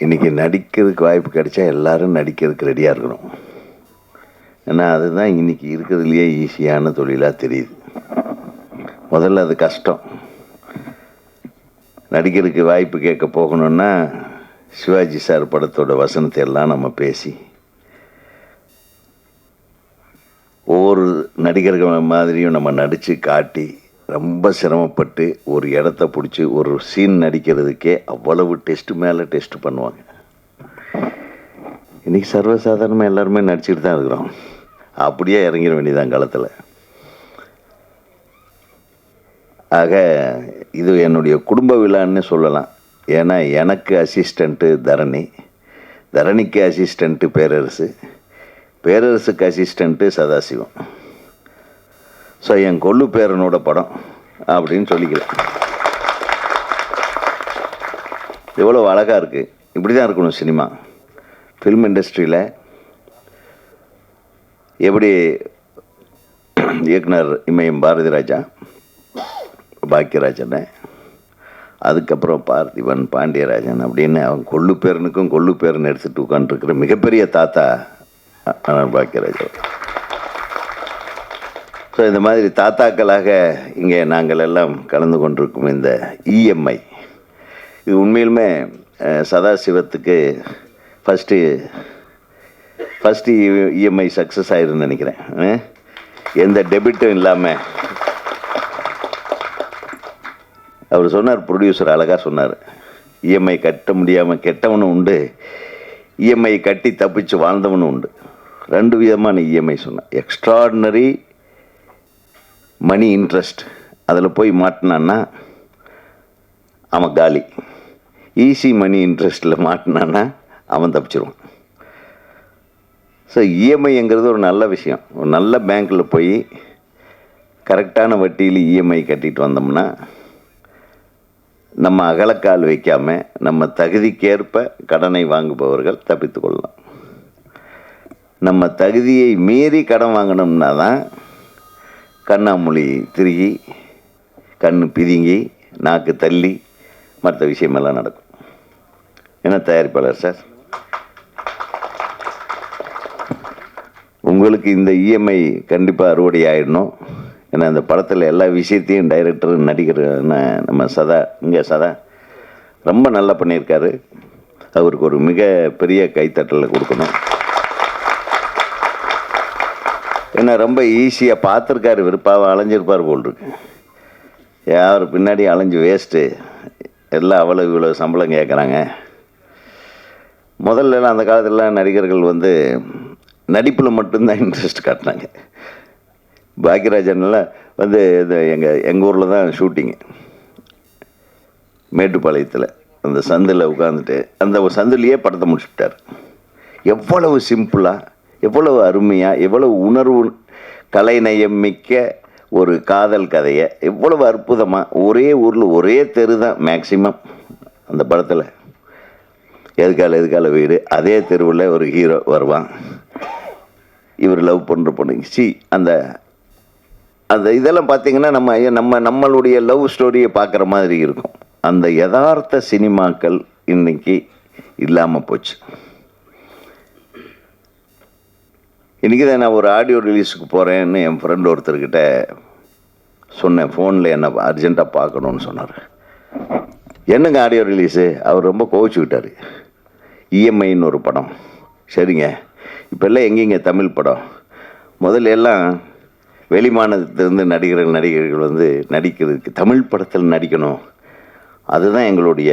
இன்றைக்கி நடிக்கிறதுக்கு வாய்ப்பு கிடைச்சா எல்லோரும் நடிக்கிறதுக்கு ரெடியாக இருக்கணும். ஏன்னா அதுதான் இன்றைக்கி இருக்கிறதுலையே ஈஸியான தொழிலாக தெரியுது. முதல்ல அது கஷ்டம். நடிக்கிறதுக்கு வாய்ப்பு கேட்க போகணுன்னா சிவாஜி சார் படத்தோட வசனத்தை எல்லாம் நம்ம பேசி ஒவ்வொரு நடிகர்கள் மாதிரியும் நம்ம நடித்து காட்டி ரொம்ப சிரமப்பட்டு ஒரு இடத்த பிடிச்சி ஒரு சீன் நடிக்கிறதுக்கே அவ்வளவு டெஸ்ட்டு மேலே டெஸ்ட்டு பண்ணுவாங்க. இன்றைக்கி சர்வசாதாரணமாக எல்லாருமே நடிச்சுட்டு தான் இருக்கிறோம். அப்படியே இறங்கிட வேண்டியதான் களத்தில். ஆக இது என்னுடைய குடும்ப விழான்னு சொல்லலாம். ஏன்னா எனக்கு அசிஸ்டண்ட்டு தரணி, தரணிக்கு அசிஸ்டண்ட்டு பேரரசு, பேரரசுக்கு அசிஸ்டண்ட்டு சதாசிவம். ஸோ என் கொள்ளு பேரனோட படம் அப்படின்னு சொல்லிக்கிறேன். எவ்வளோ அழகாக இருக்குது. இப்படி தான் இருக்கணும் சினிமா. ஃபில்ம் இண்டஸ்ட்ரியில் எப்படி இயக்குனர் இமயம் பாரதி ராஜா, பாக்கியராஜன், அதுக்கப்புறம் பார்த்திபன், பாண்டியராஜன் அப்படின்னு அவன் கொள்ளு பேரனுக்கும் கொள்ளு பேரன் எடுத்துகிட்டு உட்காந்துருக்கிற மிகப்பெரிய தாத்தா பாக்கியராஜன். ஸோ இந்த மாதிரி தாத்தாக்களாக இங்கே நாங்கள் எல்லாம் கலந்து கொண்டிருக்கும் இந்த இஎம்ஐ, இது உண்மையிலுமே சதாசிவத்துக்கு ஃபஸ்ட்டு இஎம்ஐ சக்ஸஸ் ஆயிருன்னு நினைக்கிறேன். எந்த டெபிட்டும் இல்லாமல் அவர் சொன்னார், ப்ரொடியூசர் அழகாக சொன்னார், இஎம்ஐ கட்ட முடியாமல் கெட்டவனும் உண்டு, இஎம்ஐ கட்டி தப்பிச்சு வாழ்ந்தவனும் உண்டு. 2 விதமான இஎம்ஐ சொன்னான். எக்ஸ்ட்ராடினரி மணி இன்ட்ரெஸ்ட், அதில் போய் மாட்டினான்னா அவன் காலி. ஈஸி மணி இன்ட்ரெஸ்ட்டில் மாட்டினான்னா அவன் தப்பிச்சிருவான். ஸோ இஎம்ஐங்கிறது ஒரு நல்ல விஷயம். ஒரு நல்ல பேங்க்கில் போய் கரெக்டான வட்டியில் இஎம்ஐ கட்டிட்டு வந்தோம்னா நம்ம அகலக்கால் வைக்காமல் நம்ம தகுதிக்கேற்ப கடனை வாங்குபவர்கள் தப்பித்து கொள்ளலாம். நம்ம தகுதியை மீறி கடன் வாங்கினோம்னா தான் கண்ணாமூலி திருகி, கண் பிதுங்கி, நாக்கு தள்ளி மற்ற விஷயமெல்லாம் நடக்கும். என்ன தயாரிப்பாளர் சார், உங்களுக்கு இந்த இஎம்ஐ கண்டிப்பாக அறுவடை ஆகிடணும். ஏன்னா இந்த படத்தில் எல்லா விஷயத்தையும் டைரக்டர், நடிகர் நம்ம சதா ரொம்ப நல்லா பண்ணியிருக்காரு. அவருக்கு ஒரு மிக பெரிய கைத்தட்டலை கொடுக்கணும். ஏன்னா ரொம்ப ஈஸியாக பார்த்துருக்காரு. விருப்பாக அலைஞ்சிருப்பார் போல் இருக்கு. யார் பின்னாடி அலைஞ்சு வேஸ்ட்டு, எல்லாம் அவ்வளோ இவ்வளோ சம்பளம் கேட்குறாங்க. முதல்லலாம் அந்த காலத்துலலாம் நடிகர்கள் நடிப்பில் மட்டும்தான் இன்ட்ரெஸ்ட் காட்டினாங்க. பாக்கியராஜன்லாம் இந்த எங்கள் ஊரில் தான் ஷூட்டிங்கு, மேட்டுப்பாளையத்தில் அந்த சந்தில் உட்காந்துட்டு அந்த சந்திலேயே படத்தை முடிச்சுட்டார். எவ்வளவு சிம்பிளாக, எவ்வளவு அருமையாக, எவ்வளவு உணர்வு கலைநயம் மிக்க ஒரு காதல் கதையை எவ்வளவு அற்புதமாக, ஒரே ஊரில் ஒரே தெரு தான் மேக்சிமம் அந்த படத்தில். எதுக்கால வீடு, அதே தெருவில் ஒரு ஹீரோ வருவான், இவர் லவ் பண்ணுற பொண்ணு. அந்த இதெல்லாம் பார்த்தீங்கன்னா நம்மளுடைய லவ் ஸ்டோரியை பார்க்குற மாதிரி இருக்கும். அந்த யதார்த்த சினிமாக்கள் இன்னைக்கு இல்லாமல் போச்சு. இன்றைக்கி தான் நான் ஒரு ஆடியோ ரிலீஸுக்கு போகிறேன்னு என் ஃப்ரெண்ட் ஒருத்தர்கிட்ட சொன்னேன். ஃபோனில் என்ன அர்ஜெண்ட்டாக பார்க்கணுன்னு சொன்னார். என்னங்க ஆடியோ ரிலீஸு? அவர் ரொம்ப கோவிச்சுக்கிட்டார். இஎம்ஐன்னு ஒரு படம். சரிங்க, இப்போல்லாம் எங்கேங்க தமிழ் படம்? முதல்ல எல்லாம் வெளிமாநிலத்திலிருந்து நடிகர்கள் நடிக்கிறதுக்கு தமிழ் படத்தில் நடிக்கணும், அதுதான் எங்களுடைய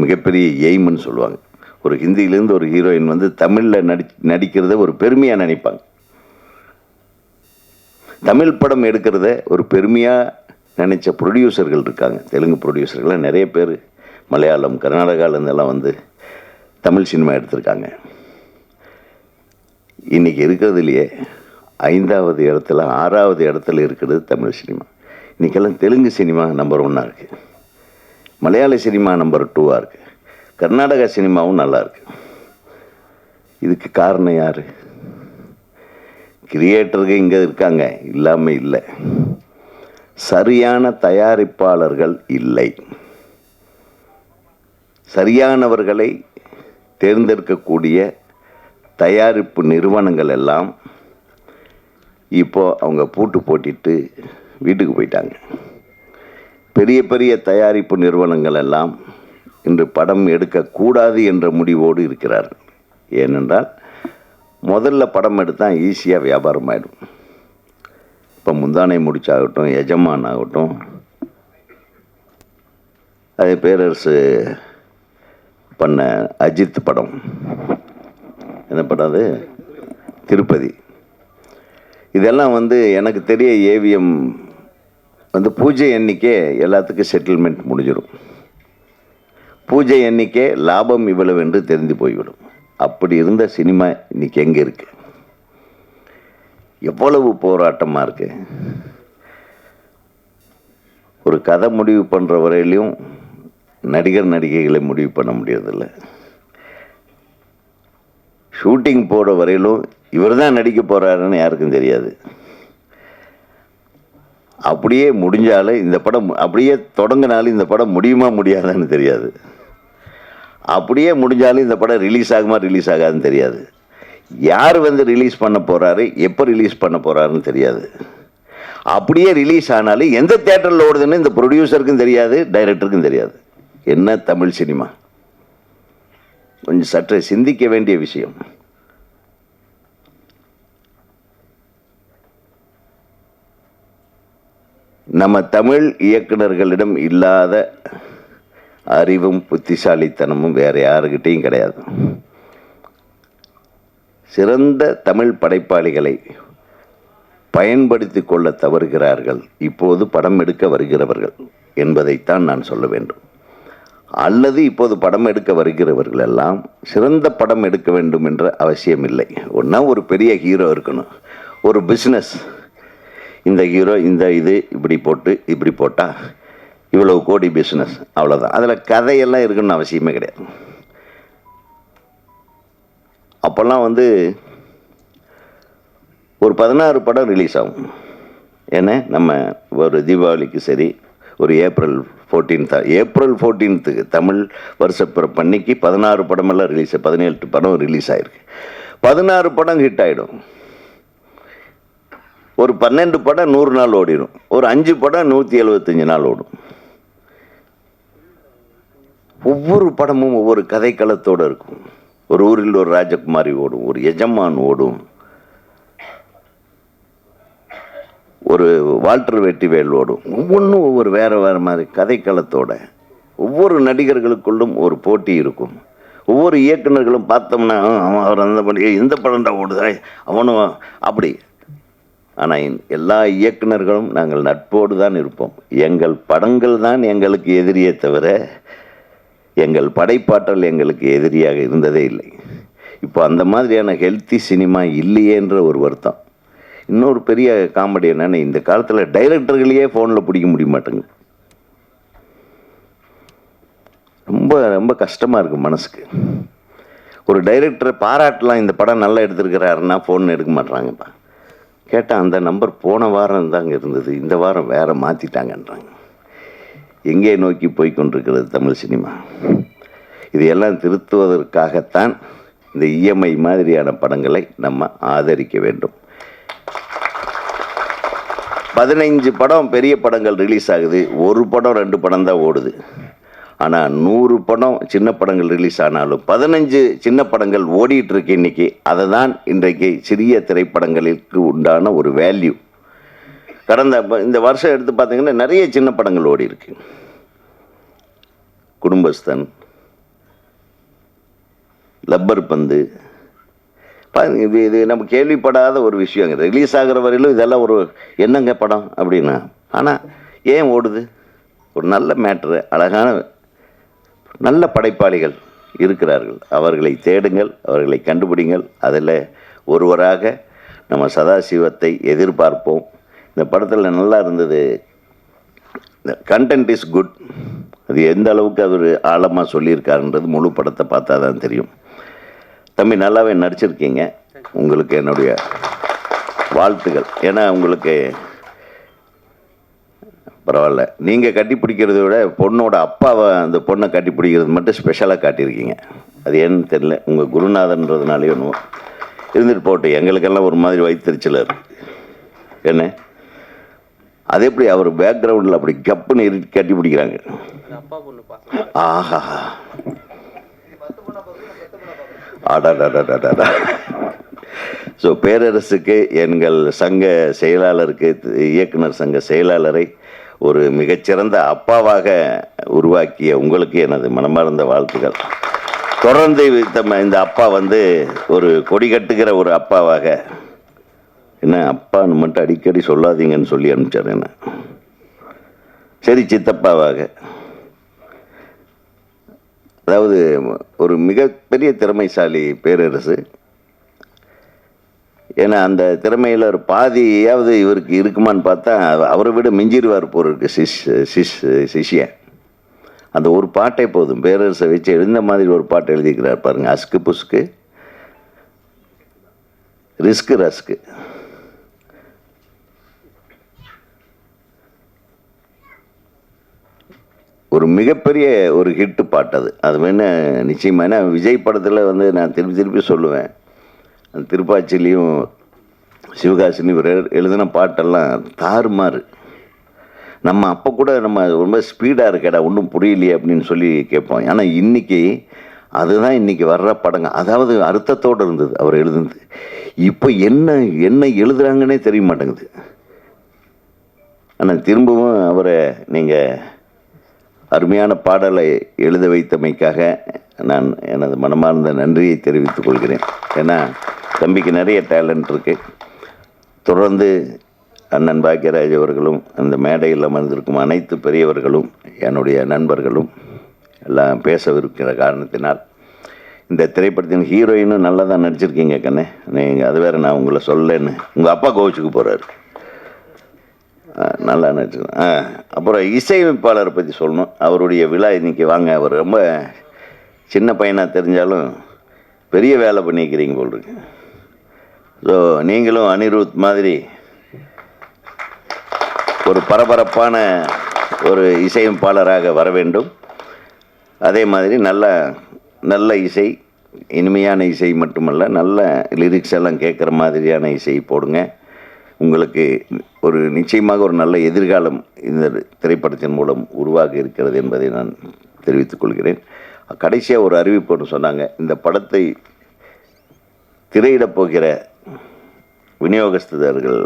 மிகப்பெரிய எய்ம்னு சொல்லுவாங்க. ஒரு ஹிந்தியிலேருந்து ஒரு ஹீரோயின் தமிழில் நடிக்கிறத ஒரு பெருமையாக நினைப்பாங்க. தமிழ் படம் எடுக்கிறத ஒரு பெருமையாக நினச்ச ப்ரொடியூசர்கள் இருக்காங்க. தெலுங்கு ப்ரொடியூசர்கள்லாம் நிறைய பேர் மலையாளம், கர்நாடகாவிலேருந்தெல்லாம் தமிழ் சினிமா எடுத்திருக்காங்க. இன்றைக்கி இருக்கிறதுலையே 5வது இடத்துல 6வது இடத்துல இருக்கிறது தமிழ் சினிமா. இன்றைக்கெல்லாம் தெலுங்கு சினிமா நம்பர் 1 இருக்குது, மலையாள சினிமா நம்பர் 2 இருக்குது, கர்நாடகா சினிமாவும் நல்லா இருக்கு. இதுக்கு காரணம் யார்? கிரியேட்டருக்கு இங்கே இருக்காங்க, இல்லாமல் இல்லை. சரியான தயாரிப்பாளர்கள் இல்லை. சரியானவர்களை தேர்ந்தெடுக்கக்கூடிய தயாரிப்பு நிறுவனங்கள் எல்லாம் இப்போது அவங்க பூட்டு போட்டிட்டு வீட்டுக்கு போயிட்டாங்க. பெரிய பெரிய தயாரிப்பு நிறுவனங்கள் எல்லாம் இன்று படம் எடுக்கக்கூடாது என்ற முடிவோடு இருக்கிறார்கள். ஏனென்றால் முதல்ல படம் எடுத்தால் ஈஸியாக வியாபாரம் ஆகிடும். இப்போ முந்தானை முடிச்சாகட்டும், எஜமான் ஆகட்டும், அதே பேரரசு பண்ண அஜித் படம், என்ன படம் அது, திருப்பதி, இதெல்லாம் எனக்கு தெரிய ஏவிஎம் பூஜை எண்ணிக்கை எல்லாத்துக்கும் செட்டில்மெண்ட் முடிஞ்சிடும். பூஜை எண்ணிக்கை லாபம் இவ்வளவு என்று தெரிந்து போய்விடும். அப்படி இருந்த சினிமா இன்னைக்கு எங்கே இருக்கு? எவ்வளவு போராட்டமாக இருக்கு. ஒரு கதை முடிவு பண்ணுற வரையிலையும் நடிகர் நடிகைகளை முடிவு பண்ண முடியறதில்லை. ஷூட்டிங் போகிற வரையிலும் இவர் தான் நடிக்க போகிறாருன்னு யாருக்கும் தெரியாது. அப்படியே முடிஞ்சாலும் இந்த படம் அப்படியே தொடங்கினாலும் இந்த படம் முடியுமா முடியாதான்னு தெரியாது. அப்படியே முடிஞ்சாலும் இந்த படம் ரிலீஸ் ஆகுமா ரிலீஸ் ஆகாதுன்னு தெரியாது. யார் ரிலீஸ் பண்ண போகிறாரு, எப்போ ரிலீஸ் பண்ண போகிறாருன்னு தெரியாது. அப்படியே ரிலீஸ் ஆனாலும் எந்த தியேட்டரில் ஓடுதுன்னு இந்த ப்ரொடியூசருக்கும் தெரியாது, டைரக்டருக்கும் தெரியாது. என்ன தமிழ் சினிமா? கொஞ்சம் சற்று சிந்திக்க வேண்டிய விஷயம். நம்ம தமிழ் இயக்குநர்களிடம் இல்லாத அறிவும் புத்திசாலித்தனமும் வேறு யாருக்கிட்டையும் கிடையாது. சிறந்த தமிழ் படைப்பாளிகளை பயன்படுத்தி கொள்ள தவறுகிறார்கள் இப்போது படம் எடுக்க வருகிறவர்கள் என்பதைத்தான் நான் சொல்ல வேண்டும். அல்லது இப்போது படம் எடுக்க வருகிறவர்கள் எல்லாம் சிறந்த படம் எடுக்க வேண்டும் என்ற அவசியம் இல்லை. ஒன்றா ஒரு பெரிய ஹீரோ இருக்கணும், ஒரு பிஸ்னஸ், இந்த ஹீரோ இந்த இது இப்படி போட்டு இப்படி போட்டால் இவ்வளவு கோடி பிஸ்னஸ், அவ்வளோதான். அதில் கதையெல்லாம் இருக்குன்னு அவசியமே கிடையாது. அப்போல்லாம் ஒரு 16 படம் ரிலீஸ் ஆகும். ஏன்னா நம்ம ஒரு தீபாவளிக்கு சரி, ஒரு ஏப்ரல் 14 தமிழ் வருஷப்பிறப்பன்னைக்கு 16 படமெல்லாம் ரிலீஸ், 17 படம் ரிலீஸ் ஆகிருக்கு. 16 படம் ஹிட் ஆகிடும். ஒரு 12 படம் 100 நாள் ஓடிடும். ஒரு 5 படம் 175 நாள் ஓடும். ஒவ்வொரு படமும் ஒவ்வொரு கதைக்களத்தோடு இருக்கும். ஒரு ஊரில் ஒரு ராஜகுமாரி ஓடும், ஒரு எஜமான் ஓடும், ஒரு வால்டர் வெட்டிவேல் ஓடும். ஒவ்வொன்றும் ஒவ்வொரு வேறு வேறு மாதிரி கதைக்களத்தோட. ஒவ்வொரு நடிகர்களுக்குள்ளும் ஒரு போட்டி இருக்கும். ஒவ்வொரு இயக்குநர்களும் பார்த்தோம்னா அவர் அந்த படி இந்த படம்டா ஓடுதா அவனும் அப்படி. ஆனால் எல்லா இயக்குநர்களும் நாங்கள் நட்போடு தான் இருப்போம். எங்கள் படங்கள் தான் எங்களுக்கு எதிரியே தவிர எங்கள் படைப்பாற்றல் எங்களுக்கு எதிரியாக இருந்ததே இல்லை. இப்போ அந்த மாதிரியான ஹெல்த்தி சினிமா இல்லையேன்ற ஒரு வருத்தம். இன்னொரு பெரிய காமெடி என்னென்னா, இந்த காலத்தில் டைரக்டர்களையே ஃபோனில் பிடிக்க முடிய மாட்டேங்க. ரொம்ப ரொம்ப கஷ்டமாக இருக்குது மனசுக்கு. ஒரு டைரக்டரை பாராட்டலாம், இந்த படம் நல்லா எடுத்துருக்கிறாருன்னா ஃபோன் எடுக்க மாட்றாங்கப்பா. கேட்டால் அந்த நம்பர் போன வாரம் தாங்க இருந்தது, இந்த வாரம் வேறு மாற்றிட்டாங்கன்றாங்க. எங்கே நோக்கி போய்கொண்டிருக்கிறது தமிழ் சினிமா? இதையெல்லாம் திருத்துவதற்காகத்தான் இந்த இஎம்ஐ மாதிரியான படங்களை நம்ம ஆதரிக்க வேண்டும். 15 படம் பெரிய படங்கள் ரிலீஸ் ஆகுது, ஒரு படம் 2 படம் தான் ஓடுது. ஆனால் 100 படம் சின்ன படங்கள் ரிலீஸ் ஆனாலும் 15 சின்ன படங்கள் ஓடிட்டு இருக்கு இன்னைக்கு. அதை தான் இன்றைக்கு சிறிய திரைப்படங்களுக்கு உண்டான ஒரு வேல்யூ. கடந்த இந்த வருஷம் எடுத்து பார்த்தீங்கன்னா நிறைய சின்ன படங்கள் ஓடி இருக்கு. குடும்பஸ்தன், லப்பர் பந்து, இது நம்ம கேள்விப்படாத ஒரு விஷயங்க. ரிலீஸ் ஆகிற வரையிலும் இதெல்லாம் ஒரு என்னங்க படம் அப்படின்னா. ஆனால் ஏன் ஓடுது? ஒரு நல்ல மேட்ரு, அழகான நல்ல படைப்பாளிகள் இருக்கிறார்கள். அவர்களை தேடுங்கள், அவர்களை கண்டுபிடிங்கள். அதில் ஒருவராக நம்ம சதாசிவத்தை எதிர்பார்ப்போம். இந்த படத்தில் நல்லா இருந்தது, இந்த கண்டென்ட் இஸ் குட். அது எந்த அளவுக்கு அவர் ஆழமாக சொல்லியிருக்காருன்றது முழு படத்தை பார்த்தா தான் தெரியும். தம்பி நல்லாவே நடிச்சிருக்கீங்க, உங்களுக்கு என்னுடைய வாழ்த்துக்கள். ஏன்னா உங்களுக்கு பரவாயில்ல. நீங்கள் கட்டி பிடிக்கிறத விட பொண்ணோட அப்பாவை அந்த பொண்ணை கட்டி பிடிக்கிறது மட்டும் ஸ்பெஷலாக காட்டியிருக்கீங்க. அது ஏன்னு தெரியல, உங்கள் குருநாதன்றதுனாலே ஒன்றும் இருந்துட்டு போட்டு எங்களுக்கெல்லாம் ஒரு மாதிரி வயிற்றுச்சல் இருக்குது. என்ன அது எப்படி அவர் பேக்ரவுண்டில் அப்படி கப்புன்னு கட்டி பிடிக்கிறாங்க. ஆஹா, ஆடாடாடாடாடா. ஸோ பேரரசுக்கு, எங்கள் சங்க செயலாளருக்கு, இயக்குனர் சங்க செயலாளரை ஒரு மிகச்சிறந்த அப்பாவாக உருவாக்கிய உங்களுக்கு எனது மனமார்ந்த வாழ்த்துக்கள். தொடர்ந்து இந்த அப்பா ஒரு கொடி கட்டுகிற ஒரு அப்பாவாக, என்ன அப்பான்னு மட்டும் அடிக்கடி சொல்லாதீங்கன்னு சொல்லி அனுப்பிச்சார் என்ன. சரி, சித்தப்பாவாக, அதாவது ஒரு மிகப்பெரிய திறமைசாலி பேரரசு. ஏன்னா அந்த திறமையில் ஒரு பாதியாவது இவருக்கு இருக்குமான்னு பார்த்தா அவரை விட மிஞ்சிடுவார் போருக்கு சிஷ்யன். அந்த ஒரு பாட்டே போதும், பேரரசை வச்சு எழுந்த மாதிரி ஒரு பாட்டு எழுதிக்கிறார் பாருங்க. அஸ்கு புஸ்கு ரிஸ்கு ரஸ்கு. ஒரு மிகப்பெரிய ஒரு ஹிட்டு பாட்டு அது. அது வேணா நிச்சயமாக. ஏன்னா விஜய் படத்தில் நான் திருப்பி சொல்லுவேன், அந்த திருப்பாச்சிலையும் சிவகாசிலையும் இவர் எழுதின பாட்டெல்லாம் தாறுமாறு. நம்ம அப்போ கூட நம்ம ரொம்ப ஸ்பீடாக இருக்கடா, ஒன்றும் புரியலையே அப்படின்னு சொல்லி கேட்போம். ஆனால் இன்றைக்கி அதுதான் இன்றைக்கி வர்ற படங்க. அதாவது அர்த்தத்தோடு இருந்தது அவர் எழுதுனது. இப்போ என்ன எழுதுகிறாங்கன்னே தெரிய மாட்டேங்குது. ஆனால் திரும்பவும் அவரை நீங்கள் அருமையான பாடலை எழுத வைத்தமைக்காக நான் எனது மனமார்ந்த நன்றியை தெரிவித்துக் கொள்கிறேன். ஏன்னா தம்பிக்கு நிறைய டேலண்ட் இருக்குது. தொடர்ந்து அண்ணன் பாக்கியராஜ் அவர்களும், அந்த மேடையில் அமர்ந்திருக்கும் அனைத்து பெரியவர்களும், என்னுடைய நண்பர்களும் எல்லாம் பேசவிருக்கிற காரணத்தினால், இந்த திரைப்படத்தின் ஹீரோயினும் நல்லா தான் நடிச்சிருக்கீங்க கண்ணே. நீங்கள் அது வேறு, நான் உங்களை சொல்லன்னு உங்கள் அப்பா கோவிச்சுக்கு போகிறாரு. நல்லா நடிச்சிருக்கேன். அப்புறம் இசையமைப்பாளரை பற்றி சொல்லணும். அவருடைய விழா இன்றைக்கி வாங்க. அவர் ரொம்ப சின்ன பையனாக தெரிஞ்சாலும் பெரிய வேலை பண்ணிக்கிறீங்க போல் இருக்கு. ஸோ நீங்களும் அனிருத் மாதிரி ஒரு பரபரப்பான ஒரு இசையமைப்பாளராக வர வேண்டும். அதே மாதிரி நல்ல இசை, இனிமையான இசை மட்டுமல்ல, நல்ல லிரிக்ஸ் எல்லாம் கேட்குற மாதிரியான இசை போடுங்க. உங்களுக்கு ஒரு நிச்சயமாக ஒரு நல்ல எதிர்காலம் இந்த திரைப்படத்தின் மூலம் உருவாக இருக்கிறது என்பதை நான் தெரிவித்துக் கொள்கிறேன். கடைசியாக ஒரு அறிவிப்பு ஒன்று சொன்னாங்க. இந்த படத்தை திரையிடப் போகிற விநியோகஸ்தர்கள்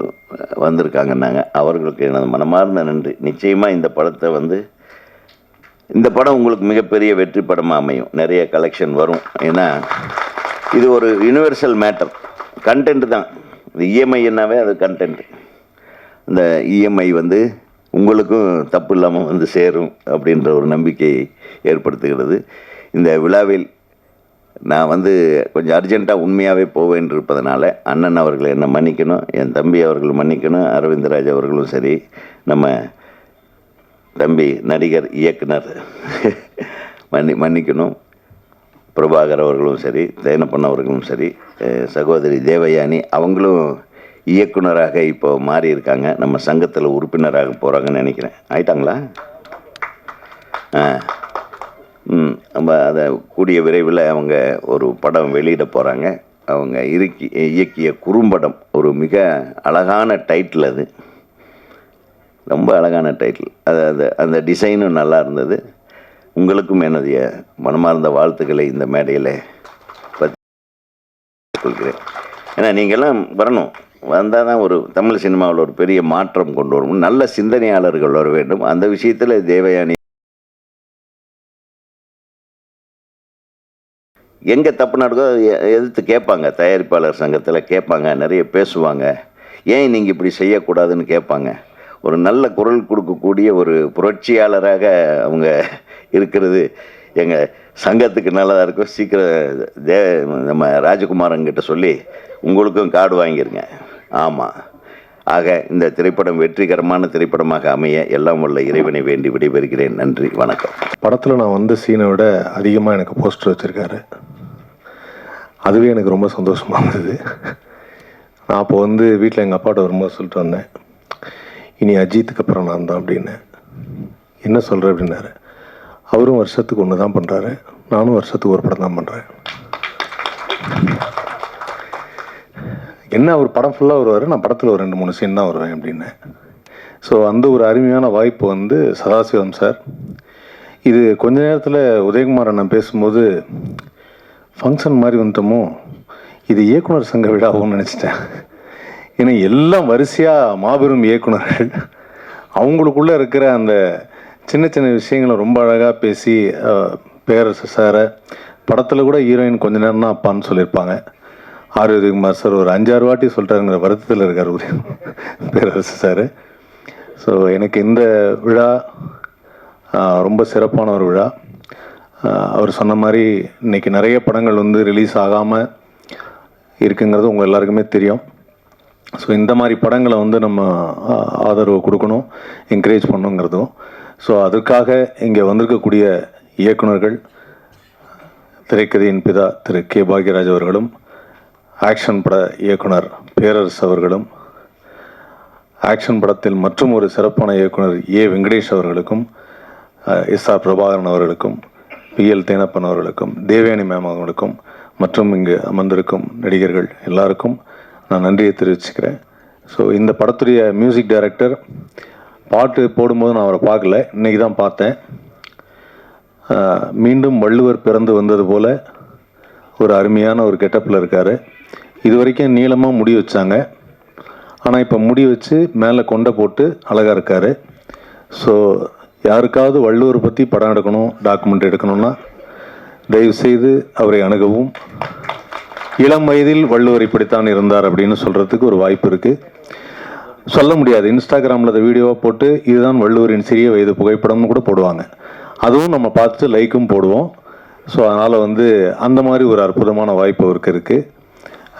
வந்திருக்காங்கன்னாங்க. அவர்களுக்கு எனது மனமார்ந்த நன்றி. நிச்சயமாக இந்த படத்தை இந்த படம் உங்களுக்கு மிகப்பெரிய வெற்றி படமாக அமையும். நிறைய கலெக்ஷன் வரும். ஏன்னா இது ஒரு யூனிவர்சல் மேட்டர். கண்டென்ட் தான் இது. இஎம்ஐன்னாவே அது கண்டென்ட். இந்த இஎம்ஐ உங்களுக்கும் தப்பு இல்லாமல் சேரும் அப்படின்ற ஒரு நம்பிக்கையை ஏற்படுத்துகிறது. இந்த விழாவில் நான் கொஞ்சம் அர்ஜெண்ட்டாக உண்மையாகவே போவேன் இருப்பதனால அண்ணன் அவர்களை என்னை மன்னிக்கணும், என் தம்பி அவர்கள் மன்னிக்கணும், அரவிந்தராஜ் அவர்களும் சரி, நம்ம தம்பி நடிகர் இயக்குனர் மன்னிக்கணும், பிரபாகர் அவர்களும் சரி, தேனப்பன் அவர்களும் சரி, சகோதரி தேவயானி அவங்களும் இயக்குனராக இப்போ மாறி இருக்காங்க. நம்ம சங்கத்தில் உறுப்பினராக போகிறாங்கன்னு நினைக்கிறேன். ஆயிட்டாங்களா? நம்ம அதை கூடிய விரைவில் அவங்க ஒரு படம் வெளியிட போகிறாங்க. அவங்க இயக்கிய குறும்படம். ஒரு மிக அழகான டைட்டில். அது ரொம்ப அழகான டைட்டில். அந்த டிசைனும் நல்லா இருந்தது. உங்களுக்கும் என்னுடைய மனமார்ந்த வாழ்த்துக்களை இந்த மேடையில் பற்றி கொள்கிறேன். ஏன்னா நீங்கள்லாம் வரணும். வந்தால் தான் ஒரு தமிழ் சினிமாவில் ஒரு பெரிய மாற்றம் கொண்டு வரும். நல்ல சிந்தனையாளர்கள் வர வேண்டும். அந்த விஷயத்தில் தேவயானி எங்கே தப்பு நடக்கோ எதிர்த்து கேட்பாங்க. தயாரிப்பாளர் சங்கத்தில் கேட்பாங்க, நிறைய பேசுவாங்க. ஏன் நீங்கள் இப்படி செய்யக்கூடாதுன்னு கேட்பாங்க. ஒரு நல்ல குரல் கொடுக்கக்கூடிய ஒரு புரட்சியாளராக அவங்க இருக்கிறது எங்கள் சங்கத்துக்கு நல்லதாக இருக்கும். சீக்கிரம் நம்ம ராஜகுமாரங்கிட்ட சொல்லி உங்களுக்கும் கார்டு வாங்கிருங்க. ஆமாம். ஆக இந்த திரைப்படம் வெற்றிகரமான திரைப்படமாக அமைய எல்லாம் உள்ள இறைவனை வேண்டி விடைபெறுகிறேன். நன்றி, வணக்கம். படத்தில் நான் சீனை விட அதிகமாக எனக்கு போஸ்டர் வச்சுருக்காரு. அதுவே எனக்கு ரொம்ப சந்தோஷமாக இருந்தது. நான் அப்போ வீட்டில் எங்கள் அப்பாட்ட வரும்போது சொல்லிட்டு வந்தேன், இனி அஜித்துக்கு அப்புறம் நான் தான் அப்படின்னு. என்ன சொல்கிற அப்படின்னாரு. அவரும் வருஷத்துக்கு ஒன்று தான் பண்ணுறாரு, நானும் வருஷத்துக்கு ஒரு படம் தான் பண்ணுறேன். என்ன அவர் படம் ஃபுல்லாக வருவார், நான் படத்தில் ஒரு 2-3 சீன் தான் வருவேன் அப்படின்னு. ஸோ அந்த ஒரு அருமையான வாய்ப்பு வந்து சதாசிவம் சார். இது கொஞ்ச நேரத்தில் உதயகுமார் அண்ணன் பேசும்போது ஃபங்க்ஷன் மாதிரி வந்துட்டோமோ, இது இயக்குனர் சங்க விழாவும்னு நினச்சிட்டேன். ஏன்னா எல்லாம் வரிசையாக மாபெரும் இயக்குனர்கள் அவங்களுக்குள்ளே இருக்கிற அந்த சின்ன சின்ன விஷயங்களை ரொம்ப அழகாக பேசி பேரரசு சாரை படத்தில் கூட ஹீரோயின் கொஞ்ச நேரம் தான் அப்பான்னு சொல்லியிருப்பாங்க. உதயகுமார் சார் ஒரு 5-6 வாட்டி சொல்லிட்டாருங்கிற வருத்தத்தில் இருக்கார் பேரரசு சார். ஸோ எனக்கு இந்த விழா ரொம்ப சிறப்பான ஒரு விழா. அவர் சொன்ன மாதிரி இன்றைக்கி நிறைய படங்கள் வந்து ரிலீஸ் ஆகாமல் இருக்குங்கிறது உங்கள் எல்லாருக்குமே தெரியும். ஸோ இந்த மாதிரி படங்களை வந்து நம்ம ஆதரவு கொடுக்கணும், என்கரேஜ் பண்ணணுங்கிறதும். ஸோ அதுக்காக இங்கே வந்திருக்கக்கூடிய இயக்குனர்கள், திரைக்கதையின் பிதா திரு கே பாக்யராஜ் அவர்களும், ஆக்ஷன் பட இயக்குனர் பேரரசு அவர்களும், ஆக்ஷன் படத்தில் மற்றும் ஒரு சிறப்பான இயக்குனர் ஏ வெங்கடேஷ் அவர்களுக்கும், எஸ்ஆர் பிரபாகரன் அவர்களுக்கும், பிஎல் தேனப்பன் அவர்களுக்கும், தேவயானி மேம் அவர்களுக்கும், மற்றும் இங்கு அமர்ந்திருக்கும் நடிகர்கள் எல்லாருக்கும் நான் நன்றியை தெரிவிச்சுக்கிறேன். ஸோ இந்த படத்துடைய மியூசிக் டைரக்டர் பாட்டு போடும்போது நான் அவரை பார்க்கல, இன்றைக்கி தான் பார்த்தேன். மீண்டும் வள்ளுவர் பிறந்து வந்தது போல் ஒரு அருமையான ஒரு கெட்டப்பில் இருக்கார். இது வரைக்கும் நீளமாக முடி வச்சாங்க, ஆனால் இப்போ முடி வச்சு மேலே கொண்டை போட்டு அழகாக இருக்கார். ஸோ யாருக்காவது வள்ளுவர் பற்றி படம் எடுக்கணும், டாக்குமெண்ட் எடுக்கணும்னா தயவுசெய்து அவரை அணுகவும். இளம் வயதில் வள்ளுவர் இப்படித்தான் இருந்தார் அப்படின்னு சொல்கிறதுக்கு ஒரு வாய்ப்பு இருக்குது. சொல்ல முடியாது, இன்ஸ்டாகிராமில் அந்த வீடியோவாக போட்டு இதுதான் வள்ளுவரின் சிறிய வயது புகைப்படம்னு கூட போடுவாங்க, அதுவும் நம்ம பார்த்து லைக்கும் போடுவோம். ஸோ அதனால் வந்து அந்த மாதிரி ஒரு அற்புதமான வாய்ப்பு அவருக்கு இருக்குது.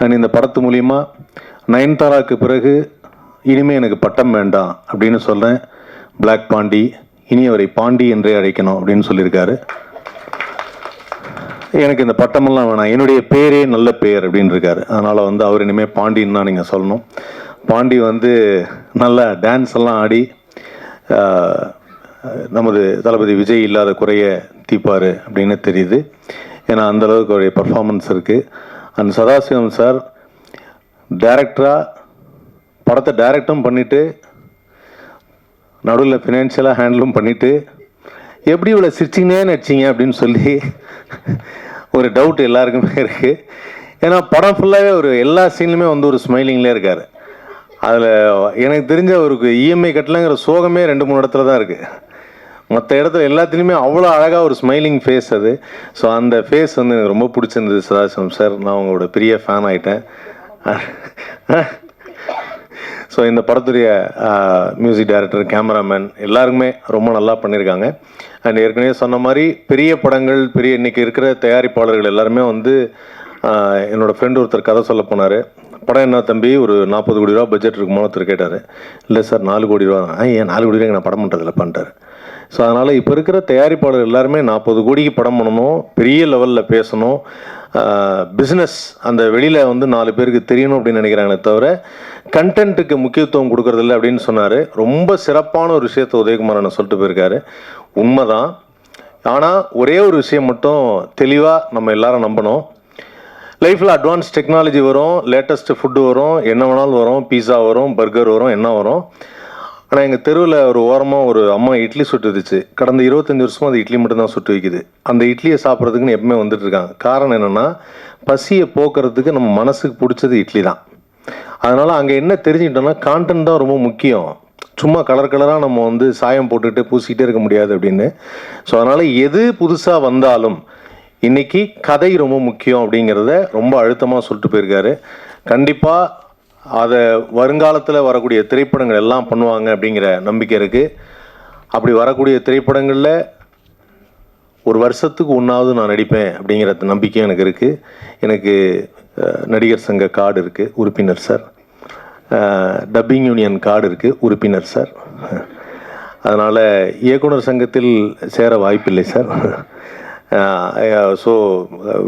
அண்ட் இந்த படத்து மூலிமா நயன்தாராக்கு பிறகு இனிமேல் எனக்கு பட்டம் வேண்டாம் அப்படின்னு சொல்கிறேன். பிளாக் பாண்டி, இனி அவரை பாண்டி என்றே அழைக்கணும் அப்படின்னு சொல்லியிருக்காரு. எனக்கு இந்த பட்டமெல்லாம் வேணாம், என்னுடைய பேரே நல்ல பேர் அப்படின்னு இருக்காரு. அதனால் வந்து அவர் இனிமேல் பாண்டின்னு தான் நீங்கள் சொல்லணும். பாண்டி வந்து நல்லா டான்ஸ் எல்லாம் ஆடி நமது தளபதி விஜய் இல்லாத குறைய தீப்பார் அப்படின்னு தெரியுது. ஏன்னா அந்தளவுக்கு அவருடைய பர்ஃபார்மன்ஸ் இருக்குது. அந்த சதாசிவம் சார் டைரக்டராக படத்தை டைரக்டும் பண்ணிவிட்டு நடுவில் ஃபினான்ஷியலாக ஹேண்டிலும் பண்ணிவிட்டு எப்படி இவ்வளோ சிரிச்சிங்கன்னே நடிச்சிங்க அப்படின்னு சொல்லி ஒரு டவுட் எல்லாருக்குமே இருக்குது. ஏன்னா படம் ஃபுல்லாகவே ஒரு எல்லா சீன்லையுமே வந்து ஒரு ஸ்மைலிங்லேயே இருக்கார். அதில் எனக்கு தெரிஞ்ச அவருக்கு இஎம்ஐ கட்டலைங்கிற சோகமே 2-3 இடத்துல தான் இருக்குது. மற்ற இடத்துல எல்லாத்துலேயுமே அவ்வளோ அழகாக ஒரு ஸ்மைலிங் ஃபேஸ் அது. ஸோ அந்த ஃபேஸ் வந்து எனக்கு ரொம்ப பிடிச்சிருந்தது சதாசிவம் சார். நான் உங்களோட பெரிய ஃபேன் ஆகிட்டேன். ஸோ இந்த படத்துடைய மியூசிக் டைரக்டர், கேமராமேன் எல்லாருக்குமே ரொம்ப நல்லா பண்ணியிருக்காங்க. அண்ட் ஏற்கனவே சொன்ன மாதிரி பெரிய படங்கள், பெரிய இன்றைக்கி இருக்கிற தயாரிப்பாளர்கள் எல்லாருமே வந்து என்னோடய ஃப்ரெண்டு ஒருத்தர் கதை சொல்ல போனார். படம் என்ன தம்பி, ஒரு 40 கோடி ரூபா பட்ஜெட் இருக்குமோ ஒருத்தர் கேட்டார். இல்லை சார் 4 கோடி ரூபா. ஏன் 4 கோடி ரூபாய்க்கு நான் படம் பண்ணுறதில்ல பண்ணிட்டார். ஸோ அதனால் இப்போ இருக்கிற தயாரிப்பாளர் எல்லாருமே 40 கோடிக்கு படம் பண்ணணும், பெரிய லெவலில் பேசணும், பிஸ்னஸ் அந்த வெளியில் வந்து 4 பேருக்கு தெரியணும் அப்படின்னு நினைக்கிறாங்களே தவிர கண்டென்ட்டுக்கு முக்கியத்துவம் கொடுக்கறதில்ல அப்படின்னு சொன்னார். ரொம்ப சிறப்பான ஒரு விஷயத்தை உதயகுமார் அண்ணன் சொல்லிட்டு போயிருக்காரு. உண்மைதான். ஆனால் ஒரே ஒரு விஷயம் மட்டும் தெளிவாக நம்ம எல்லாரும் நம்பணும். லைஃப்பில் அட்வான்ஸ் டெக்னாலஜி வரும், லேட்டஸ்ட்டு ஃபுட்டு வரும், என்ன வேணாலும் வரும், பீஸா வரும், பர்கர் வரும், என்ன வரும். ஆனால் எங்கள் தெருவில் ஒரு ஓரமாக ஒரு அம்மா இட்லி சுட்டு வச்சு கடந்த 25 வருஷமாக அது இட்லி மட்டும்தான் சுட்டு வைக்குது. அந்த இட்லியை சாப்பிட்றதுக்குன்னு எப்பவுமே வந்துட்டு இருக்காங்க. காரணம் என்னென்னா, பசியை போக்குறதுக்கு நம்ம மனசுக்கு பிடிச்சது இட்லி தான். அதனால் அங்கே என்ன தெரிஞ்சுக்கிட்டோம்னா, கான்டென்ட் தான் ரொம்ப முக்கியம். சும்மா கலர் கலராக நம்ம வந்து சாயம் போட்டுக்கிட்டு பூசிக்கிட்டே இருக்க முடியாது அப்படின்னு. ஸோ அதனால் எது புதுசாக வந்தாலும் இன்றைக்கி கதை ரொம்ப முக்கியம் அப்படிங்கிறத ரொம்ப அழுத்தமாக சொல்லிட்டு போயிருக்காரு. கண்டிப்பாக அதை வருங்காலத்தில் வரக்கூடிய திரைப்படங்கள் எல்லாம் பண்ணுவாங்க அப்படிங்கிற நம்பிக்கை இருக்குது. அப்படி வரக்கூடிய திரைப்படங்களில் ஒரு வருஷத்துக்கு ஒன்றாவது நான் நடிப்பேன் அப்படிங்கிற நம்பிக்கையும் எனக்கு இருக்குது. எனக்கு நடிகர் சங்க கார்டு இருக்குது, உறுப்பினர் சார். டப்பிங் யூனியன் கார்டு இருக்குது, உறுப்பினர் சார். அதனால் இயக்குனர் சங்கத்தில் சேர வாய்ப்பில்லை சார். ஸோ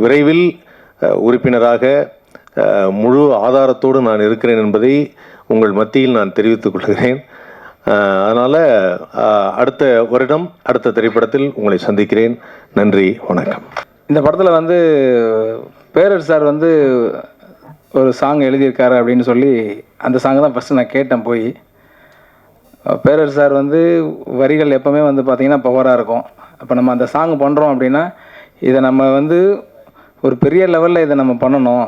விரைவில் உறுப்பினராக முழு ஆதாரத்தோடு நான் இருக்கிறேன் என்பதை உங்கள் மத்தியில் நான் தெரிவித்துக் கொள்கிறேன். அதனால் அடுத்த வருடம் அடுத்த திரைப்படத்தில் உங்களை சந்திக்கிறேன். நன்றி, வணக்கம். இந்த படத்தில் வந்து பேரர் சார் வந்து ஒரு சாங் எழுதியிருக்காரு அப்படின்னு சொல்லி அந்த சாங்கை தான் ஃபஸ்ட்டு நான் கேட்டேன் போய். பேரர் சார் வந்து வரிகள் எப்போவுமே வந்து பார்த்திங்கன்னா பவராக இருக்கும். அப்போ நம்ம அந்த சாங் பண்ணுறோம் அப்படின்னா இதை நம்ம வந்து ஒரு பெரிய லெவலில் இதை நம்ம பண்ணணும்.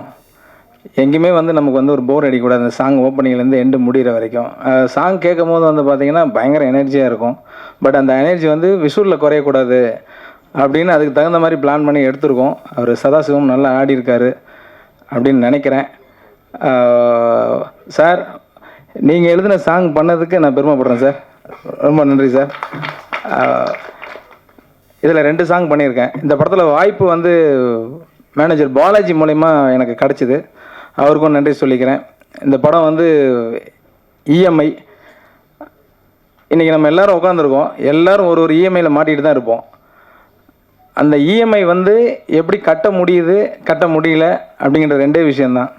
எங்கேயுமே வந்து நமக்கு வந்து ஒரு போர் அடிக்கக்கூடாது. அந்த சாங் ஓப்பனிங்லேருந்து எண்டு முடிகிற வரைக்கும் சாங் கேட்கும் போது வந்து பார்த்திங்கன்னா பயங்கர எனர்ஜியாக இருக்கும். பட் அந்த எனர்ஜி வந்து விஷுவலில் குறையக்கூடாது அப்படின்னு அதுக்கு தகுந்த மாதிரி பிளான் பண்ணி எடுத்திருக்கோம். அவர் சதாசிவம் நல்லா ஆடியிருக்காரு அப்படின்னு நினைக்கிறேன். சார், நீங்கள் எழுதின சாங் பண்ணதுக்கு நான் பெருமைப்படுறேன் சார். ரொம்ப நன்றி சார். இதில் 2 சாங் பண்ணியிருக்கேன். இந்த படத்தில் வாய்ப்பு வந்து மேனேஜர் பாலாஜி மூலயமா எனக்கு கிடச்சிது. அவருக்கும் நன்றி சொல்லிக்கிறேன். இந்த படம் வந்து இஎம்ஐ. இன்றைக்கி நம்ம எல்லோரும் உட்காந்துருக்கோம், எல்லோரும் ஒரு இஎம்ஐயில் மாட்டிகிட்டு தான் இருப்போம். அந்த இஎம்ஐ வந்து எப்படி கட்ட முடியுது, கட்ட முடியல அப்படிங்கிற 2 விஷயந்தான்.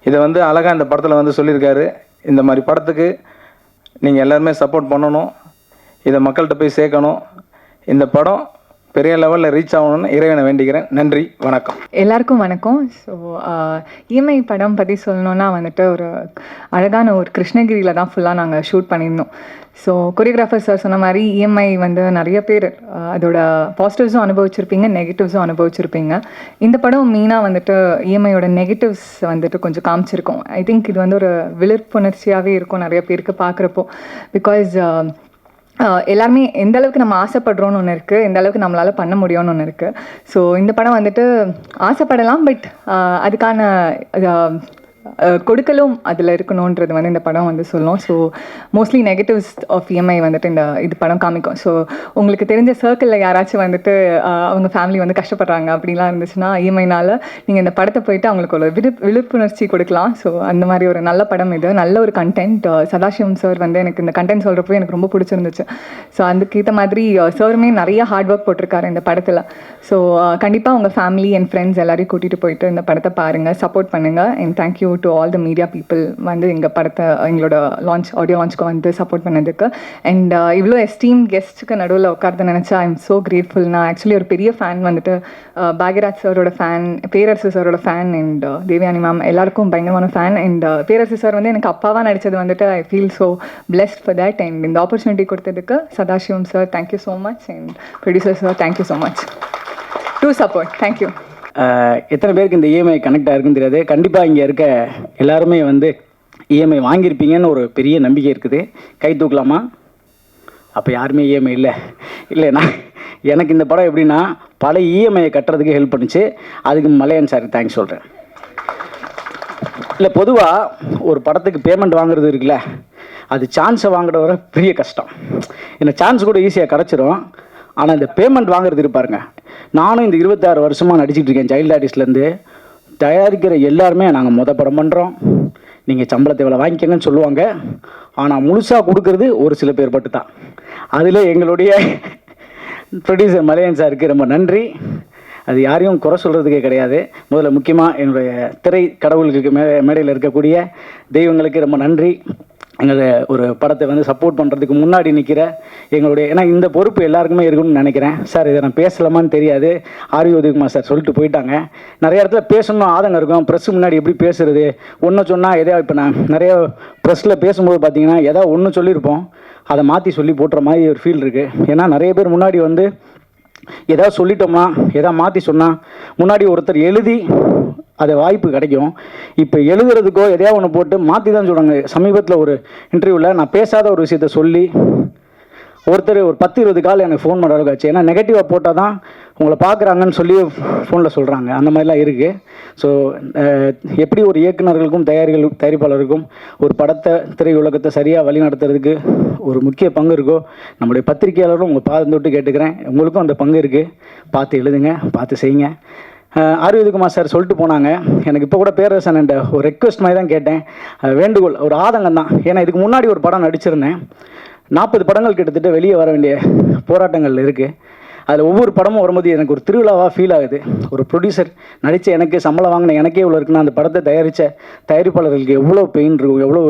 இதை வந்து அழகாக இந்த படத்தில் வந்து சொல்லியிருக்காரு. இந்த மாதிரி படத்துக்கு நீங்கள் எல்லாருமே சப்போர்ட் பண்ணணும், இதை மக்கள்கிட்ட போய் சேர்க்கணும். இந்த படம் பெரிய லெவலில் ரீச் ஆகணும்னு இறைவனை வேண்டிக்கிறேன். நன்றி, வணக்கம். எல்லாருக்கும் வணக்கம். ஸோ இஎம்ஐ படம் பற்றி சொல்லணுன்னா வந்துட்டு ஒரு அழகான ஒரு கிருஷ்ணகிரியில் தான் ஃபுல்லாக நாங்கள் ஷூட் பண்ணியிருந்தோம். ஸோ கொரியோகிராஃபர் சார் சொன்ன மாதிரி இஎம்ஐ வந்து நிறைய பேர் அதோட பாசிட்டிவ்ஸும் அனுபவிச்சிருப்பீங்க, நெகட்டிவ்ஸும் அனுபவிச்சிருப்பீங்க. இந்த படம் மெயினாக வந்துட்டு இஎம்ஐயோட நெகட்டிவ்ஸ் வந்துட்டு கொஞ்சம் காமிச்சிருக்கோம். ஐ திங்க் இது வந்து ஒரு விழிப்புணர்ச்சியாகவே இருக்கும் நிறைய பேருக்கு பார்க்குறப்போ. பிகாஸ் எல்லாருமே எந்த அளவுக்கு நம்ம ஆசைப்படுறோன்னு ஒன்று இருக்குது, எந்த அளவுக்கு நம்மளால் பண்ண முடியும்னு ஒன்று இருக்குது. ஸோ இந்த படம் வந்துட்டு ஆசைப்படலாம், பட் அதுக்கான கொடுக்கலும் அதில் இருக்கணுன்றது வந்து இந்த படம் வந்து சொல்லும். So mostly negatives of EMI வந்துட்டு இது படம் காமிக்கும். ஸோ உங்களுக்கு தெரிஞ்ச சர்க்கிளில் யாராச்சும் வந்துட்டு அவங்க ஃபேமிலி வந்து கஷ்டப்படுறாங்க அப்படிலாம் இருந்துச்சுன்னா இஎம்ஐனால் நீங்கள் இந்த படத்தை போயிட்டு அவங்களுக்கு ஒரு விழிப்புணர்ச்சி கொடுக்கலாம். ஸோ அந்த மாதிரி ஒரு நல்ல படம் இது, நல்ல ஒரு கண்டென்ட். சதாசிவம் சார் வந்து எனக்கு இந்த கண்டென்ட் சொல்கிறப்போ எனக்கு ரொம்ப பிடிச்சிருந்துச்சு. ஸோ அதுக்கேற்ற மாதிரி சாருமே நிறைய ஹார்ட் ஒர்க் போட்டிருக்காரு இந்த படத்தில். ஸோ கண்டிப்பாக உங்கள் ஃபேமிலி அண்ட் ஃப்ரெண்ட்ஸ் எல்லாரையும் கூட்டிகிட்டு போயிட்டு இந்த படத்தை பாருங்கள், சப்போர்ட் பண்ணுங்கள். And thank you to all the media people வந்து எங்கள் படத்தை எங்களோட ஆடியோ லான்ச்சுக்கு வந்து சப்போர்ட் பண்ணதுக்கு. அண்ட் இவ்வளோ எஸ்டீம் கெஸ்ட்டுக்கு நடுவில் உட்கார்ந்து நினச்சா ஐ எம் ஸோ கிரேட்ஃபுல். நான் ஆக்சுவலி ஒரு பெரிய ஃபேன் வந்துட்டு பாக்யராஜ் சாரோட ஃபேன், பேரரசு சாரோட ஃபேன், அண்ட் தேவயானி மேம் எல்லாருக்கும் பயங்கரமான ஃபேன். அண்ட் பேரரசு சார் வந்து எனக்கு அப்பாவாக நடித்தது வந்துட்டு I feel so blessed for that. And இந்த ஆப்பர்ச்சுனிட்டி கொடுத்ததுக்கு Sadasivam sir thank you so much. And producer sir thank you so much to support. Thank you. எத்தனை பேருக்கு இந்த இஎம்ஐ கனெக்ட் ஆகிருக்குன்னு தெரியாது. கண்டிப்பாக இங்கே இருக்க எல்லாருமே வந்து இஎம்ஐ வாங்கியிருப்பீங்கன்னு ஒரு பெரிய நம்பிக்கை இருக்குது. கை தூக்கலாமா? அப்போ யாருமே இஎம்ஐ இல்லைண்ணா. எனக்கு இந்த படம் எப்படின்னா பல இஎம்ஐயை கட்டுறதுக்கு ஹெல்ப் பண்ணிச்சு. அதுக்கு மலையன் சாருக்கு தேங்க்ஸ் சொல்கிறேன். இல்லை, பொதுவாக ஒரு படத்துக்கு பேமெண்ட் வாங்குறது இருக்குல்ல, அது சான்ஸை வாங்குற வர பெரிய கஷ்டம். இந்த சான்ஸ் கூட ஈஸியாக கிடச்சிரும். ஆனால் இந்த பேமெண்ட் வாங்குறது இருப்பாருங்க. நானும் இந்த 26 வருஷமாக நடிச்சிட்டு இருக்கேன். சைல்டு ஆர்டிஸ்ட்லேருந்து தயாரிக்கிற எல்லாருமே நாங்கள் படம் பண்ணுறோம், நீங்கள் சம்பளத்தை இவ்வளோ வாங்கிக்கங்கன்னு சொல்லுவாங்க. ஆனால் முழுசாக கொடுக்கறது ஒரு சில பேர் மட்டும் தான். அதில் எங்களுடைய ப்ரொடியூசர் மலையன் சாருக்கு ரொம்ப நன்றி. அது யாரையும் குறை சொல்கிறதுக்கே கிடையாது. முதல்ல முக்கியமாக என்னுடைய திரை கடவுளுக்கு மேடையில் இருக்கக்கூடிய தெய்வங்களுக்கு ரொம்ப நன்றி. எங்களை ஒரு படத்தை வந்து சப்போர்ட் பண்ணுறதுக்கு முன்னாடி நிற்கிற எங்களுடைய, ஏன்னா இந்த பொறுப்பு எல்லாருக்குமே இருக்குன்னு நினைக்கிறேன். சார் இதை நான் பேசலாமான்னு தெரியாது, ஆர்வி உதயகுமார் சார் சொல்லிட்டு போயிட்டாங்க. நிறைய இடத்துல பேசணும் ஆதங்கம் இருக்கும். ப்ரெஸ்ஸு முன்னாடி எப்படி பேசுறது, ஒன்று சொன்னால் எதாவது, இப்போ நான் நிறைய ப்ரெஸ்ஸில் பேசும்போது பார்த்தீங்கன்னா எதாவது ஒன்று சொல்லியிருப்போம், அதை மாற்றி சொல்லி போட்டுற மாதிரி ஒரு ஃபீல் இருக்குது. ஏன்னா நிறைய பேர் முன்னாடி வந்து எதாவது சொல்லிட்டோம்னா எதாவது மாற்றி சொன்னால் முன்னாடி ஒருத்தர் எழுதி அது வாய்ப்பு கிடைக்கும். இப்போ எழுதுறதுக்கோ எதையாவது ஒன்று போட்டு மாற்றி தான் சொல்கிறாங்க. சமீபத்தில் ஒரு இன்டர்வியூவில் நான் பேசாத ஒரு விஷயத்த சொல்லி ஒருத்தர் ஒரு 10-20 கால் எனக்கு ஃபோன் பண்ணுற அளவுக்கு ஆச்சு. ஏன்னா நெகட்டிவாக போட்டால் தான் உங்களை பார்க்குறாங்கன்னு சொல்லி ஃபோனில் சொல்கிறாங்க. அந்த மாதிரிலாம் இருக்குது. ஸோ எப்படி ஒரு இயக்குநர்களுக்கும் தயாரிப்பாளருக்கும் ஒரு படத்தை திரையுலகத்தை சரியாக வழி நடத்துறதுக்கு ஒரு முக்கிய பங்கு இருக்கோ, நம்முடைய பத்திரிகையாளரும் உங்கள் பாதம் தொட்டு கேட்டுக்கிறேன், உங்களுக்கும் அந்த பங்கு இருக்குது. பார்த்து எழுதுங்க, பார்த்து செய்யுங்க. ஆர்வி உதயகுமார் சார் சொல்லிட்டு போனாங்க. எனக்கு இப்போ கூட பேரரசன் என்ற ஒரு ரெக்வெஸ்ட் மாதிரி தான் கேட்டேன், வேண்டுகோள், ஒரு ஆதங்கம் தான். ஏன்னா இதுக்கு முன்னாடி ஒரு படம் நடிச்சிருந்தேன். 40 படங்கள் கிட்டத்தட்ட வெளியே வர வேண்டிய போராட்டங்கள் இருக்குது. அதில் ஒவ்வொரு படமும் வரும்போது எனக்கு ஒரு திருவிழாவாக ஃபீல் ஆகுது. ஒரு ப்ரொடியூசர் நடித்த எனக்கு சம்பளம் வாங்கின எனக்கே இவ்வளோ இருக்குன்னா அந்த படத்தை தயாரித்த தயாரிப்பாளர்களுக்கு எவ்வளோ பெயின் இருக்கும், எவ்வளோ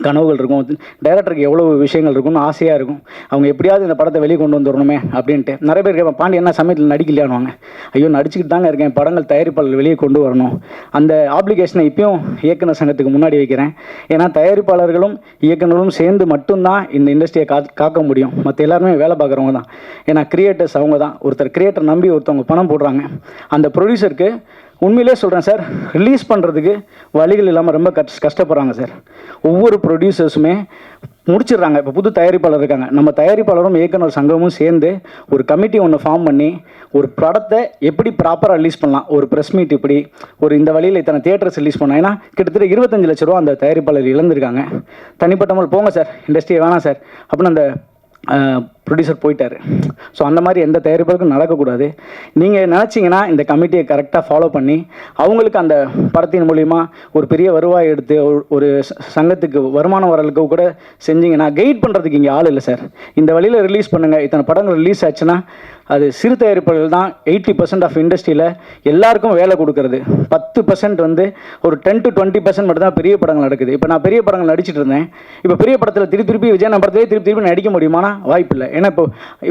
கனவுகள் இருக்கும், டைரக்டருக்கு எவ்வளோ விஷயங்கள் இருக்கும்னு ஆசையாக இருக்கும். அவங்க எப்படியாவது இந்த படத்தை வெளியே கொண்டு வந்துடணுமே அப்படின்ட்டு. நிறைய பேர் கேட்பேன், பாண்டி என்ன சமயத்தில் நடிக்கலையானுவாங்க. ஐயோ நடிச்சுக்கிட்டு தாங்க இருக்கேன், படங்கள் தயாரிப்பாளர் வெளியே கொண்டு வரணும். அந்த ஆப்ளிகேஷனை இப்பயும் இயக்குனர் சங்கத்துக்கு முன்னாடி வைக்கிறேன். ஏன்னா தயாரிப்பாளர்களும் இயக்குனரும் சேர்ந்து மட்டும்தான் இந்த இண்டஸ்ட்ரியை காக்க முடியும். மற்ற எல்லாருமே வேலை பார்க்குறவங்க தான். ஏன்னா கிரியேட்டர்ஸ் அவங்க தான். ஒருத்தர் கிரியேட்டர் நம்பி ஒருத்தவங்க பணம் போடுறாங்க. அந்த ப்ரொடியூசருக்கு உண்மையிலே சொல்கிறேன் சார், ரிலீஸ் பண்ணுறதுக்கு வழிகள் இல்லாமல் ரொம்ப கஷ்டப்படுறாங்க சார். ஒவ்வொரு ப்ரொடியூசர்ஸுமே முடிச்சிடுறாங்க. இப்போ புது தயாரிப்பாளர் இருக்காங்க, நம்ம தயாரிப்பாளரும் இயக்குனர் சங்கமும் சேர்ந்து ஒரு கமிட்டி ஒன்று ஃபார்ம் பண்ணி ஒரு படத்தை எப்படி ப்ராப்பராக ரிலீஸ் பண்ணலாம், ஒரு ப்ரெஸ் மீட் இப்படி ஒரு இந்த வழியில் இத்தனை தியேட்டர்ஸ் ரிலீஸ் பண்ணலாம். ஏன்னா கிட்டத்தட்ட 25 லட்ச ரூபா அந்த தயாரிப்பாளர் இழந்திருக்காங்க. தனிப்பட்ட முறை போங்க சார், இண்டஸ்ட்ரியை வேணாம் சார் அப்படின்னு அந்த ப்ரொடியூசர் போயிட்டார். ஸோ அந்த மாதிரி எந்த தயாரிப்பாளருக்கும் நடக்கக்கூடாது. நீங்கள் நினச்சிங்கன்னா இந்த கமிட்டியை கரெக்டாக ஃபாலோ பண்ணி அவங்களுக்கு அந்த படத்தின் மூலிமா ஒரு பெரிய வருவாய் எடுத்து ஒரு சங்கத்துக்கு வருமானம் வரலுக்கு கூட செஞ்சிங்கன்னா கைட் பண்ணுறதுக்கு இங்கே ஆள் இல்லை சார். இந்த வழியில் ரிலீஸ் பண்ணுங்கள். இத்தனை படங்கள் ரிலீஸ் ஆச்சுன்னா அது சிறு தயாரிப்பாளர்கள் தான் 80% ஆஃப் இண்டஸ்ட்ரியில் எல்லாருக்கும் வேலை கொடுக்கறது. 10% வந்து ஒரு 10 to 20% மட்டும் தான் பெரிய படங்கள் நடக்குது. இப்போ நான் பெரிய படங்கள் நடிச்சிட்டு இருந்தேன். இப்போ பெரிய படத்தில் திருப்பி விஜய் படத்திலே திருப்பி நடிக்க முடியுமானா வாய்ப்பு இல்லை. ஏன்னா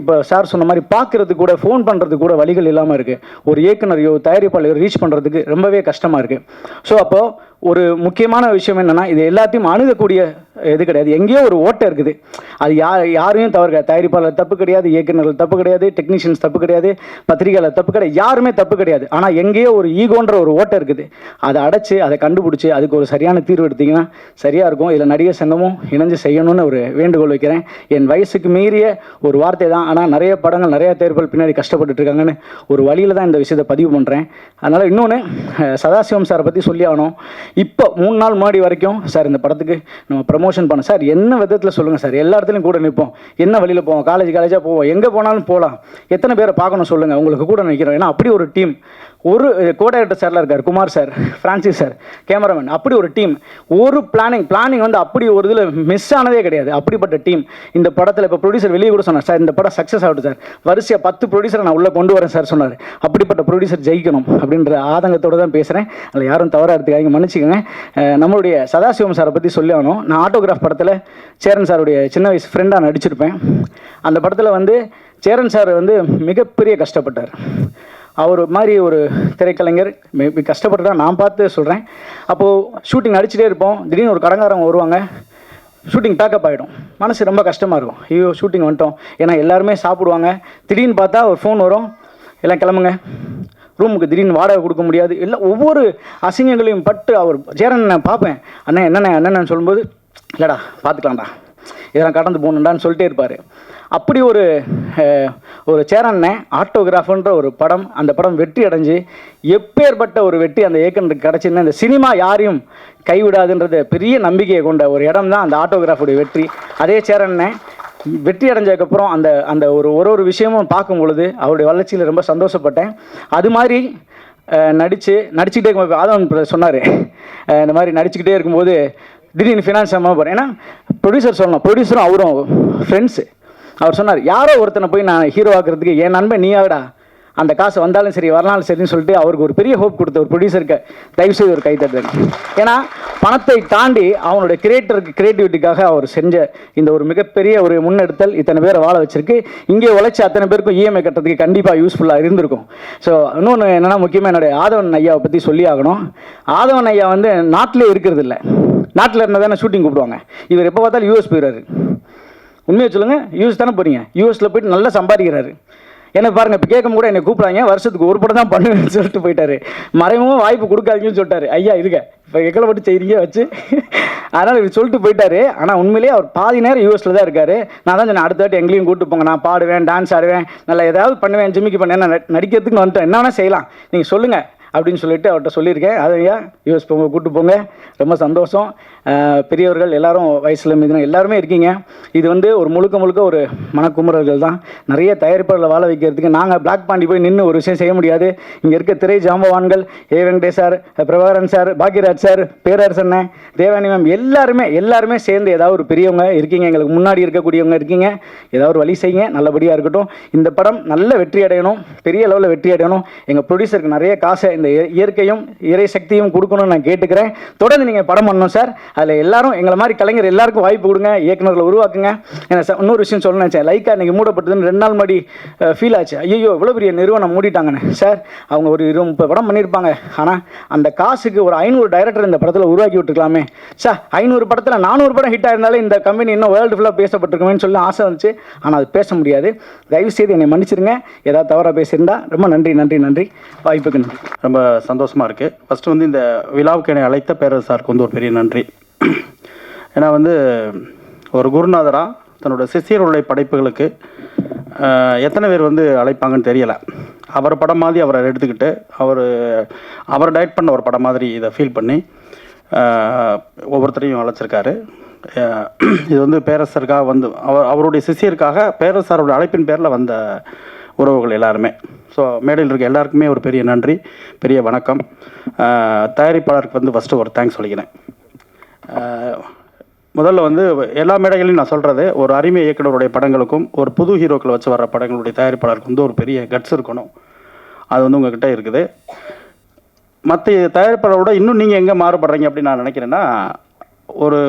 இப்போ சார் சொன்ன மாதிரி பார்க்குறதுக்கு கூட ஃபோன் பண்ணுறதுக்கு கூட வழிகள் இல்லாமல் இருக்குது. ஒரு இயக்குனரையோ தயாரிப்பாளையோ ரீச் பண்ணுறதுக்கு ரொம்பவே கஷ்டமாக இருக்குது. ஸோ அப்போது ஒரு முக்கியமான விஷயம் என்னென்னா, இது எல்லாத்தையும் அணுகக்கூடிய இது கிடையாது. எங்கேயோ ஒரு ஓட்டை இருக்குது. அது யாரையும் தவறு கிடையாது. தயாரிப்பாளர் தப்பு கிடையாது, இயக்குநர்கள் தப்பு கிடையாது, டெக்னீஷியன்ஸ் தப்பு கிடையாது, பத்திரிகையாளர் தப்பு கிடையாது, யாருமே தப்பு கிடையாது. ஆனால் எங்கேயோ ஒரு ஈகோன்ற ஒரு ஓட்டை இருக்குது. அதை அடைச்சி அதை கண்டுபிடிச்சி அதுக்கு ஒரு சரியான தீர்வு எடுத்திங்கன்னா சரியாக இருக்கும். இதில் நடிகர் சங்கமும் இணைஞ்சு செய்யணும்னு ஒரு வேண்டுகோள் வைக்கிறேன். என் வயசுக்கு மீறிய ஒரு வார்த்தை தான். ஆனால் நிறைய படங்கள் நிறைய தேர்வுகள் பின்னாடி கஷ்டப்பட்டு இருக்காங்கன்னு ஒரு வழியில் தான் இந்த விஷயத்தை பதிவு பண்ணுறேன். அதனால் இன்னொன்று, சதாசிவம் சாரை பற்றி சொல்லி ஆகணும். இப்போ 3 நாள் முன்னாடி வரைக்கும் சார் இந்த படத்துக்கு நம்ம ப்ரமோஷன் பண்ண சார், என்ன விதத்தில் சொல்லுங்கள் சார், எல்லா இடத்துலையும் கூட நிற்போம், என்ன வழியில் போவோம், காலேஜாக போவோம், எங்கே போனாலும் போகலாம், எத்தனை பேரை பார்க்கணும் சொல்லுங்கள், உங்களுக்கு கூட நிற்கிறோம். ஏன்னா அப்படி ஒரு டீம். ஒரு கோடைரக்டர் சார்லாம் இருக்கார், Kumar sir, Francis sir, cameraman, அப்படி ஒரு டீம். ஒரு பிளானிங் வந்து அப்படி ஒரு இதில் மிஸ் ஆனதே கிடையாது. அப்படிப்பட்ட டீம் இந்த படத்தில். இப்போ ப்ரொடியூசர் வெளியே கூட சொன்னார், சார் இந்த படம் சக்ஸஸ் ஆகட்டும் சார், வரிசையாக 10 ப்ரொடியூசரை நான் உள்ளே கொண்டு வரேன் சார் சொன்னார். அப்படிப்பட்ட ப்ரொடியூசர் ஜெயிக்கணும் அப்படின்ற ஆதங்கத்தோடு தான் பேசுகிறேன். அதில் யாரும் தவறாக எடுத்துக்காங்க, மன்னிச்சுக்கோங்க. நம்மளுடைய சதாசிவம் சாரை பற்றி சொல்லி ஆகணும். நான் ஆட்டோகிராஃப் படத்தில் சேரன் சாருடைய சின்ன வயசு ஃப்ரெண்டாக நடிச்சிருப்பேன். அந்த படத்தில் வந்து சேரன் சார் வந்து மிகப்பெரிய கஷ்டப்பட்டார். அவர் மாதிரி ஒரு திரைக்கலைஞர் கஷ்டப்பட்டு தான் நான் பார்த்து சொல்கிறேன். அப்போது ஷூட்டிங் நடிச்சிட்டே இருப்போம். திடீர்னு ஒரு கடங்காரங்க வருவாங்க, ஷூட்டிங் பேக்கப் ஆகிடும். மனசு ரொம்ப கஷ்டமாக இருக்கும். ஐயோ ஷூட்டிங் வந்துட்டோம். ஏன்னா எல்லாருமே சாப்பிடுவாங்க. திடீர்னு பார்த்தா ஒரு ஃபோன் வரும், எல்லாம் கிளம்புங்க, ரூமுக்கு திடீர்னு வாடகை கொடுக்க முடியாது. இல்லை ஒவ்வொரு அசிங்கங்களையும் பட்டு அவர் சேரன் நான் பார்ப்பேன், அண்ணன் என்னென்னு சொல்லும்போது, இல்லைடா பார்த்துக்கலாம்டா, இதெல்லாம் கடந்து போகணுண்டான்னு சொல்லிட்டே இருப்பார். அப்படி ஒரு சேரண்ணே ஆட்டோகிராஃப்ன்ற ஒரு படம், அந்த படம் வெற்றி அடைஞ்சு எப்பேற்பட்ட ஒரு வெற்றி அந்த இயக்குனருக்கு கிடச்சிருந்தா இந்த சினிமா யாரையும் கைவிடாதுன்றது பெரிய நம்பிக்கையை கொண்ட ஒரு இடம் தான் அந்த ஆட்டோகிராஃபுடைய வெற்றி. அதே சேரண்ணே வெற்றி அடைஞ்சதுக்கப்புறம் அந்த ஒரு விஷயமும் பார்க்கும் பொழுது அவருடைய வளர்ச்சியில் ரொம்ப சந்தோஷப்பட்டேன். அது மாதிரி நடிச்சுக்கிட்டே இருக்கும்போது ஆதவன் சொன்னார், இந்த மாதிரி நடிச்சுக்கிட்டே இருக்கும்போது திடீர்னு ஃபினான்ஸ் போகிறேன். ஏன்னா ப்ரொடியூசர் சொல்லணும், ப்ரொடியூசரும் அவரும் ஃப்ரெண்ட்ஸு. அவர் சொன்னார், யாரோ ஒருத்தனை போய் நான் ஹீரோ ஆக்குறதுக்கு என் நண்பன் நீயாவிடா, அந்த காசு வந்தாலும் சரி வரலாலும் சரின்னு சொல்லிட்டு அவருக்கு ஒரு பெரிய ஹோப் கொடுத்த ஒரு ப்ரொடியூசருக்கு தயவுசெய்து ஒரு கைத்தட்டுங்க. ஏன்னா பணத்தை தாண்டி அவனுடைய கிரியேட்டிவிட்டிக்காக அவர் செஞ்ச இந்த ஒரு மிகப்பெரிய ஒரு முன்னெடுத்தல் இத்தனை பேரை வாழ வச்சிருக்கு. இங்கே உழைச்சி அத்தனை பேருக்கும் இஎம்ஐ கட்டுறதுக்கு கண்டிப்பாக யூஸ்ஃபுல்லாக இருந்திருக்கும். ஸோ இன்னொன்று என்னென்னா, முக்கியமாக என்னுடைய ஆதவன் ஐயாவை பற்றி சொல்லி ஆகணும். ஆதவன் ஐயா வந்து நாட்டிலே இருக்கிறது இல்லை. நாட்டில் இருந்தால் தானே ஷூட்டிங் கூப்பிடுவாங்க. இவர் எப்போ பார்த்தாலும் யூஎஸ் போயிடுறாரு. உண்மையை சொல்லுங்கள், யூஎஸ் தானே போகிறீங்க, யூஎஸில் போயிட்டு நல்லா சம்பாதிக்கிறாரு. எனக்கு பாருங்கள், இப்போ கேட்கும் கூட என்னை கூப்பிட்றாங்க, வருஷத்துக்கு ஒரு படம் தான் பண்ணுவேன்னு சொல்லிட்டு போயிட்டாரு. மறைமுகம் வாய்ப்பு கொடுக்காதீங்கன்னு சொல்லிட்டாரு. ஐயா இருக்க இப்போ எக்களை மட்டும் செய்கிறீங்க வச்சு, அதனால் இவர் சொல்லிட்டு போயிட்டாரு. ஆனால் உண்மையிலேயே அவர் பாதி நேரம் யூஎஸில் தான் இருக்கார். நான் தான் சொன்னேன், அடுத்த வாட்டி எங்கேயும் கூப்பிட்டு போங்க, நான் பாடுவேன், டான்ஸ் ஆடுவேன், நல்லா ஏதாவது பண்ணுவேன், ஜிம்மிக்கு பண்ணேன், நான் நடிக்கிறதுக்கு வந்துட்டேன், என்ன வேணால் செய்யலாம், நீங்கள் சொல்லுங்கள் அப்படின்னு சொல்லிட்டு அவர்கிட்ட சொல்லியிருக்கேன். அது ஐயா யூஎஸ் போங்க, கூப்பிட்டு போங்க, ரொம்ப சந்தோஷம். பெரியவர்கள் எல்லாரும் வயசில் மீதின எல்லாருமே இருக்கீங்க. இது வந்து ஒரு முழுக்க ஒரு மனக்குமுறல்கள் தான். நிறைய தயாரிப்பாளர்களை வாழ வைக்கிறதுக்கு நாங்கள் பிளாக் பாண்டி போய் நின்று ஒரு விஷயம் செய்ய முடியாது. இங்கே இருக்க திரை ஜாம்பவான்கள் Venkatesh sir, Prabhakaran sir, Bhagyaraj sir, பேரரசண்ணன், தேவானி மேம் எல்லாருமே சேர்ந்து ஏதாவது ஒரு பெரியவங்க இருக்கீங்க, எங்களுக்கு முன்னாடி இருக்கக்கூடியவங்க இருக்கீங்க. ஏதாவது ஒரு வழி செய்யுங்க, நல்லபடியாக இருக்கட்டும். இந்த படம் நல்ல வெற்றி அடையணும், பெரிய லெவலில் வெற்றி அடையணும். எங்கள் ப்ரொடியூசருக்கு நிறைய காசை இந்த அந்த இயற்கையும் இறை சக்தியும் கொடுக்கணும்னு நான் கேட்டுக்கிறேன். தொடர்ந்து நீங்கள் படம் பண்ணணும் சார். அதில் எல்லாரும் எங்களை மாதிரி கலைஞர் எல்லாருக்கும் வாய்ப்பு கொடுங்க, இயக்குநர்களை உருவாக்குங்க. ஏன்னா இன்னொரு விஷயம் சொல்லணும்னு நினச்சேன். லைக்கா இன்றைக்கி மூடப்பட்டதுன்னு 2 நாள் முன்னாடி ஃபீல் ஆச்சு. ஐயோ இவ்வளோ பெரிய நிறுவனம் மூடிட்டாங்கன்னு. சார் அவங்க ஒரு 20-30 படம் பண்ணியிருப்பாங்க. ஆனால் அந்த காசுக்கு ஒரு 500 டைரக்டர் இந்த படத்தில் உருவாக்கி விட்டுருக்கலாமே. சார் 500 படத்தில் 400 படம் ஹிட் ஆயிருந்தாலே இந்த கம்பெனி இன்னும் வேர்ல்டு ஃபுல்லாக பேசப்பட்டிருக்குமேன்னு சொல்லி ஆசை வந்துச்சு. ஆனால் அது பேச முடியாது. தயவுசெய்து என்னை மன்னிச்சிருங்க, ஏதாவது தவறாக பேசியிருந்தா. ரொம்ப நன்றி நன்றி நன்றி, வாய்ப்புக்கு நன்றி. ரொம்ப சந்தோஷமாக இருக்குது. ஃபஸ்ட்டு வந்து இந்த விழாவுக்கு என்னை அழைத்த பேரரசு சாருக்கு வந்து ஒரு பெரிய நன்றி. ஏன்னா வந்து ஒரு குருநாதராக தன்னோட சிஷியர்களுடைய படைப்புகளுக்கு எத்தனை பேர் வந்து அழைப்பாங்கன்னு தெரியலை. அவர் படம் மாதிரி அவரை எடுத்துக்கிட்டு அவர் டைரக்ட் பண்ண ஒரு படம் மாதிரி இதை ஃபீல் பண்ணி ஒவ்வொருத்தரையும் அழைச்சிருக்காரு. இது வந்து பேரரசருக்காக வந்து அவருடைய சிஷியருக்காக பேரரசரோட அழைப்பின் பேரில் வந்த உறவுகள் எல்லாருமே. ஸோ மேடையில் இருக்க எல்லாருக்குமே ஒரு பெரிய நன்றி, பெரிய வணக்கம். தயாரிப்பாளருக்கு வந்து ஃபஸ்ட்டு ஒரு தேங்க்ஸ் சொல்லிக்கிறேன். முதல்ல வந்து எல்லா மேடைகளையும் நான் சொல்கிறது, ஒரு அருமை இயக்குனருடைய படங்களுக்கும் ஒரு புது ஹீரோக்களை வச்சு வர்ற படங்களுடைய தயாரிப்பாளருக்கு வந்து ஒரு பெரிய கட்ஸ் இருக்கணும். அது வந்து உங்கள்கிட்ட இருக்குது. மற்ற தயாரிப்பாளரோட இன்னும் நீங்கள் எங்கே மாறுபடுறீங்க அப்படின்னு நான் நினைக்கிறேன்னா, ஒரு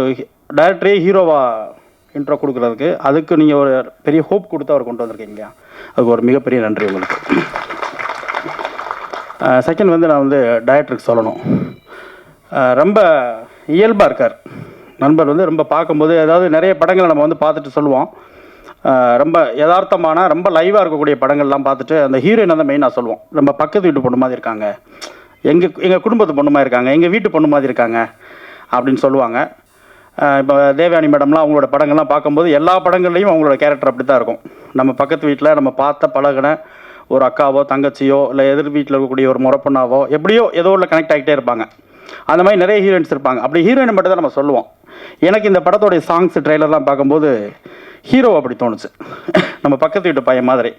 டைரக்டரே ஹீரோவாக இன்ட்ரோ கொடுக்குறதுக்கு அதுக்கு நீங்கள் ஒரு பெரிய ஹோப் கொடுத்து அவர் கொண்டு வந்திருக்கீங்க. அதுக்கு ஒரு மிகப்பெரிய நன்றி உங்களுக்கு. செகண்ட் வந்து நான் வந்து டைரக்டருக்கு சொல்லணும், ரொம்ப இயல்பாக இருக்கார். நண்பர் வந்து ரொம்ப பார்க்கும்போது, அதாவது நிறைய படங்களை நம்ம வந்து பார்த்துட்டு சொல்லுவோம், ரொம்ப யதார்த்தமான ரொம்ப லைவாக இருக்கக்கூடிய படங்கள்லாம் பார்த்துட்டு அந்த ஹீரோயின் வந்து மெயினாக சொல்லுவோம், ரொம்ப பக்கத்து வீட்டு பொண்ணு மாதிரி இருக்காங்க, எங்கள் குடும்பத்து பொண்ணு மாதிரி இருக்காங்க, எங்கள் வீட்டு பொண்ணு மாதிரி இருக்காங்க அப்படின்னு சொல்லுவாங்க. இப்போ தேவயானி மேடம்லாம் அவங்களோட படங்கள்லாம் பார்க்கும்போது எல்லா படங்கள்லையும் அவங்களோட கேரக்டர் அப்படி தான் இருக்கும். நம்ம பக்கத்து வீட்டில் நம்ம பார்த்த பழகின ஒரு அக்காவோ தங்கச்சியோ இல்லை எதிர் வீட்டில் இருக்கக்கூடிய ஒரு முறப்பொண்ணாவோ எப்படியோ ஏதோ உள்ள கனெக்ட் ஆகிட்டே இருப்பாங்க. அந்த மாதிரி நிறைய ஹீரோயின்ஸ் இருப்பாங்க. அப்படி ஹீரோயினை மட்டும் தான் நம்ம சொல்லுவோம். எனக்கு இந்த படத்தோடைய சாங்ஸ் ட்ரெய்லர்லாம் பார்க்கும்போது ஹீரோ அப்படி தோணுச்சு. நம்ம பக்கத்து வீட்டு பையன் மாதிரி,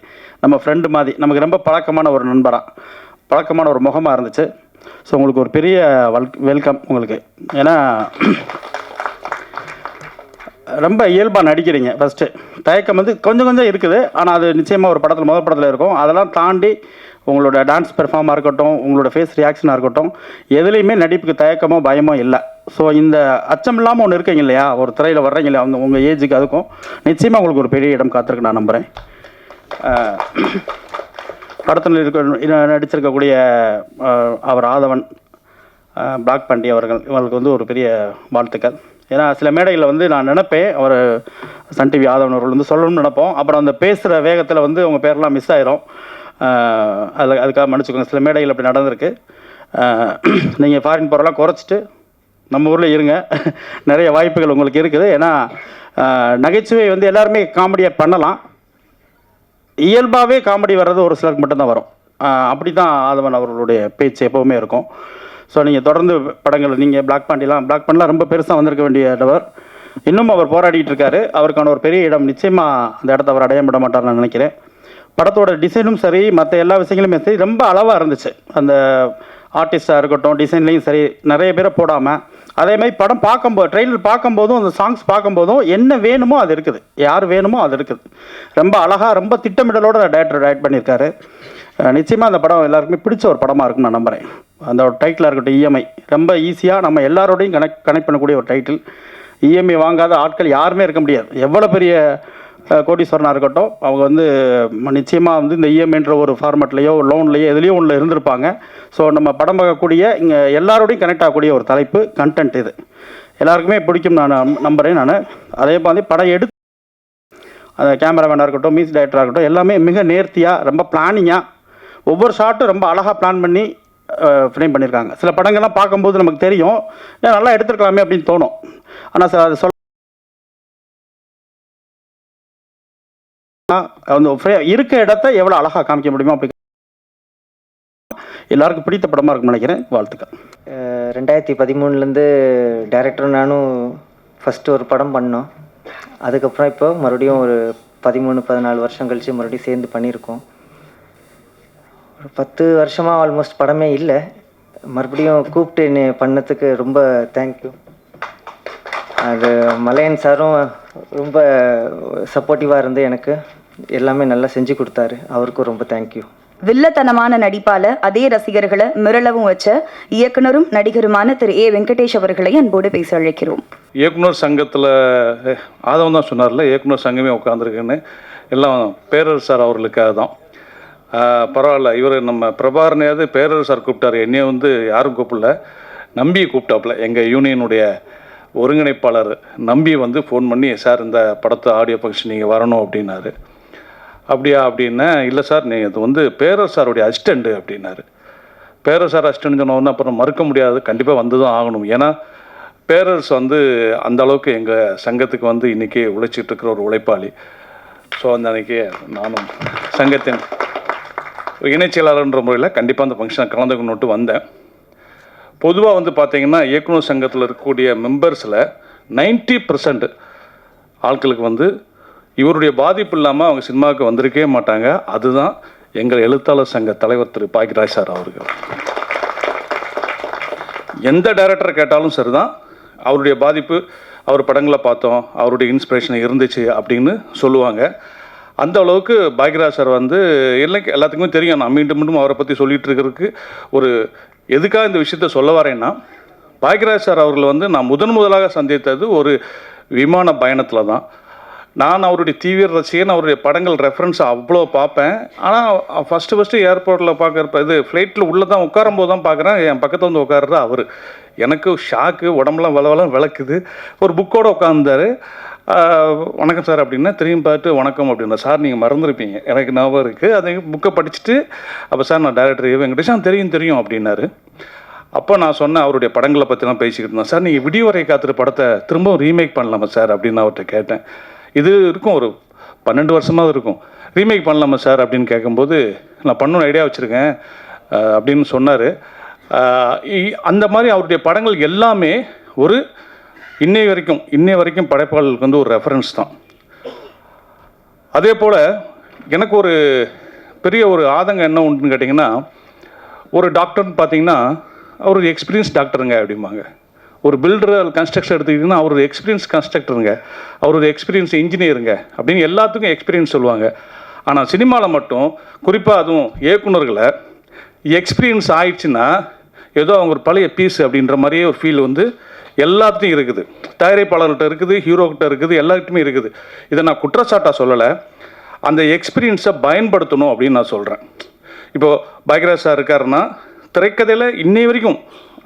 நம்ம ஃப்ரெண்டு மாதிரி, நமக்கு ரொம்ப பழக்கமான ஒரு நண்பராக, பழக்கமான ஒரு முகமாக இருந்துச்சு. ஸோ உங்களுக்கு ஒரு பெரிய வெல்கம் உங்களுக்கு. ஏன்னா ரொம்ப இயல்பாக நடிக்கிறீங்க. ஃபஸ்ட்டு தயக்கம் வந்து கொஞ்சம் கொஞ்சம் இருக்குது, ஆனால் அது நிச்சயமாக ஒரு படத்தில் முதல் படத்தில் இருக்கும். அதெல்லாம் தாண்டி உங்களோட டான்ஸ் பெர்ஃபார்மாக இருக்கட்டும், உங்களோட ஃபேஸ் ரியாக்ஷனாக இருக்கட்டும், எதுலேயுமே நடிப்புக்கு தயக்கமோ பயமோ இல்லை. ஸோ இந்த அச்சம் இல்லாமல் ஒன்று இருக்கீங்க இல்லையா, ஒரு திரையில் வர்றீங்க இல்லையா, அந்த உங்கள் ஏஜுக்கு அதுக்கும் நிச்சயமாக உங்களுக்கு ஒரு பெரிய இடம் காத்திருக்கு நான் நம்புகிறேன். படத்தில் நடிச்சிருக்கக்கூடிய அவர் ஆதவன், பிளாக் பாண்டி அவர்கள், இவங்களுக்கு வந்து ஒரு பெரிய வாழ்த்துக்கள். ஏன்னா சில மேடைகளில் வந்து நான் நினைப்பேன், அவர் சன் டிவி ஆதவன் அவர்கள் வந்து சொல்லணும்னு நினைப்போம், அப்புறம் அந்த பேசுகிற வேகத்தில் வந்து உங்கள் பேரெல்லாம் மிஸ் ஆயிரும். அதுக்காக மன்னிச்சுக்கோங்க. சில மேடைகள் அப்படி நடந்திருக்கு. நீங்கள் ஃபாரின் போகிறலாம் குறைச்சிட்டு நம்ம ஊரில் இருங்க, நிறைய வாய்ப்புகள் உங்களுக்கு இருக்குது. ஏன்னா நகைச்சுவை வந்து எல்லாருமே காமெடியாக பண்ணலாம், இயல்பாகவே காமெடி வர்றது ஒரு சிலருக்கு மட்டும்தான் வரும். அப்படி தான் ஆதவன் அவர்களுடைய பேச்சு எப்போவுமே இருக்கும். ஸோ நீங்கள் தொடர்ந்து படங்கள், நீங்கள் பிளாக் பாண்டிலாம் ரொம்ப பெருசாக வந்திருக்க வேண்டியவர். இன்னும் அவர் போராடிட்டு இருக்காரு. அவருக்கான ஒரு பெரிய இடம் நிச்சயமாக அந்த இடத்த அவர் அடைய விட மாட்டார் நான் நினைக்கிறேன். படத்தோட டிசைனும் சரி, மற்ற எல்லா விஷயங்களுமே சரி, ரொம்ப அளவாக இருந்துச்சு. அந்த ஆர்டிஸ்டாக இருக்கட்டும், டிசைன்லேயும் சரி, நிறைய பேரை போடாமல், அதே மாதிரி படம் பார்க்கும்போது, ட்ரெய்லர் பார்க்கும்போதும், அந்த சாங்ஸ் பார்க்கும்போதும் என்ன வேணுமோ அது இருக்குது, யார் வேணுமோ அது இருக்குது. ரொம்ப அழகாக, ரொம்ப திட்டமிடலோடு டைரக்டர் பண்ணியிருக்காரு. நிச்சயமாக அந்த படம் எல்லாருக்குமே பிடிச்ச ஒரு படமாக இருக்குன்னு நான் நம்புகிறேன். அந்த ஒரு டைட்டிலாக இருக்கட்டும், இஎம்ஐ, ரொம்ப ஈஸியாக நம்ம எல்லாரோடையும் கனெக்ட் பண்ணக்கூடிய ஒரு டைட்டில். இஎம்ஐ வாங்காத ஆட்கள் யாருமே இருக்க முடியாது. எவ்வளோ பெரிய கோடீஸ்வரனாக இருக்கட்டும், அவங்க வந்து நிச்சயமாக வந்து இந்த இஎம்ஐன்ற ஒரு ஃபார்மேட்லேயோ லோன்லேயோ எதுலேயோ ஒன்றில் இருந்திருப்பாங்க. ஸோ நம்ம படம் பார்க்கக்கூடிய இங்கே எல்லாரோடையும் கனெக்ட் ஆகக்கூடிய ஒரு தலைப்பு, கண்டென்ட் இது எல்லாருக்குமே பிடிக்கும் நான் நம்புகிறேன். நான் அதே மாதிரி படம் எடுத்து அந்த கேமராமேனாக இருக்கட்டும், மியூசிக் டைரக்டராக இருக்கட்டும், எல்லாமே மிக நேர்த்தியாக, ரொம்ப பிளானிங்காக, ஒவ்வொரு ஷாட்டும் ரொம்ப அழகாக பிளான் பண்ணி ஃப்ரேம் பண்ணியிருக்காங்க. சில படங்கள்லாம் பார்க்கும்போது நமக்கு தெரியும், ஏன் நல்லா எடுத்துருக்கலாமே அப்படின்னு தோணும். ஆனால் சார் அது அந்த இருக்க இடத்த எவ்வளோ அழகாக காமிக்க முடியுமோ அப்படி எல்லாருக்கும் பிடித்த படமாக இருக்கும்னு நினைக்கிறேன். வாழ்த்துக்கள். 2013 டைரக்டரும் நானும் ஃபஸ்ட்டு ஒரு படம் பண்ணோம். அதுக்கப்புறம் இப்போ மறுபடியும் ஒரு 13-14 வருஷம் கழித்து மறுபடியும் சேர்ந்து பண்ணியிருக்கோம். ஒரு 10 வருஷமாக ஆல்மோஸ்ட் படமே இல்லை. மறுபடியும் கூப்பிட்டு என்னை பண்ணதுக்கு ரொம்ப தேங்க்யூ. அது மலையன் சாரும் ரொம்ப சப்போர்ட்டிவாக இருந்து எனக்கு எல்லாமே நல்லா செஞ்சு கொடுத்தாரு. அவருக்கும் ரொம்ப தேங்க்யூ. வில்லத்தனமான நடிப்பால அதே ரசிகர்களை மிரளவும் வச்ச இயக்குனரும் நடிகருமான திரு ஏ வெங்கடேஷ் அவர்களை அன்போடு பேச அழைக்கிறோம். இயக்குனர் சங்கத்தில் ஆதவன் தான் சொன்னார்ல, இயக்குனர் சங்கமே உட்காந்துருக்குன்னு. எல்லாம் பேரரசு சார் அவர்களுக்காக தான். பரவாயில்ல, இவர் நம்ம பிரபாகரனையாவது பேரரசு சார் கூப்பிட்டார், என்னையே வந்து யாரும் கூப்பிடல, நம்பி கூப்பிட்டாப்புல. எங்கள் யூனியனுடைய ஒருங்கிணைப்பாளர் நம்பி வந்து ஃபோன் பண்ணி, சார் இந்த படத்தை ஆடியோ ஃபங்க்ஷன் நீங்கள் வரணும் அப்படின்னாரு. அப்படியா அப்படின்னா, இல்லை சார் நீங்கள் இது வந்து பேரரசு சாருடைய அசிஸ்டண்ட்டு அப்படின்னாரு. பேரரசு சார் அசிஸ்டன்ட் சொன்னோன்னா அப்புறம் மறுக்க முடியாது, கண்டிப்பாக வந்து தான் ஆகணும். ஏன்னா பேரரசு வந்து அந்த அளவுக்கு எங்கள் சங்கத்துக்கு வந்து இன்றைக்கி உழைச்சிட்டு இருக்கிற ஒரு உழைப்பாளி. ஸோ அந்த அன்றைக்கி நானும் சங்கத்தின் இணைச்செயலாளர்ன்ற முறையில் கண்டிப்பாக அந்த ஃபங்க்ஷனை கலந்துக்கணுன்ட்டு வந்தேன். பொதுவாக வந்து பார்த்திங்கன்னா இயக்குனர் சங்கத்தில் இருக்கக்கூடிய மெம்பர்ஸில் 90% ஆட்களுக்கு வந்து இவருடைய பாதிப்பு இல்லாமல் அவங்க சினிமாவுக்கு வந்திருக்கவே மாட்டாங்க. அதுதான் எங்கள் எழுத்தாளர் சங்க தலைவர் திரு பாக்யராஜ் சார் அவர்கள். எந்த டைரக்டரை கேட்டாலும் சரி தான், அவருடைய பாதிப்பு, அவர் படங்களை பார்த்தோம், அவருடைய இன்ஸ்பிரேஷன் இருந்துச்சு அப்படின்னு சொல்லுவாங்க. அந்த அளவுக்கு பாக்யராஜ் சார் வந்து எல்லாத்துக்குமே தெரியும். நான் மீண்டும் மீண்டும் அவரை பற்றி சொல்லிகிட்டு இருக்கிறதுக்கு ஒரு எதுக்காக இந்த விஷயத்த சொல்ல வரேன்னா, பாக்யராஜ் சார் அவர்கள் வந்து நான் முதலாக சந்தித்தது ஒரு விமான பயணத்தில் தான். நான் அவருடைய தீவிர ரசிகன், அவருடைய படங்கள் ரெஃபரன்ஸ் அவ்வளோ பார்ப்பேன். ஆனால் ஃபஸ்ட்டு ஏர்போர்ட்டில் பார்க்குறப்ப இது ஃப்ளைட்டில் உள்ளே தான் உட்காரும்போது தான் பார்க்குறேன், என் பக்கத்தில் வந்து உட்கார்றது அவர். எனக்கு ஷாக்கு, உடம்புலாம் வளவலம் விளக்குது. ஒரு புக்கோடு உட்காந்துருந்தார். வணக்கம் சார் அப்படின்னா திரும்பி பார்த்து வணக்கம் அப்படின்னா, சார் நீங்கள் மறந்துருப்பீங்க, எனக்கு ஞாபகம் இருக்குது, அதை புக்கை படிச்சுட்டு அப்போ சார் நான் டைரக்டர் வெங்கடேஷ் தெரியும் அப்படின்னாரு. அப்போ நான் சொன்னேன், அவருடைய படங்களை பற்றிலாம் பேசிக்கிட்டு இருந்தேன். சார் நீங்கள் விடிவரை காத்துற படத்தை திரும்பவும் ரீமேக் பண்ணலாமா சார் அப்படின்னு அவர்கிட்ட கேட்டேன். இது இருக்கும், ஒரு 12 வருஷமாக இருக்கும். ரீமேக் பண்ணலாமா சார் அப்படின்னு கேட்கும்போது, நான் பண்ணணும்னு ஐடியா வச்சுருக்கேன் அப்படின்னு சொன்னார். அந்த மாதிரி அவருடைய படங்கள் எல்லாமே ஒரு இன்னைய வரைக்கும் படைப்பாளர்களுக்கு வந்து ஒரு ரெஃபரன்ஸ் தான். அதே போல் எனக்கு ஒரு பெரிய ஒரு ஆதங்கம் என்ன உண்டுன்னு கேட்டிங்கன்னா, ஒரு டாக்டர்னு பார்த்தீங்கன்னா அவர் ஒரு எக்ஸ்பீரியன்ஸ் டாக்டருங்க அப்படிம்பாங்க. ஒரு பில்டர் கன்ஸ்ட்ரக்ஷன் எடுத்துக்கிட்டிங்கன்னா அவர் ஒரு எக்ஸ்பீரியன்ஸ் கன்ஸ்ட்ரக்டருங்க, அவர் ஒரு எக்ஸ்பீரியன்ஸ் இன்ஜினியருங்க அப்படின்னு எல்லாத்துக்கும் எக்ஸ்பீரியன்ஸ் சொல்லுவாங்க. ஆனால் சினிமாவில் மட்டும் குறிப்பாக அதுவும் இயக்குனர்களை எக்ஸ்பீரியன்ஸ் ஆயிடுச்சுன்னா ஏதோ அவங்க ஒரு பழைய பீஸ் அப்படின்ற மாதிரியே ஒரு ஃபீல் வந்து எல்லாத்தையும் இருக்குது. தயாரிப்பாளர்கிட்ட இருக்குது, ஹீரோக்கிட்ட இருக்குது, எல்லார்கிட்டையுமே இருக்குது. இதை நான் குற்றச்சாட்டாக சொல்லலை, அந்த எக்ஸ்பீரியன்ஸை பயன்படுத்தணும் அப்படின்னு நான் சொல்கிறேன். இப்போது பாக்யராஜ் சார் இருக்காருன்னா திரைக்கதையில் இன்னை வரைக்கும்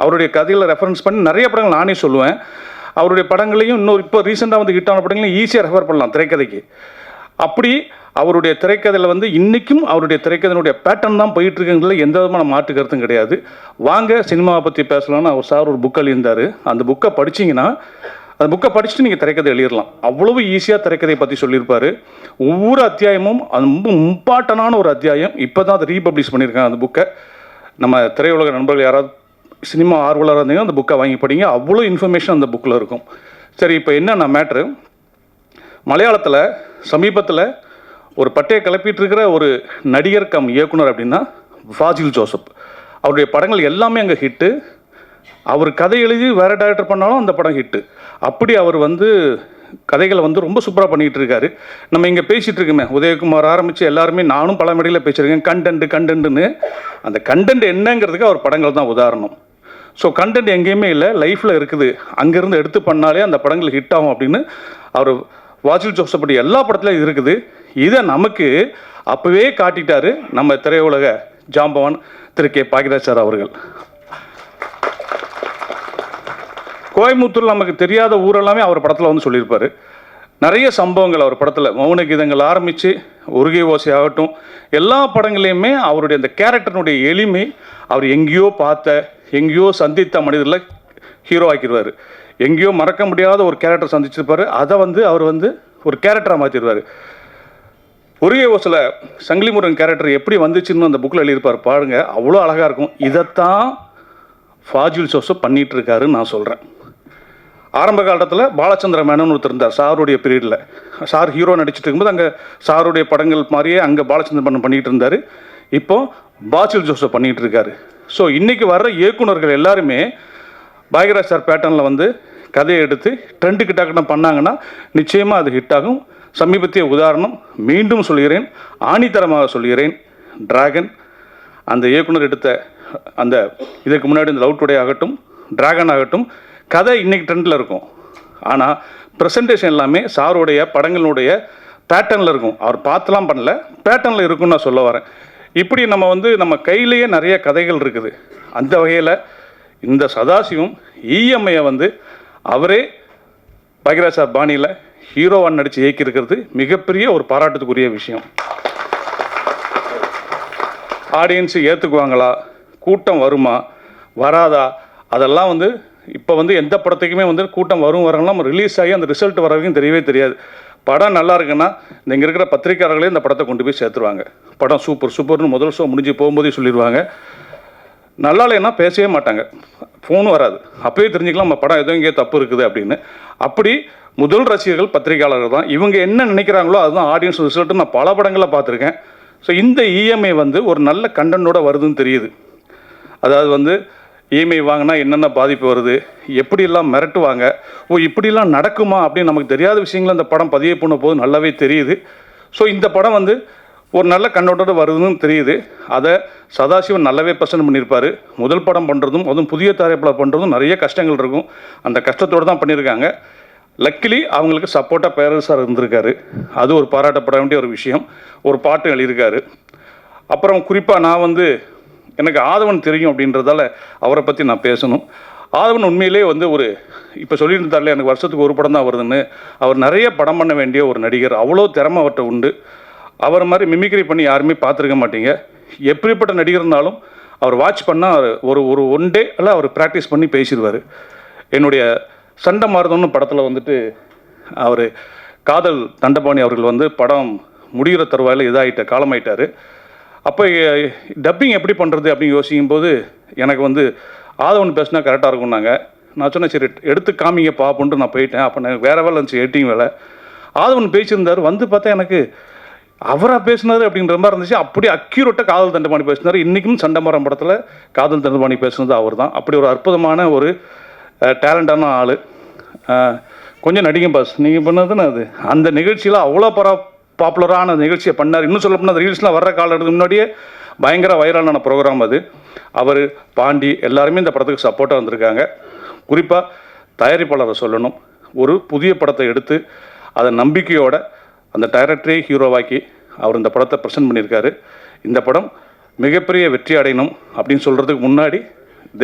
அவருடைய கதைகளை ரெஃபரன்ஸ் பண்ணி நிறைய படங்கள் நானே சொல்லுவேன். அவருடைய படங்களையும் இன்னும் இப்போ ரீசெண்டாக வந்து ஹிட்டான படங்களையும் ஈஸியாக ரெஃபர் பண்ணலாம் திரைக்கதைக்கு. அப்படி அவருடைய திரைக்கதையில் வந்து இன்றைக்கும் அவருடைய திரைக்கதையினுடைய பேட்டர்ன் தான் போயிட்டுருக்குங்கிறதுல எந்த விதமான மாற்று கருத்தும் கிடையாது. வாங்க சினிமாவை பற்றி பேசலாம்னு அவர் சார் ஒரு புக் எழுதியிருந்தார். அந்த புக்கை படிச்சிங்கன்னா, அந்த புக்கை படிச்சுட்டு நீங்கள் திரைக்கதை எழுதிடலாம். அவ்வளவு ஈஸியாக திரைக்கதையை பற்றி சொல்லியிருப்பார். ஒவ்வொரு அத்தியாயமும் அது ரொம்ப இம்பார்ட்டண்டான ஒரு அத்தியாயம். இப்போ தான் அதை ரீபப்ளிஷ் பண்ணியிருக்காங்க அந்த புக்கை. நம்ம திரையுலக நண்பர்கள் யாராவது சினிமா ஆர்வலராக இருந்தீங்கன்னா அந்த புக்கை வாங்கி படிங்க. அவ்வளோ இன்ஃபர்மேஷன் அந்த புக்கில் இருக்கும். சரி, இப்போ என்னென்ன மேட்ரு, மலையாளத்தில் சமீபத்தில் ஒரு பட்டையை கிளப்பிட்டு இருக்கிற ஒரு நடிகர் கம் இயக்குனர் அப்படின்னா ஃபாசில் ஜோசப். அவருடைய படங்கள் எல்லாமே அங்கே ஹிட்டு. அவர் கதை எழுதி வேறு டைரக்டர் பண்ணாலும் அந்த படம் ஹிட்டு. அப்படி அவர் வந்து கதைகளை வந்து ரொம்ப சூப்பராக பண்ணிகிட்டு இருக்காரு. நம்ம இங்கே பேசிகிட்டு இருக்கோமே, உதயகுமார் ஆரம்பித்து எல்லாருமே, நானும் பல மேடையில் பேசியிருக்கேன், கண்டென்ட்டுன்னு. அந்த கண்டென்ட் என்னங்கிறதுக்கு அவர் படங்கள் தான் உதாரணம். ஸோ கண்டென்ட் எங்கேயுமே இல்லை, லைஃப்பில் இருக்குது, அங்கேருந்து எடுத்து பண்ணாலே அந்த படங்கள் ஹிட் ஆகும் அப்படின்னு அவர் வாசில் ஜோசப் படி எல்லா படத்துலையும் இருக்குது. இதை நமக்கு அப்போவே காட்டிட்டாரு நம்ம திரையுலக ஜாம்பவான் திரு கே பாக்யராஜ் சார் அவர்கள். கோயம்புத்தூரில் நமக்கு தெரியாத ஊரெல்லாமே அவர் படத்தில் வந்து சொல்லியிருப்பார். நிறைய சம்பவங்கள் அவர் படத்தில், மௌன கீதங்கள் ஆரம்பித்து உருகை ஓசை ஆகட்டும், எல்லா படங்களையுமே அவருடைய அந்த கேரக்டருடைய எளிமை, அவர் எங்கேயோ பார்த்த எங்கேயோ சந்தித்த மனிதர்களை ஹீரோ ஆக்கிடுவார். எங்கேயோ மறக்க முடியாத ஒரு கேரக்டர் சந்திச்சிருப்பார், அதை வந்து அவர் வந்து ஒரு கேரக்டராக மாற்றிடுவார். உருகை ஓசில் சங்கிலி முருகன் கேரக்டர் எப்படி வந்துச்சுன்னு அந்த புக்கில் எழுதியிருப்பார் பாருங்க, அவ்வளோ அழகாக இருக்கும். இதைத்தான் ஃபாசில் ஜோசப் பண்ணிகிட்டு இருக்காருன்னு நான் சொல்கிறேன். ஆரம்ப காலத்தில் பாலச்சந்திர மேனன் ஒருத்தர் இருந்தார் சாருடைய பீரியடில். சார் ஹீரோ நடிச்சிட்டு இருக்கும்போது அங்கே சாருடைய படங்கள் மாதிரியே அங்கே பாலச்சந்திர மேனன் பண்ணிகிட்டு இருந்தார். இப்போது ஃபாசில் ஜோசப் பண்ணிகிட்டு இருக்காரு. ஸோ இன்றைக்கி வர்ற இயக்குனர்கள் எல்லாருமே பாக்யராஜ் சார் பேட்டர்னில் வந்து கதையை எடுத்து ட்ரெண்டுக்கு டக்குன்னு பண்ணாங்கன்னா நிச்சயமாக அது ஹிட் ஆகும். சமீபத்திய உதாரணம் மீண்டும் சொல்கிறேன், ஆணித்தரமாக சொல்கிறேன், டிராகன் அந்த இயக்குனர் எடுத்த அந்த இதுக்கு முன்னாடி இந்த லவ் டுடே ஆகட்டும், டிராகன் ஆகட்டும், கதை இன்னைக்கு ட்ரெண்டில் இருக்கும். ஆனால் ப்ரெசன்டேஷன் எல்லாமே சாருடைய படங்களுடைய பேட்டர்னில் இருக்கும். அவர் பார்த்துலாம் பண்ணல, பேட்டர்னில் இருக்குன்னு நான் சொல்ல வரேன். இப்படி நம்ம வந்து நம்ம கையிலேயே நிறைய கதைகள் இருக்குது. அந்த வகையில் இந்த சதாசிவம் இஎம்ஐயை வந்து அவரே பாக்யராஜ் சார் பாணியில் ஹீரோவான் நடித்து இயக்கியிருக்கிறது மிகப்பெரிய ஒரு பாராட்டுக்குரிய விஷயம். ஆடியன்ஸு ஏற்றுக்குவாங்களா, கூட்டம் வருமா வராதா, அதெல்லாம் வந்து இப்போ வந்து எந்த படத்துக்குமே வந்து கூட்டம் வரும் வரலாம் ரிலீஸ் ஆகி அந்த ரிசல்ட் வர வரைக்கும் தெரியவே தெரியாது. படம் நல்லா இருக்குன்னா இங்கே இருக்கிற பத்திரிக்கையாளர்களே இந்த படத்தை கொண்டு போய் சேர்த்துருவாங்க. படம் சூப்பர் சூப்பர்னு முதல் ஷோ முடிஞ்சு போகும்போதே சொல்லிடுவாங்க. நல்லா இல்லைன்னா பேசவே மாட்டாங்க, ஃபோனும் வராது. அப்போயே தெரிஞ்சுக்கலாம் நம்ம படம் எதுவும் இங்கே தப்பு இருக்குது அப்படின்னு. அப்படி முதல் ரசிகர்கள் பத்திரிகையாளர்கள் தான். இவங்க என்ன நினைக்கிறாங்களோ அதுதான் ஆடியன்ஸ் ரிசல்ட்டு நான் பல படங்களில் பார்த்துருக்கேன். ஸோ இந்த இஎம்ஐ வந்து ஒரு நல்ல கண்டென்ட்டோட வருதுன்னு தெரியுது. அதாவது வந்து இஎம்ஐ வாங்கினா என்னென்ன பாதிப்பு வருது, எப்படியெல்லாம் மிரட்டுவாங்க, இப்படிலாம் நடக்குமா அப்படின்னு நமக்கு தெரியாத விஷயங்கள் அந்த படம் பதிவு பண்ண போது நல்லாவே தெரியுது. ஸோ இந்த படம் வந்து ஒரு நல்ல கண்ணோட்டோட வருதுன்னு தெரியுது. அதை சதாசிவன் நல்லாவே ப்ரெசென்ட் பண்ணியிருப்பார். முதல் படம் பண்ணுறதும் அதுவும் புதிய தயாரிப்பாளர் பண்ணுறதும் நிறைய கஷ்டங்கள் இருக்கும். அந்த கஷ்டத்தோடு தான் பண்ணியிருக்காங்க. லக்கிலி அவங்களுக்கு சப்போர்ட்டாக பேரரசு சார் இருந்திருக்காரு. அது ஒரு பாராட்டப்பட வேண்டிய ஒரு விஷயம். ஒரு பாட்டு எழுதியிருக்காரு. அப்புறம் குறிப்பாக நான் வந்து எனக்கு ஆதவன் தெரியும் அப்படின்றதால அவரை பற்றி நான் பேசணும். ஆதவன் உண்மையிலே வந்து ஒரு இப்போ சொல்லியிருந்தாலே எனக்கு வருஷத்துக்கு ஒரு படம் தான் வருதுன்னு. அவர் நிறைய படம் பண்ண வேண்டிய ஒரு நடிகர். அவ்வளோ திறமை அவர்கிட்ட உண்டு. அவர் மாதிரி மிமிக்ரி பண்ணி யாருமே பார்த்துருக்க மாட்டீங்க. எப்படிப்பட்ட நடிகர்னாலும் அவர் வாட்ச் பண்ணால் ஒரு ஒரு ஒன் டே எல்லாம் அவர் ப்ராக்டிஸ் பண்ணி பேசிடுவார். என்னுடைய சண்டை மாறுதோன்னு படத்தில் வந்துட்டு அவர் காதல் தண்டபாணி அவர்கள் வந்து படம் முடிகிற தருவாயில் காலமாயிட்டார். அப்போ டப்பிங் எப்படி பண்ணுறது அப்படின்னு யோசிக்கும் போது எனக்கு வந்து ஆதவன் பேசினா கரெக்டாக இருக்கும்னாங்க. நான் சொன்னேன் சரி எடுத்து காமிங்க பார்ப்போன்ட்டு நான் போயிட்டேன். அப்போ எனக்கு வேறு வேலை இருந்துச்சு, எடிட்டிங் வேலை. ஆதவன் பேசியிருந்தார். வந்து பார்த்தா எனக்கு அவராக பேசினார் அப்படின்ற மாதிரி இருந்துச்சு. அப்படியே அக்யூரேட்டாக காதல் தண்டபாணி பேசினார். இன்றைக்கும் சண்டமரம் படத்தில் காதல் தண்டபாணி பேசுனது அவர் தான். அப்படி ஒரு அற்புதமான ஒரு டேலண்டான ஆள். கொஞ்சம் நடிகம் பாஸ் நீங்கள் பண்ணதுன்னு அது அந்த நிகழ்ச்சியில் அவ்வளோ பாப்புலரான நிகழ்ச்சியை பண்ணார். இன்னும் சொல்ல போனால் ரீல்ஸ்லாம் வர்ற காலத்துக்கு முன்னாடியே பயங்கர வைரலான ப்ரோக்ராம் அது. அவர் பாண்டி எல்லாருமே இந்த படத்துக்கு சப்போர்ட்டாக வந்திருக்காங்க. குறிப்பாக தயாரிப்பாளரை சொல்லணும். ஒரு புதிய படத்தை எடுத்து அதை நம்பிக்கையோட அந்த டைரக்டரே ஹீரோவாக்கி அவர் இந்த படத்தை ப்ரெசென்ட் பண்ணியிருக்காரு. இந்த படம் மிகப்பெரிய வெற்றி அடையணும் அப்படின்னு சொல்கிறதுக்கு முன்னாடி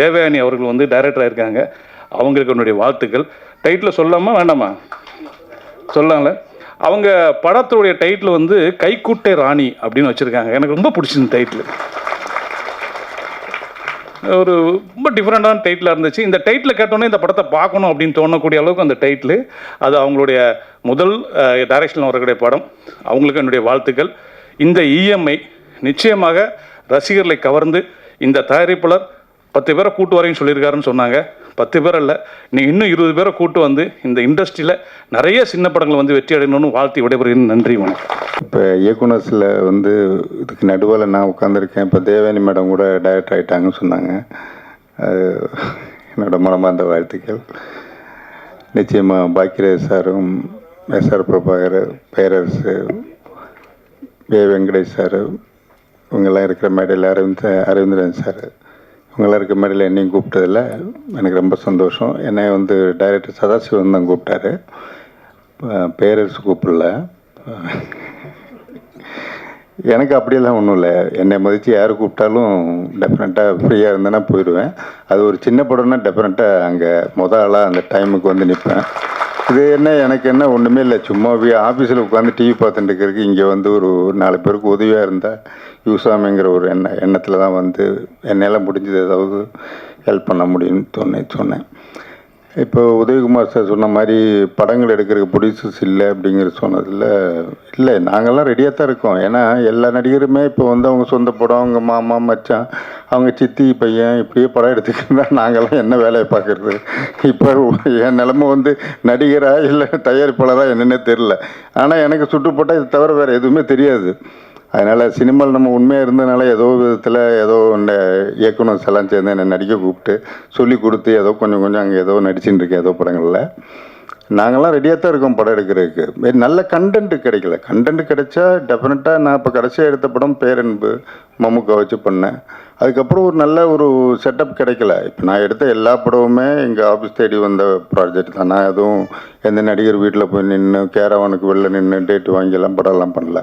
தேவயானி அவர்கள் வந்து டைரக்டராக இருக்காங்க. அவங்களுக்கு என்னுடைய வாழ்த்துக்கள். டைட்டில் சொல்லாமா வேண்டாமா? சொல்லாங்களே. அவங்க படத்துடைய டைட்டில் வந்து கைக்குட்டை ராணி அப்படின்னு வச்சுருக்காங்க. எனக்கு ரொம்ப பிடிச்சிருந்த டைட்டில். ஒரு ரொம்ப டிஃப்ரெண்ட்டான டைட்டிலாக இருந்துச்சு. இந்த டைட்டில் கேட்டோன்னே இந்த படத்தை பார்க்கணும் அப்படின்னு தோணக்கூடிய அளவுக்கு அந்த டைட்டில். அது அவங்களுடைய முதல் டைரக்ஷனில் வரக்கூடிய படம். அவங்களுக்கு என்னுடைய வாழ்த்துக்கள். இந்த இஎம்ஐ நிச்சயமாக ரசிகர்களை கவர்ந்து இந்த தயாரிப்பாளர் 10 பேரை கூட்டு வரையும் சொல்லியிருக்காருன்னு சொன்னாங்க. 10 பேர் இல்லை, நீ இன்னும் 20 பேரை கூட்டு வந்து இந்த இண்டஸ்ட்ரியில் நிறைய சின்ன படங்கள் வந்து வெற்றி அடையணும்னு வாழ்த்தி விடைபெறுகிறேன். நன்றி, வணக்கம். இப்போ இயக்குனர்ஸில் வந்து இதுக்கு நடுவில் நான் உட்காந்துருக்கேன். இப்போ தேவயானி மேடம் கூட டைரக்டர் ஆகிட்டாங்கன்னு சொன்னாங்க. என்னோட மனமார்ந்த வாழ்த்துக்கள். நிச்சயமாக பாக்யராஜ் சாரும், எஸ்ஆர் பிரபாகர், பேரரசு, வெங்கடேஷ் சார், இவங்கெல்லாம் இருக்கிற மேடையில் அரவிந்தரன் சார், இவங்களாம் இருக்க மேடையில் என்னையும் கூப்பிட்டதில் எனக்கு ரொம்ப சந்தோஷம். என்னை வந்து டைரக்டர் சதாசிவன் தான் கூப்பிட்டாரு, பேரரசு கூப்பிடல. எனக்கு அப்படியெல்லாம் ஒன்றும் இல்லை. என்னை மதித்து யார் கூப்பிட்டாலும் டெஃபினட்டாக ஃப்ரீயாக இருந்தேன்னா போயிடுவேன். அது ஒரு சின்ன படம்னா டெஃபினட்டாக அங்கே ஆளாக அந்த டைமுக்கு வந்து நிற்பேன். இது என்ன எனக்கு என்ன ஒன்றுமே இல்லை, சும்மா ஆஃபீஸில் உட்காந்து டிவி பார்த்துட்டு இருக்கிறதுக்கு இங்கே வந்து ஒரு 4 பேருக்கு உதவியாக இருந்தால் யூஸாமிங்கிற ஒரு எண்ணத்தில் தான் வந்து என்னால் முடிஞ்சது ஏதாவது ஹெல்ப் பண்ண முடியும்னு சொன்னேன். இப்போ உதயகுமார் சார் சொன்ன மாதிரி படங்கள் எடுக்கிறதுக்கு ப்ரொடியூசர்ஸ் இல்லை அப்படிங்கிற சொன்னதில் இல்லை, நாங்கள்லாம் ரெடியாக தான் இருக்கோம். ஏன்னா எல்லா நடிகருமே இப்போ வந்து அவங்க சொந்த படம், அவங்க மாமா மச்சான், அவங்க சித்தி பையன் இப்படியே படம் எடுத்துக்கிட்டு நாங்கள்லாம் என்ன வேலையை பார்க்குறது. இப்போ என் நிலமை வந்து நடிகராக இல்லை தயாரிப்பாளராக என்னென்னே தெரில. ஆனால் எனக்கு சுட்டுப்பட்டால் இது தவிர வேறு எதுவுமே தெரியாது. அதனால் சினிமாவில் நம்ம உண்மையாக இருந்ததுனால ஏதோ விதத்தில் ஏதோ ஒன்று இயக்குனர் எல்லாம் சேர்ந்து என்னை நடிக்க கூப்பிட்டு சொல்லி கொடுத்து ஏதோ கொஞ்சம் அங்கே ஏதோ நடிச்சுட்டு இருக்கேன் ஏதோ படங்களில். நாங்கள்லாம் ரெடியாக தான் இருக்கோம் படம் எடுக்கிறதுக்கு. நல்ல கண்டென்ட் கிடைக்கல. கண்டென்ட் கிடைச்சா டெஃபினட்டாக நான் இப்போ கடைசியாக எடுத்த படம் பேரன்பு மம்முக்கா வச்சு பண்ணேன். அதுக்கப்புறம் ஒரு நல்ல ஒரு செட்டப் கிடைக்கல. இப்போ நான் எடுத்த எல்லா படமுமே எங்கள் ஆஃபீஸ் தேடி வந்த ப்ராஜெக்ட் தான். நான் எதுவும் எந்த நடிகர் வீட்டில் போய் நின்று கேரவானுக்கு வெளில நின்று டேட்டு வாங்கியெல்லாம் படம்லாம் பண்ணல.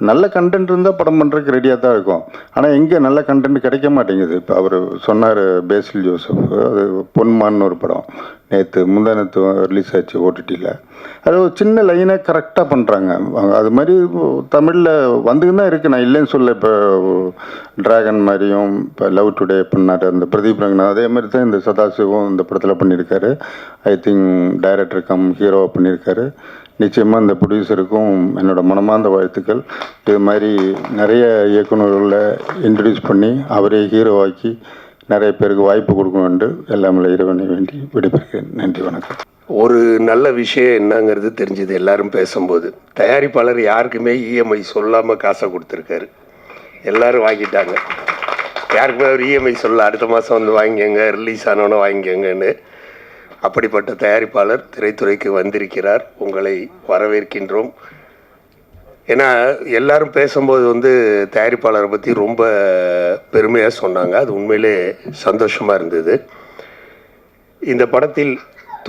நல்ல கண்டென்ட் இருந்தால் படம் பண்ணுறதுக்கு ரெடியாக தான் இருக்கும். ஆனால் எங்கே நல்ல கண்டென்ட் கிடைக்க மாட்டேங்குது. இப்போ அவர் சொன்னார் பேசில் ஜோசப், அது பொன்மான்னு ஒரு படம் முந்தானத்து ரிலீஸ் ஆச்சு ஓடிடியில். அது ஒரு சின்ன லைனை கரெக்டாக பண்ணுறாங்க. அது மாதிரி தமிழில் வந்துன்னு தான் இருக்குது, நான் இல்லைன்னு சொல்ல. இப்போ ட்ராகன் மாதிரியும் இப்போ லவ் டுடே பண்ணார் அந்த பிரதீப் ரங்கநாத், அதே மாதிரி தான் இந்த சதாசிவம் இந்த படத்தில் பண்ணியிருக்காரு. ஐ திங்க் டைரக்டர் கம் ஹீரோவாக பண்ணியிருக்காரு. நிச்சயமாக இந்த ப்ரொடியூசருக்கும் என்னோடய மனமார்ந்த வாழ்த்துக்கள். இது மாதிரி நிறைய இயக்குநர்களை இன்ட்ரடியூஸ் பண்ணி அவரே ஹீரோவாக்கி நிறைய பேருக்கு வாய்ப்பு கொடுக்கணும் என்று எல்லாமே இறைவனை வேண்டி விடைபெறுகிறேன். நன்றி, வணக்கம். ஒரு நல்ல விஷயம் என்னங்கிறது தெரிஞ்சது எல்லாரும் பேசும்போது. தயாரிப்பாளர் யாருக்குமே இஎம்ஐ சொல்லாமல் காசை கொடுத்துருக்காரு. எல்லோரும் வாங்கிட்டாங்க. யாருக்குமே அவர் இஎம்ஐ சொல்ல அடுத்த மாதம் வந்து வாங்கிக்கங்க, ரிலீஸ் ஆனோன்னு வாங்கிக்கங்கன்னு. அப்படிப்பட்ட தயாரிப்பாளர் திரைத்துறைக்கு வந்திருக்கிறார். உங்களை வரவேற்கின்றோம். ஏன்னா எல்லாரும் பேசும்போது வந்து தயாரிப்பாளரை பற்றி ரொம்ப பெருமையாக சொன்னாங்க. அது உண்மையிலே சந்தோஷமாக இருந்தது. இந்த படத்தில்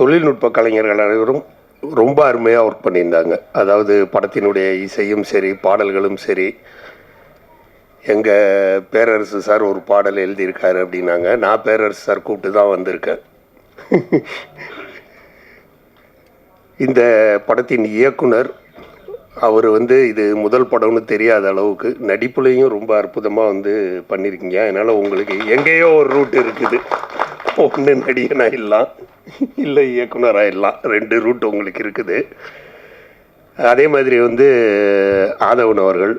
தொழில்நுட்ப கலைஞர்கள் அனைவரும் ரொம்ப அருமையாக ஒர்க் பண்ணியிருந்தாங்க. அதாவது படத்தினுடைய இசையும் சரி, பாடல்களும் சரி. எங்கள் பேரரசு சார் ஒரு பாடல் எழுதியிருக்காரு அப்படின்னாங்க. நான் பேரரசு சார் கூப்பிட்டு தான் வந்திருக்கேன். இந்த படத்தின் இயக்குனர் அவர் வந்து இது முதல் படம்னு தெரியாத அளவுக்கு நடிப்புலையும் ரொம்ப அற்புதமாக வந்து பண்ணியிருக்கீங்க. அதனால் உங்களுக்கு எங்கேயோ ஒரு ரூட் இருக்குது. ஒன்று நடிகனாக இல்லாம், இல்லை இயக்குனராக இல்லாம், 2 ரூட் உங்களுக்கு இருக்குது. அதே மாதிரி வந்து ஆதவன் அவர்கள்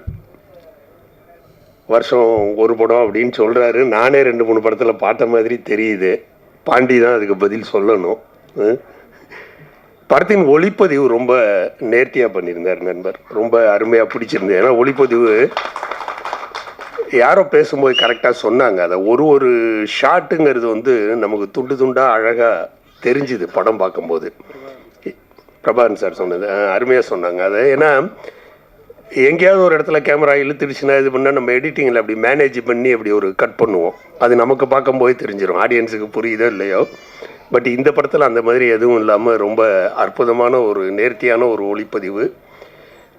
வருஷம் ஒரு படம் அப்படின்னு சொல்கிறாரு. நானே 2-3 படத்தில் பார்த்த மாதிரி தெரியுது. பாண்டி தான் அதுக்கு பதில் சொல்லணும். படத்தின் ஒளிப்பதிவு ரொம்ப நேர்த்தியாக பண்ணியிருந்தார் நண்பர். ரொம்ப அருமையாக பிடிச்சிருந்தது. ஏன்னா ஒளிப்பதிவு யாரோ பேசும்போது கரெக்டாக சொன்னாங்க. அதை ஒரு ஷாட்டுங்கிறது வந்து நமக்கு துண்டு துண்டாக அழகாக தெரிஞ்சுது படம் பார்க்கும்போது. பிரபாகரன் சார் சொன்னது அருமையாக சொன்னாங்க. அதை ஏன்னா எங்கேயாவது ஒரு இடத்துல கேமரா இழுத்துடுச்சுன்னா இது பண்ணால் நம்ம எடிட்டிங்கில் அப்படி மேனேஜ் பண்ணி அப்படி ஒரு கட் பண்ணுவோம். அது நமக்கு பார்க்கும்போது தெரிஞ்சிடும், ஆடியன்ஸுக்கு புரியுதோ இல்லையோ. பட் இந்த படத்தில் அந்த மாதிரி எதுவும் இல்லாமல் ரொம்ப அற்புதமான ஒரு நேர்த்தியான ஒரு ஒளிப்பதிவு.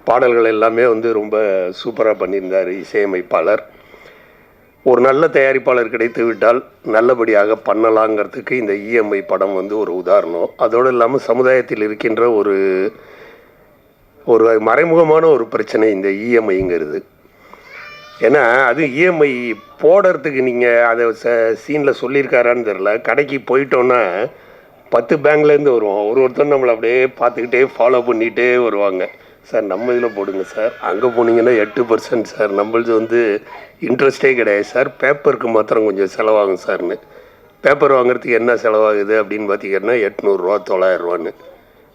பாடல்கள் எல்லாமே வந்து ரொம்ப சூப்பராக பண்ணியிருந்தார் இசையமைப்பாளர். ஒரு நல்ல தயாரிப்பாளர் கிடைத்து விட்டால் நல்லபடியாக பண்ணலாங்கிறதுக்கு இந்த இஎம்ஐ படம் வந்து ஒரு உதாரணம். அதோடு இல்லாமல் சமுதாயத்தில் இருக்கின்ற ஒரு மறைமுகமான ஒரு பிரச்சனை இந்த இஎம்ஐங்கிறது. ஏன்னா அது இஎம்ஐ போடுறதுக்கு நீங்கள் அதை சீனில் சொல்லியிருக்காரான்னு தெரில. கடைக்கு போயிட்டோன்னா 10 பேங்க்லேருந்து வருவோம். ஒருத்தர் நம்மளை அப்படியே பார்த்துக்கிட்டே ஃபாலோ பண்ணிகிட்டே வருவாங்க. சார் நம்ம இதில் போடுங்க சார், அங்கே போனீங்கன்னா 8% சார், நம்மளது வந்து இன்ட்ரெஸ்டே கிடையாது சார், பேப்பருக்கு மாத்திரம் கொஞ்சம் செலவாகும் சார்னு. பேப்பர் வாங்குறதுக்கு என்ன செலவாகுது அப்படின்னு பார்த்தீங்கன்னா 800 900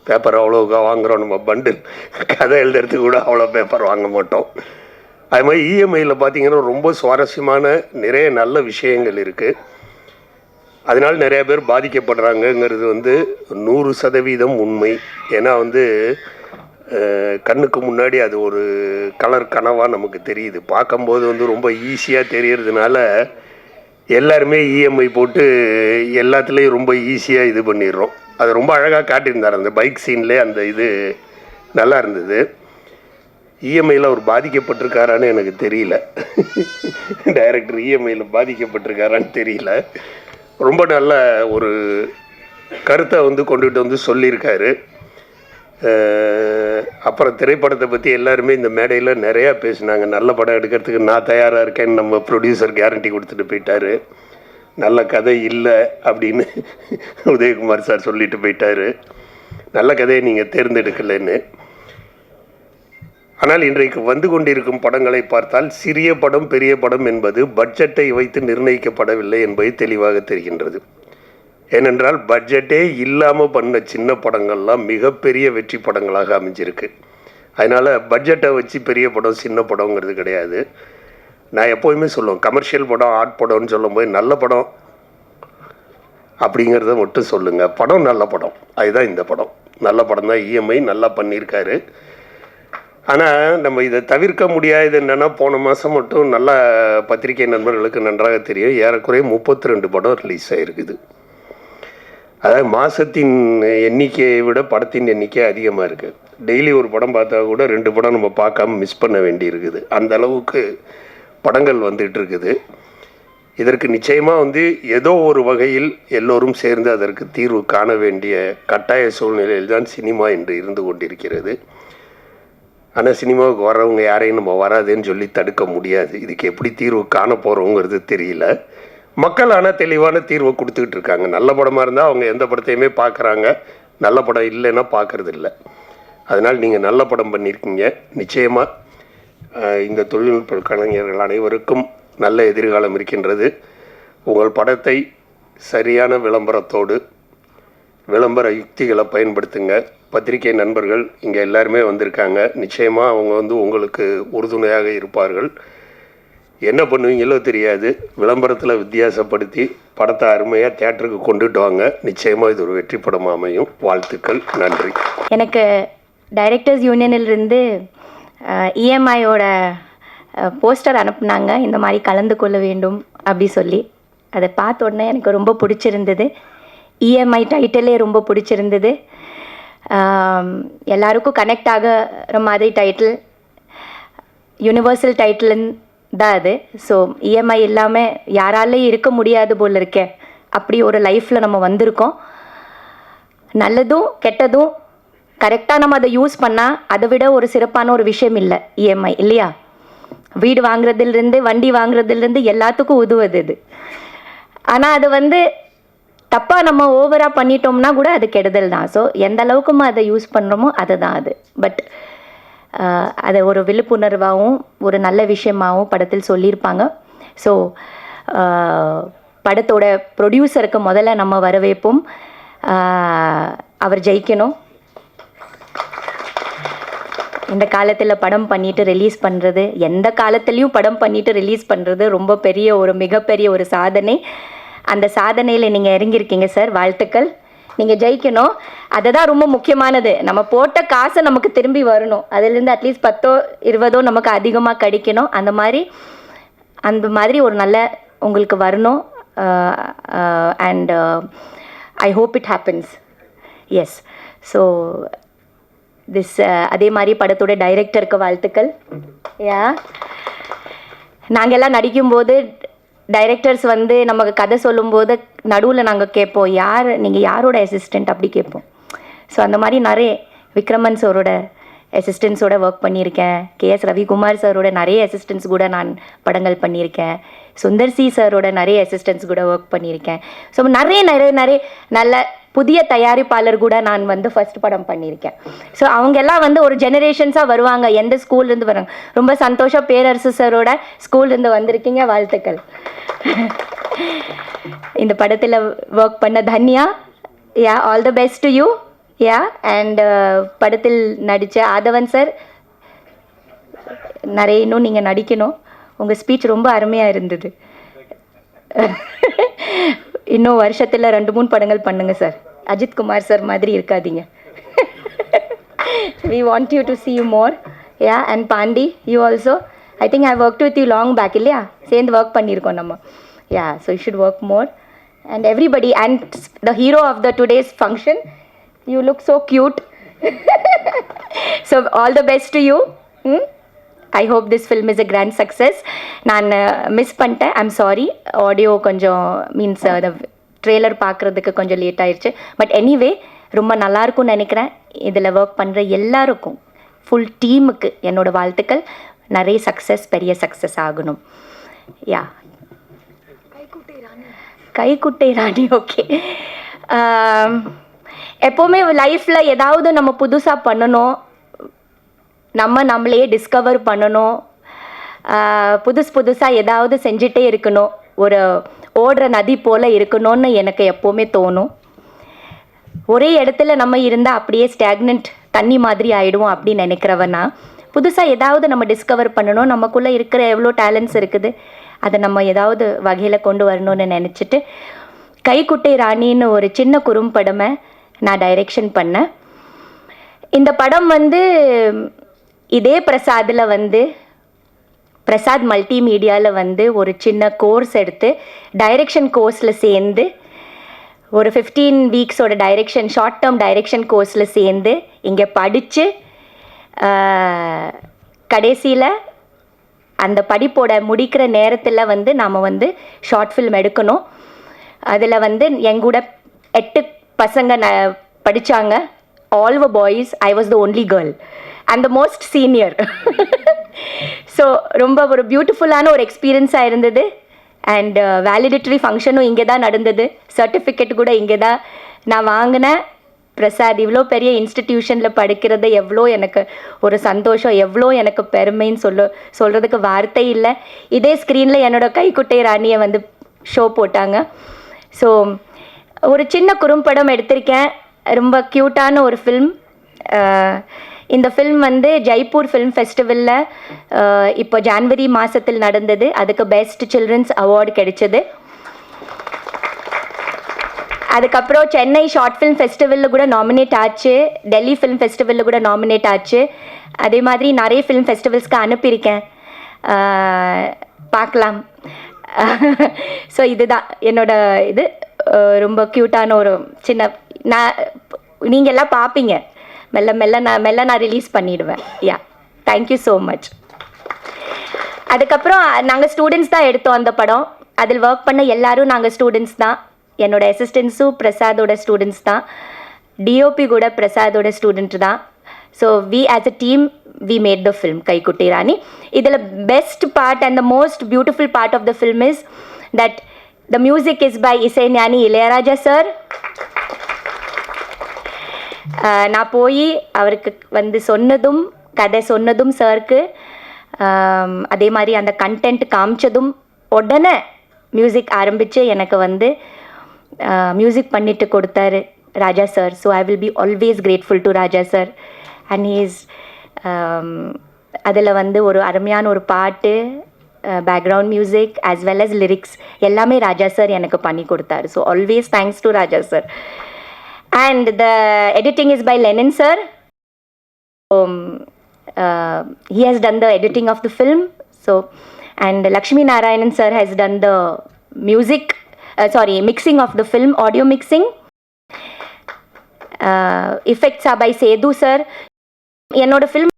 பேப்பர் அவ்வளோக்கா வாங்குகிறோம். நம்ம பண்டில் கதை எழுதுறதுக்கு கூட அவ்வளோ பேப்பர் வாங்க மாட்டோம். அது மாதிரி இஎம்ஐயில் பார்த்தீங்கன்னா ரொம்ப சுவாரஸ்யமான நிறைய நல்ல விஷயங்கள் இருக்குது. அதனால் நிறைய பேர் பாதிக்கப்படுறாங்கங்கிறது வந்து 100% உண்மை. ஏன்னா வந்து கண்ணுக்கு முன்னாடி அது ஒரு கலர் கனவாக நமக்கு தெரியுது. பார்க்கும்போது வந்து ரொம்ப ஈஸியாக தெரியறதுனால எல்லாருமே இஎம்ஐ போட்டு எல்லாத்துலேயும் ரொம்ப ஈஸியாக இது பண்ணிடுறோம். அது ரொம்ப அழகாக காட்டியிருந்தார் அந்த பைக் சீன்லேயே. அந்த இது நல்லா இருந்தது. இஎம்ஐயில் அவர் பாதிக்கப்பட்டிருக்காரான்னு எனக்கு தெரியல. டைரக்டர் இஎம்ஐயில் பாதிக்கப்பட்டிருக்காரான்னு தெரியல. ரொம்ப நல்ல ஒரு கருத்தை வந்து கொண்டுகிட்டு வந்து சொல்லியிருக்காரு. அப்புறம் திரைப்படத்தை பற்றி எல்லாருமே இந்த மேடையில் நிறையா பேசினாங்க. நல்ல படம் எடுக்கிறதுக்கு நான் தயாராக இருக்கேன்னு நம்ம ப்ரொடியூசர் கேரண்டி கொடுத்துட்டு போயிட்டார். நல்ல கதை இல்லை அப்படின்னு உதயகுமார் சார் சொல்லிட்டு போயிட்டார். நல்ல கதையை நீங்கள் தேர்ந்தெடுக்கலைன்னு. ஆனால் இன்றைக்கு வந்து கொண்டிருக்கும் படங்களை பார்த்தால் சிறிய படம் பெரிய படம் என்பது பட்ஜெட்டை வைத்து நிர்ணயிக்கப்படவில்லை என்பது தெளிவாக தெரிகின்றது. ஏனென்றால் பட்ஜெட்டே இல்லாமல் பண்ண சின்ன படங்கள்லாம் மிகப்பெரிய வெற்றி படங்களாக அமைஞ்சிருக்கு. அதனால் பட்ஜெட்டை வச்சு பெரிய படம் சின்ன படங்கிறது கிடையாது. நான் எப்போயுமே சொல்லுவேன், கமர்ஷியல் படம் ஆர்ட் படம்னு சொல்லும்போது நல்ல படம் அப்படிங்கிறத மட்டும் சொல்லுங்கள். படம் நல்ல படம், அதுதான் இந்த படம். நல்ல படம் தான் இஎம்ஐ, நல்லா பண்ணியிருக்காரு. ஆனால் நம்ம இதை தவிர்க்க முடியாதது என்னென்னா, போன மாதம் மட்டும் நல்ல பத்திரிகை நண்பர்களுக்கு நன்றாக தெரியும், ஏறக்குறைய 32 படம் ரிலீஸ் ஆகிருக்குது. அதாவது மாதத்தின் எண்ணிக்கையை விட படத்தின் எண்ணிக்கை அதிகமாக இருக்குது. டெய்லி ஒரு படம் பார்த்தா கூட 2 படம் நம்ம பார்க்காம மிஸ் பண்ண வேண்டி இருக்குது. அந்த அளவுக்கு படங்கள் வந்துட்டு இருக்குது. இதற்கு நிச்சயமாக ஏதோ ஒரு வகையில் எல்லோரும் சேர்ந்து அதற்கு தீர்வு காண வேண்டிய கட்டாய சூழ்நிலையில் தான் சினிமா என்று இருந்து கொண்டிருக்கிறது. ஆனால் சினிமாவுக்கு வர்றவங்க யாரையும் நம்ம வராதுன்னு சொல்லி தடுக்க முடியாது. இதுக்கு எப்படி தீர்வு காண போகிறோங்கிறது தெரியல. மக்கள் ஆனால் தெளிவான தீர்வை கொடுத்துக்கிட்டு இருக்காங்க. நல்ல படமாக இருந்தால் அவங்க எந்த படத்தையுமே பார்க்குறாங்க, நல்ல படம் இல்லைன்னா பார்க்குறது இல்லை. அதனால் நீங்கள் நல்ல படம் பண்ணியிருக்கீங்க. நிச்சயமாக இந்த தொழில்நுட்ப கலைஞர்கள் அனைவருக்கும் நல்ல எதிர்காலம் இருக்கின்றது. உங்கள் படத்தை சரியான விளம்பரத்தோடு விளம்பர யுக்திகளை பயன்படுத்துங்க. பத்திரிகை நண்பர்கள் இங்கே எல்லாருமே வந்திருக்காங்க. நிச்சயமாக அவங்க உங்களுக்கு உறுதுணையாக இருப்பார்கள். என்ன பண்ணுவீங்களோ தெரியாது, விளம்பரத்தில் வித்தியாசப்படுத்தி படத்தை அருமையாக தியேட்டருக்கு கொண்டுட்டு வாங்க. நிச்சயமாக இது ஒரு வெற்றி படம் அமையும். வாழ்த்துக்கள், நன்றி. எனக்கு டைரக்டர்ஸ் யூனியனிலிருந்து இஎம்ஐயோட போஸ்டர் அனுப்புனாங்க, இந்த மாதிரி கலந்து கொள்ள வேண்டும் அப்படி சொல்லி. அதை பார்த்த உடனே எனக்கு ரொம்ப பிடிச்சிருந்தது. இஎம்ஐ டைட்டிலே ரொம்ப பிடிச்சிருந்தது. எல்லாருக்கும் கனெக்ட் ஆகிற மாதிரி டைட்டில், யூனிவர்சல் டைட்டில்னு தான் அது. ஸோ இஎம்ஐ இல்லாமல் யாராலையும் இருக்க முடியாது போல் இருக்கே. அப்படி ஒரு லைஃப்பில் நம்ம வந்திருக்கோம். நல்லதும் கெட்டதும் கரெக்டாக நம்ம அதை யூஸ் பண்ணால் அதை விட ஒரு சிறப்பான ஒரு விஷயம் இல்லை இஎம்ஐ, இல்லையா? வீடு வாங்குறதுலேருந்து வண்டி வாங்குறதுலேருந்து எல்லாத்துக்கும் உதவுது இது. ஆனால் அது தப்பாக நம்ம ஓவராக பண்ணிட்டோம்னா கூட அது கெடுதல் தான். ஸோ எந்த அளவுக்கு அதை யூஸ் பண்ணுறோமோ அதுதான் அது. பட் அதை ஒரு விழிப்புணர்வாகவும் ஒரு நல்ல விஷயமாகவும் படத்தில் சொல்லியிருப்பாங்க. ஸோ படத்தோட ப்ரொடியூசருக்கு முதல்ல நம்ம வரவேற்போம். அவர் ஜெயிக்கணும். இந்த காலத்தில் படம் பண்ணிட்டு ரிலீஸ் பண்ணுறது, எந்த காலத்துலேயும் படம் பண்ணிட்டு ரிலீஸ் பண்ணுறது ரொம்ப பெரிய ஒரு மிகப்பெரிய ஒரு சாதனை. அந்த சாதனையில் நீங்கள் இறங்கியிருக்கீங்க சார், வாழ்த்துக்கள். நீங்கள் ஜெயிக்கணும். அதுதான் ரொம்ப முக்கியமானது. நம்ம போட்ட காசை நமக்கு திரும்பி வரணும். அதுலேருந்து அட்லீஸ்ட் 10 20 நமக்கு அதிகமாக கிடைக்கணும். அந்த மாதிரி ஒரு நல்ல உங்களுக்கு வரணும். And I hope it happens. Yes. So அதே மாதிரி படத்தோட டைரக்டருக்கு வாழ்த்துக்கள். நாங்கள் எல்லாம் நடிக்கும்போது டைரக்டர்ஸ் நமக்கு கதை சொல்லும்போது நடுவில் நாங்கள் கேட்போம், நீங்கள் யாரோட அசிஸ்டண்ட் அப்படி கேட்போம். ஸோ அந்த மாதிரி நிறைய விக்ரமன் சாரோட அசிஸ்டன்ஸோட ஒர்க் பண்ணியிருக்கேன். கேஎஸ் ரவிக்குமார் சாரோட நிறைய அசிஸ்டன்ஸ் கூட நான் படங்கள் பண்ணியிருக்கேன். சுந்தர் சி சாரோட நிறைய அசிஸ்டன்ஸ் கூட ஒர்க் பண்ணியிருக்கேன். ஸோ நிறைய நிறைய நிறைய நல்ல புதிய தயாரிப்பாளர் கூட நான் ஃபர்ஸ்ட் படம் பண்ணியிருக்கேன். ஸோ அவங்க எல்லாம் ஒரு ஜெனரேஷன்ஸாக வருவாங்க. எந்த ஸ்கூல்லேருந்து வராங்க. ரொம்ப சந்தோஷம். பேரரசு சாரோட ஸ்கூல்லேருந்து வந்திருக்கீங்க, வாழ்த்துக்கள். இந்த படத்தில் ஒர்க் பண்ண Tanya, all the best to you. And படத்தில் நடித்த ஆதவன் சார், நிறைய இன்னும் நீங்கள் நடிக்கணும். உங்கள் ஸ்பீச் ரொம்ப அருமையாக இருந்தது. இன்னும் வருஷத்தில் 2-3 படங்கள் பண்ணுங்க சார். அஜித் குமார் சார் மாதிரி இருக்காதீங்க. We want you to see you more. And Pandi, you also. I think I worked with you long back, இல்லையா? சேர்ந்து ஒர்க் பண்ணியிருக்கோம் நம்ம. So you should work more. And everybody, and the hero of the today's function, you look so cute. So all the best to you. I hope this film is a grand success. நான் miss பண்ணிட்டேன், I'm sorry. Audio கொஞ்சம் means அந்த trailer பார்க்குறதுக்கு கொஞ்சம் late ஆயிடுச்சு. But anyway ரொம்ப நல்லாயிருக்கும்னு நினைக்கிறேன். இதில் ஒர்க் பண்ணுற எல்லாருக்கும், ஃபுல் டீமுக்கு என்னோடய வாழ்த்துக்கள். நிறைய சக்ஸஸ், பெரிய சக்ஸஸ் ஆகணும். கைக்குட்டை ராணி. ஓகே. எப்போவுமே லைஃப்பில் ஏதாவது நம்ம புதுசாக பண்ணணும், நம்மளையே டிஸ்கவர் பண்ணணும், புதுசாக ஏதாவது செஞ்சிட்டே இருக்கணும், ஒரு ஓடுற நதி போல் இருக்கணும்னு எனக்கு எப்போவுமே தோணும். ஒரே இடத்துல நம்ம இருந்தால் அப்படியே ஸ்டாக்னன்ட் தண்ணி மாதிரி ஆகிடுவோம் அப்படின்னு நினைக்கிறவனா, புதுசாக ஏதாவது நம்ம டிஸ்கவர் பண்ணணும், நமக்குள்ளே இருக்கிற எவ்வளோ டேலண்ட்ஸ் இருக்குது அதை நம்ம ஏதாவது வகையில் கொண்டு வரணும்னு நினச்சிட்டு கைக்குட்டை ராணின்னு ஒரு சின்ன குறும்படமை நான் டைரெக்ஷன் பண்ணேன். இந்த படம் வந்து இதே பிரசாதில் வந்து பிரசாத் மல்டிமீடியாவில் வந்து ஒரு சின்ன கோர்ஸ் எடுத்து டைரெக்ஷன் கோர்ஸில் சேர்ந்து ஒரு 15 வீக்ஸோட டைரெக்ஷன் ஷார்ட் டேர்ம் டைரெக்ஷன் கோர்ஸில் சேர்ந்து இங்கே படித்து கடைசியில் அந்த படிப்போட முடிக்கிற நேரத்தில் வந்து நாம் வந்து ஷார்ட் ஃபில்ம் எடுக்கணும். அதில் வந்து எங்கூட 8 பசங்க படித்தாங்க. All were boys. I was the only girl and the most senior. So ரொம்ப ஒரு பியூட்டிஃபுல்லான ஒரு எக்ஸ்பீரியன்ஸாக இருந்தது. அண்ட் வேலிடேட்டரி ஃபங்க்ஷனும் இங்கே தான் நடந்தது. சர்டிஃபிகேட் கூட இங்கே தான் நான் வாங்கினேன். பிரசாத் இவ்வளோ பெரிய இன்ஸ்டிடியூஷனில் படிக்கிறது எவ்வளோ எனக்கு ஒரு சந்தோஷம், எவ்வளோ எனக்கு பெருமைன்னு சொல்கிறதுக்கு வார்த்தை இல்லை. இதே ஸ்க்ரீனில் என்னோடய கைக்குட்டை ராணியை வந்து ஷோ போட்டாங்க. ஸோ ஒரு சின்ன குறும்படம் எடுத்திருக்கேன். ரொம்ப க்யூட்டான ஒரு ஃபில்ம். இந்த ஃபில்ம் வந்து ஜெய்ப்பூர் ஃபில்ம் ஃபெஸ்டிவலில் இப்போ ஜான்வரி மாதத்தில் நடந்தது. அதுக்கு பெஸ்ட் சில்ட்ரன்ஸ் அவார்டு கிடைச்சது. அதுக்கப்புறம் சென்னை ஷார்ட் ஃபில்ம் ஃபெஸ்டிவலில் கூட நாமினேட் ஆச்சு. டெல்லி ஃபில்ம் ஃபெஸ்டிவலில் கூட நாமினேட் ஆச்சு. அதே மாதிரி நிறைய ஃபில்ம் ஃபெஸ்டிவல்ஸ்க்கு அனுப்பியிருக்கேன். பார்க்கலாம். ஸோ இதுதான் என்னோட இது. ரொம்ப க்யூட்டான ஒரு சின்ன நீங்கள் எல்லாம் பார்ப்பீங்க. மெல்ல நான் ரிலீஸ் பண்ணிவிடுவேன். யா, தேங்க்யூ ஸோ மச். அதுக்கப்புறம் நாங்கள் ஸ்டூடெண்ட்ஸ் தான் எடுத்தோம் அந்த படம். அதில் ஒர்க் பண்ண எல்லாரும் நாங்கள் ஸ்டூடெண்ட்ஸ் தான். என்னோட அசிஸ்டன்ஸும் பிரசாதோட ஸ்டூடெண்ட்ஸ் தான். டிஓபி கூட பிரசாதோட ஸ்டூடெண்ட் தான். So we as a team we made the film Kaikutti Rani. இதில் best part and the most beautiful part of the film is that the music is by Isaignani Ilaiyaraaja sir. நான் போய் அவருக்கு வந்து சொன்னதும் கதை சொன்னதும் சாருக்கு, அதே மாதிரி அந்த கண்டென்ட் காமிச்சதும் உடனே மியூசிக் ஆரம்பித்து எனக்கு வந்து மியூசிக் பண்ணிட்டு கொடுத்தாரு Raja sir. So I will be always grateful to Raja sir. And he's அதில் வந்து ஒரு அருமையான ஒரு பாட்டு, background music as well as lyrics எல்லாமே ராஜா சார் எனக்கு பண்ணி கொடுத்தாரு. So always thanks to Raja sir. And the editing is by Lenin sir. He has done the editing of the film. So, and Lakshmi Narayanan sir has done the music, mixing of the film, audio mixing. Effects are by Sedu sir. என்னோட film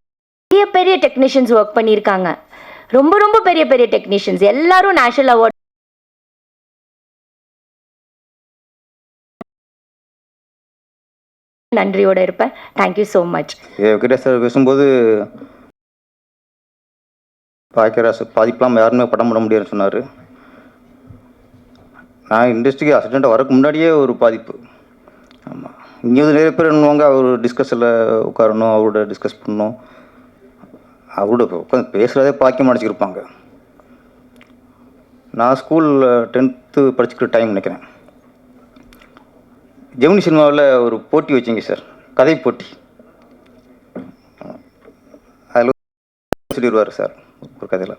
பெரிய technicians work பண்ணியிருக்காங்க. ரொம்ப பெரிய technicians எல்லாரும் national award நன்றியோடு இருப்பேன். Thank you so much. Venkatesh sir பேசும்போது பாக்கியராஜ் பாதிப்பெலாம் யாருமே படம் பண்ண முடியாதுன்னு சொன்னார். நான் இண்டஸ்ட்ரிக்கு அசிஸ்டண்ட்டாக வரக்கு முன்னாடியே ஒரு பாதிப்பு. ஆமாம், இங்கே வந்து நிறைய பேர் என்னவாங்க, அவர் டிஸ்கஸில் உட்காரணும், அவரோட டிஸ்கஸ் பண்ணணும், அவரோட உட்காந்து பேசுகிறதே பாக்கியம் அடிச்சுக்கிருப்பாங்க. நான் ஸ்கூலில் 10th படிச்சுக்கிற டைம் நினைக்கிறேன். ஜெமினி சினிமாவில் ஒரு போட்டி வச்சிங்க சார், கதை போட்டி. அதில் சொல்லிடுவார் சார் ஒரு கதையில்.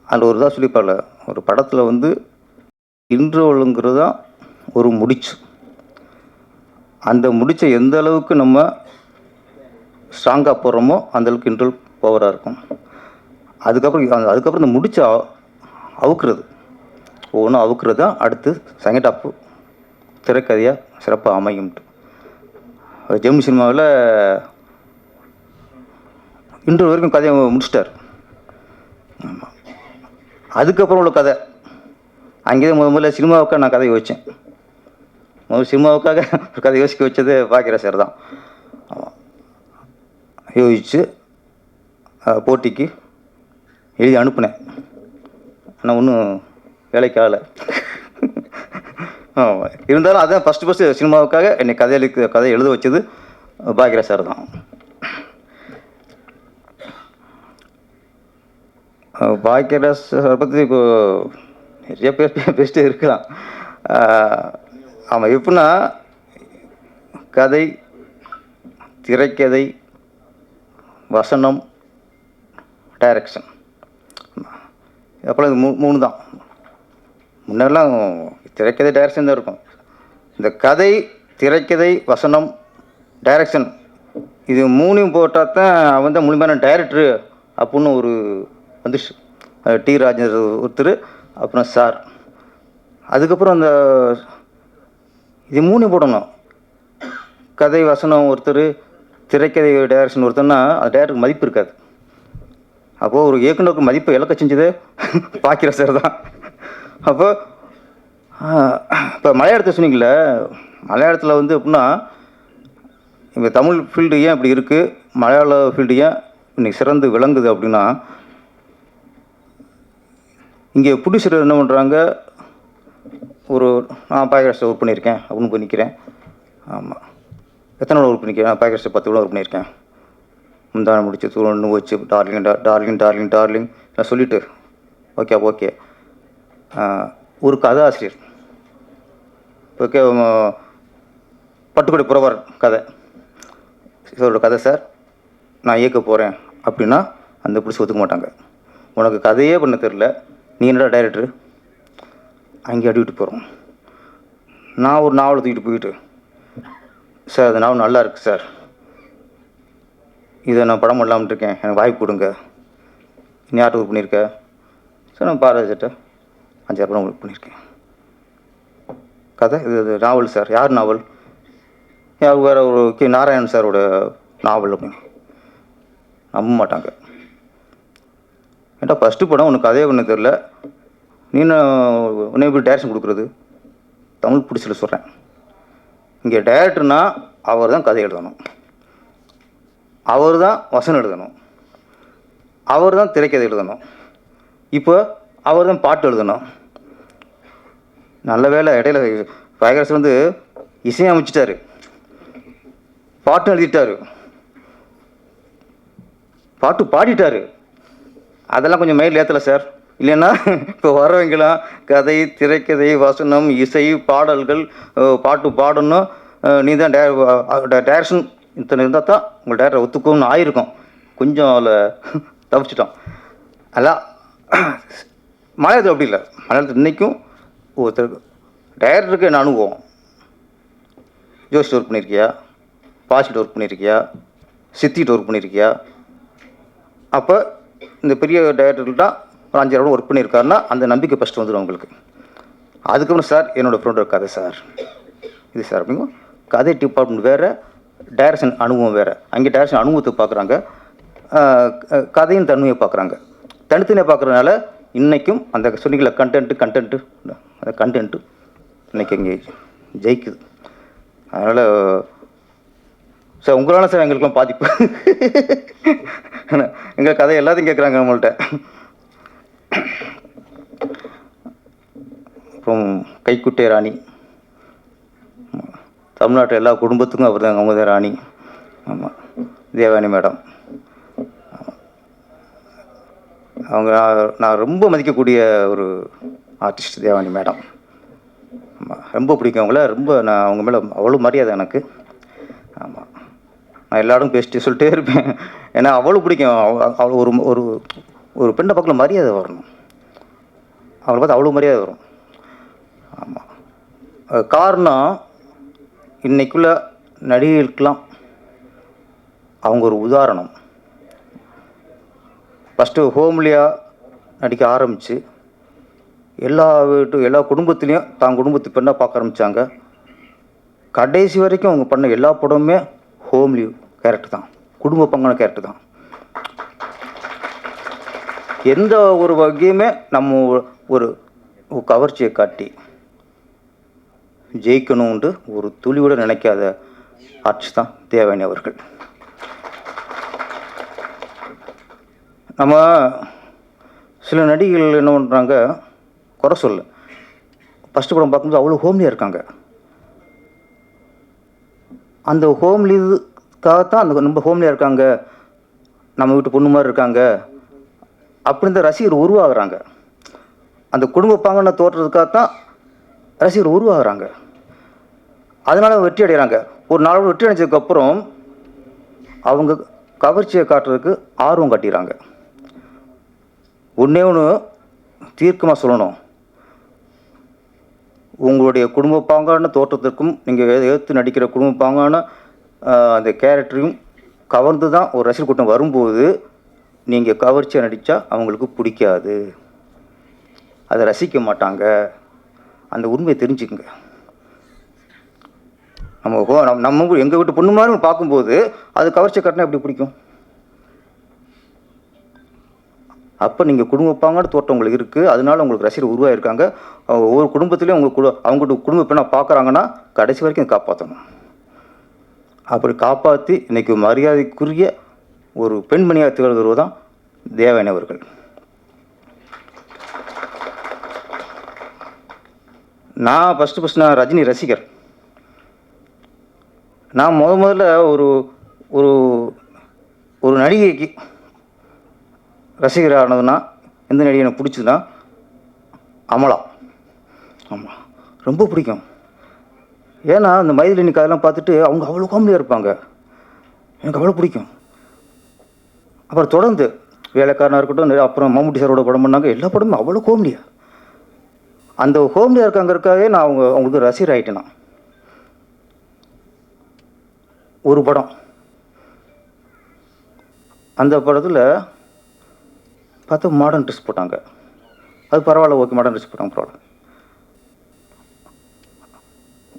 அதில் ஒரு இதாக சொல்லிப்பார்ல, ஒரு படத்தில் வந்து இன்ட்ரோலுங்கிறது தான் ஒரு முடிச்சு. அந்த முடிச்சை எந்த அளவுக்கு நம்ம ஸ்ட்ராங்காக போடுறோமோ அந்தளவுக்கு இன்ட்ரோல் பவராக இருக்கும். அதுக்கப்புறம் இந்த முடிச்சை அவுக்கிறது, ஒவ்வொன்றும் அவுக்கிறது தான் அடுத்து செகண்ட் ஹாஃப் திரைக்கதையாக சிறப்பாக அமையும்ட்டு. ஜெமினி சினிமாவில் இன்று வரைக்கும் கதையை முடிச்சிட்டார். ஆமாம், அதுக்கப்புறம் உள்ள கதை அங்கேயே முதல்ல சினிமாவுக்காக நான் கதையை யோசித்தேன். சினிமாவுக்காக ஒரு கதை யோசிக்க வச்சது பாக்கியராஜ் சார் தான். ஆமாம், யோசித்து போட்டிக்கு எழுதி அனுப்புனேன். ஆனால் ஒன்றும் வேலைக்கு ஆகலை. இருந்தாலும் அதான் ஃபஸ்ட்டு சினிமாவுக்காக என்னை கதை எழுத வச்சது பாக்கியராஜ் சார் தான். பாக்கியராஜ் சார் பற்றி இப்போ நிறைய பேர் பெஸ்ட்டு இருக்கலாம். ஆமாம், எப்படின்னா கதை, திரைக்கதை, வசனம், டைரக்ஷன், அப்புறம் இது மூணு தான். முன்னெல்லாம் திரைக்கதை டைரக்ஷன் தான் இருக்கும். இந்த கதை, திரைக்கதை, வசனம், டைரக்ஷன் இது 3 போட்டால் தான் அவன் தான் முழுமையான டைரக்டரு அப்படின்னு ஒரு வந்துச்சு. டி ராஜேந்தர் ஒருத்தர், அப்புறம் சார். அதுக்கப்புறம் அந்த இது 3 போடணும். கதை வசனம் ஒருத்தர், திரைக்கதை டைரக்ஷன் ஒருத்தர்னா அது டைரக்டருக்கு மதிப்பு இருக்காது. அப்போது ஒரு இயக்குனருக்கு மதிப்பை இழக்க செஞ்சது பாக்கிற சார் தான். அப்போ இப்போ மலையாளத்தை சொன்னீங்களே, மலையாளத்தில் வந்து எப்படின்னா இப்போ தமிழ் ஃபீல்டு ஏன் இப்படி இருக்குது, மலையாள ஃபீல்டு ஏன் இன்னைக்கு சிறந்து விளங்குது அப்படின்னா, இங்கே ப்ரொடியூசர் என்ன பண்ணுறாங்க, ஒரு நான் பாக்கிற ஒர்க் பண்ணியிருக்கேன் அப்படின்னு போய் நிற்கிறேன். ஆமாம், எத்தனை நாள் ஒர்க் பண்ணிக்கிறேன், நான் பாக்கிற 10 கூட ஒர்க் பண்ணியிருக்கேன். முந்தான முடிச்சு தூணு வச்சு டார்லிங் டார்லிங் டார்லிங் டார்லிங் நான் சொல்லிவிட்டு ஓகே ஓகே. ஒரு கதாசிரியர் ஓகே, பட்டுக்கொடை புறவர் கதை, இதோட கதை சார் நான் இயக்க போகிறேன் அப்படின்னா அந்த பிடிச்சி ஒத்துக்க மாட்டாங்க. உனக்கு கதையே பண்ண தெரில, நீ என்னடா டைரக்டரு, அங்கே அடிவிட்டு போகிறோம். நான் ஒரு நாவலை தூக்கிட்டு போயிட்டு, சார் அந்த நாவல் நல்லா இருக்குது சார், இதை நான் படம் பண்ணலாம்னு இருக்கேன், எனக்கு வாய்ப்பு கொடுங்க. நீ யார்கிட்ட ஒர்க் பண்ணியிருக்க சார்? நான் பாரதிட்ட 5 படம் ஒர்க் பண்ணியிருக்கேன். கதை இது நாவல் சார். யார் நாவல்? யார்? வேறு ஒரு நாராயணன் சாரோட நாவல் அப்படின்னு. நம்ப மாட்டாங்க. ஏன்டா ஃபஸ்ட்டு படம் உனக்கு கதையே பண்ண தெரில, நீ உன்னை எப்படி டைரக்ஷன் கொடுக்குறது? தமிழ் பிடிச்சல சொல்கிறேன். இங்கே டைரக்டர்னா அவர் தான் கதை எழுதணும், அவர் தான் வசனம் எழுதணும், அவர் தான் திரைக்கதை எழுதணும், இப்போ அவர் தான் பாட்டு எழுதணும். நல்ல வேலை இடையில பாயகரசு வந்து இசையமைச்சிட்டாரு, பாட்டு எழுதிட்டாரு, பாட்டு பாடிட்டாரு. அதெல்லாம் கொஞ்சம் மைல் ஏற்றலை சார். இல்லைன்னா இப்போ வரவங்களாம் கதை, திரைக்கதை, வசனம், இசை, பாடல்கள், பாட்டு பாடணும், நீ தான் டைரக்ஷன் இத்தனை இருந்தால் தான் உங்கள் டேரக்டரை ஒத்துக்கும்னு ஆயிருக்கும். கொஞ்சம் அதில் தவிச்சிட்டோம். அதான் மலையாளத்தில் அப்படி இல்லை. மலையாளத்தில் இன்றைக்கும் ஒருத்தருக்கு டைரக்டருக்கு என்ன அனுபவம், ஜோஷிட்டு ஒர்க் பண்ணியிருக்கியா, பாசிட்டு ஒர்க் பண்ணியிருக்கியா, சித்திட்டு ஒர்க் பண்ணியிருக்கியா? அப்போ இந்த பெரிய டைரக்டர்கிட்ட ஒரு 5 ஒர்க் பண்ணியிருக்காருன்னா அந்த நம்பிக்கை ஃபஸ்ட்டு வந்துடும் அவங்களுக்கு. அதுக்கப்புறம் சார் என்னோடய ஃப்ரெண்டோட கதை சார் இது சார் அப்படிங்க. கதை டிபார்ட்மெண்ட் வேறு, டைரக்ஷன் அனுபவம் வேறு. அங்கே டைரக்ஷன் அனுபவத்தை பார்க்குறாங்க, கதையின் தன்மையை பார்க்குறாங்க. தனித்தனியாக பார்க்குறதுனால இன்றைக்கும் அந்த சொன்னீங்கள கண்டென்ட்டு அந்த கண்டென்ட்டு இன்றைக்கி இங்கே ஜெயிக்குது. அதனால் சார் உங்களால் சார் எங்களுக்கெல்லாம் பாதிப்பு. எங்கள் கதை எல்லாத்தையும் கேட்குறாங்க நம்மள்கிட்ட. அப்புறம் கைக்குட்டை ராணி, தமிழ்நாட்டில் எல்லா குடும்பத்துக்கும் அவர் தான் அவங்க தான் ராணி. ஆமாம், தேவானி மேடம். அவங்க நான் ரொம்ப மதிக்கக்கூடிய ஒரு ஆர்டிஸ்ட் தேவானி மேடம். ஆமாம், ரொம்ப பிடிக்கும் அவங்கள. ரொம்ப நான் அவங்க மேலே அவ்வளோ மரியாதை எனக்கு. ஆமாம், நான் எல்லாரும் பேசிட்டு சொல்லிட்டே இருப்பேன். ஏன்னா அவ்வளோ பிடிக்கும். அவ்வளோ ஒரு ஒரு ஒரு பெண்ணை பக்கத்தில் மரியாதை வரணும், அவளை பார்த்து அவ்வளோ மரியாதை வரும். ஆமாம், காரணம் இன்றைக்குள்ள நடிகைகளுக்கெல்லாம் அவங்க ஒரு உதாரணம். ஃபஸ்ட்டு ஹோம்லியாக நடிக்க ஆரம்பித்து எல்லா குடும்பத்துலேயும் தான் குடும்பத்து பெண்ணாக பார்க்க ஆரம்பித்தாங்க. கடைசி வரைக்கும் அவங்க பண்ண எல்லா படமுமே ஹோம்லி கேரக்டர் தான், குடும்ப பங்கான கேரக்டர் தான். எந்த ஒரு வகையுமே நம்ம ஒரு கவர்ச்சியை காட்டி ஜெயிக்கணும்னு ஒரு துளியோட நினைக்காத ஆர்டிஸ்ட் தான் தேவானி அவர்கள். நம்ம சில நடிகைகள் என்ன பண்ணுறாங்க, குறை சொல்ல, ஃபஸ்ட்டு படம் பார்க்கும்போது அவ்வளோ ஹோம்லியாக இருக்காங்க. அந்த ஹோம்லிக்காகத்தான் அந்த ரொம்ப ஹோம்லியாக இருக்காங்க, நம்ம வீட்டு பொண்ணு மாதிரி இருக்காங்க அப்படின்னு தான் ரசிகர் உருவாகிறாங்க. அந்த குடும்ப பாங்கனை தோற்றதுக்காகத்தான் ரசிகர் உருவாகிறாங்க. அதனால் வெற்றி அடைகிறாங்க. ஒரு நாளோட வெற்றி அடைஞ்சதுக்கப்புறம் அவங்க கவர்ச்சியை காட்டுறதுக்கு ஆர்வம் காட்டிடுறாங்க. ஒன்றே ஒன்று தீர்க்கமாக சொல்லணும், உங்களுடைய குடும்ப பாங்கான தோற்றத்திற்கும் நீங்கள் எடுத்து நடிக்கிற குடும்ப பாங்கான அந்த கேரக்டரையும் கவர்ந்து தான் ஒரு ரசிகர் கூட்டம் வரும்போது நீங்கள் கவர்ச்சியாக நடித்தா அவங்களுக்கு பிடிக்காது, அதை ரசிக்க மாட்டாங்க. அந்த உண்மையை தெரிஞ்சுக்குங்க. நம்ம எங்கள் வீட்டு பொண்ணு மாதிரி பார்க்கும்போது அது கவர்ச்சி கட்டினா எப்படி பிடிக்கும்? அப்போ நீங்கள் குடும்பப்பாங்கன்னு தோட்டம் உங்களுக்கு இருக்குது, அதனால உங்களுக்கு ரசிகர் உருவாகிருக்காங்க. ஒவ்வொரு குடும்பத்துலேயும் அவங்கள்ட்ட குடும்ப பெண்ணை பார்க்குறாங்கன்னா கடைசி வரைக்கும் காப்பாற்றணும். அப்படி காப்பாற்றி இன்றைக்கி மரியாதைக்குரிய ஒரு பெண்மணியாக திகழ்கிறவர் தான் தேவயானி அவர்கள். நான் ஃபஸ்ட்டு நான் ரஜினி ரசிகர். நான் முதல்ல ஒரு ஒரு ஒரு நடிகைக்கு ரசிகர் ஆனதுன்னா எந்த நடிகை எனக்கு பிடிச்சதுன்னா அமலா. ஆமாம், ரொம்ப பிடிக்கும். ஏன்னா அந்த மைதிலினி கதையெல்லாம் பார்த்துட்டு அவங்க அவ்வளோ காமெடியாக இருப்பாங்க, எனக்கு அவ்வளோ பிடிக்கும். அப்புறம் தொடர்ந்து வேலைக்காரனாக இருக்கட்டும், அப்புறம் மம்முட்டி சாரோட படம் பண்ணாங்க, எல்லா படமும் அவ்வளோ காமெடியாக. அந்த காமெடியாக இருக்காங்கிறதுக்காகவே நான் அவங்களுக்கு ரசிகர் ஆகிட்டேன். நான் ஒரு படம், அந்த படத்தில் பார்த்தா மாடர்ன் ட்ரெஸ் போட்டாங்க. அது பரவாயில்ல, ஓகே, மாடர்ன் ட்ரெஸ் போட்டாங்க, பரவாயில்ல.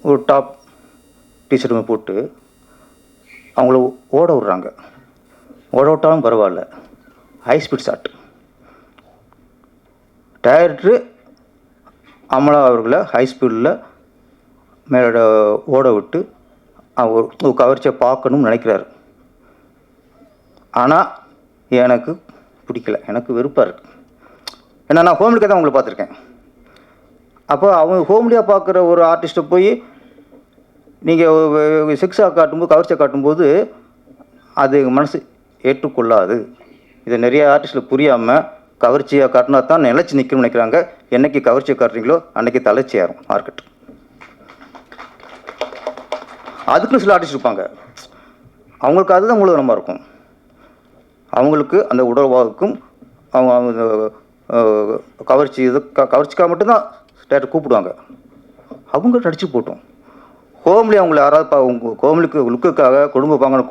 ஒரு டாப் டிஷர்ட் போட்டு அவங்கள ஓட விட்றாங்க. ஓட விட்டாலும் பரவாயில்ல, high speed shot. Director Amala அவர்களை ஹை ஸ்பீடில் மேலே ஓட விட்டு ஒரு கவர்ச்சியை பார்க்கணும்னு நினைக்கிறாரு. ஆனால் எனக்கு பிடிக்கல, எனக்கு வெறுப்பாக இருக்குது. ஏன்னா நான் ஹோம்லிக்காக தான் அவங்கள பார்த்துருக்கேன். அப்போ அவங்க ஹோம்லியாக பார்க்குற ஒரு ஆர்டிஸ்ட்டை போய் நீங்கள் செக்ஸாக காட்டும்போது, கவர்ச்சியாக காட்டும்போது அது மனசு ஏற்றுக்கொள்ளாது. இதை நிறைய ஆர்டிஸ்ட்டில் புரியாமல் கவர்ச்சியாக காட்டினா தான் நிலச்சி நிற்கணும்னு நினைக்கிறாங்க. என்றைக்கு கவர்ச்சியை காட்டுறீங்களோ அன்றைக்கி தலைச்சி ஏறும் மார்க்கெட். அதுக்குன்னு சில ஆர்டிஸ்ட் இருப்பாங்க, அவங்களுக்கு அதுதான் மூலதனமாக இருக்கும். அவங்களுக்கு அந்த உடல்வாவுக்கும் அவங்க கவர்ச்சிக்காக மட்டும்தான் டேரக்டர் கூப்பிடுவாங்க. அவங்க நடிச்சு போட்டோம். ஹோம்லி அவங்கள யாராவது ஹோம்லிக்கு லுக்குக்காக, குடும்ப பாங்க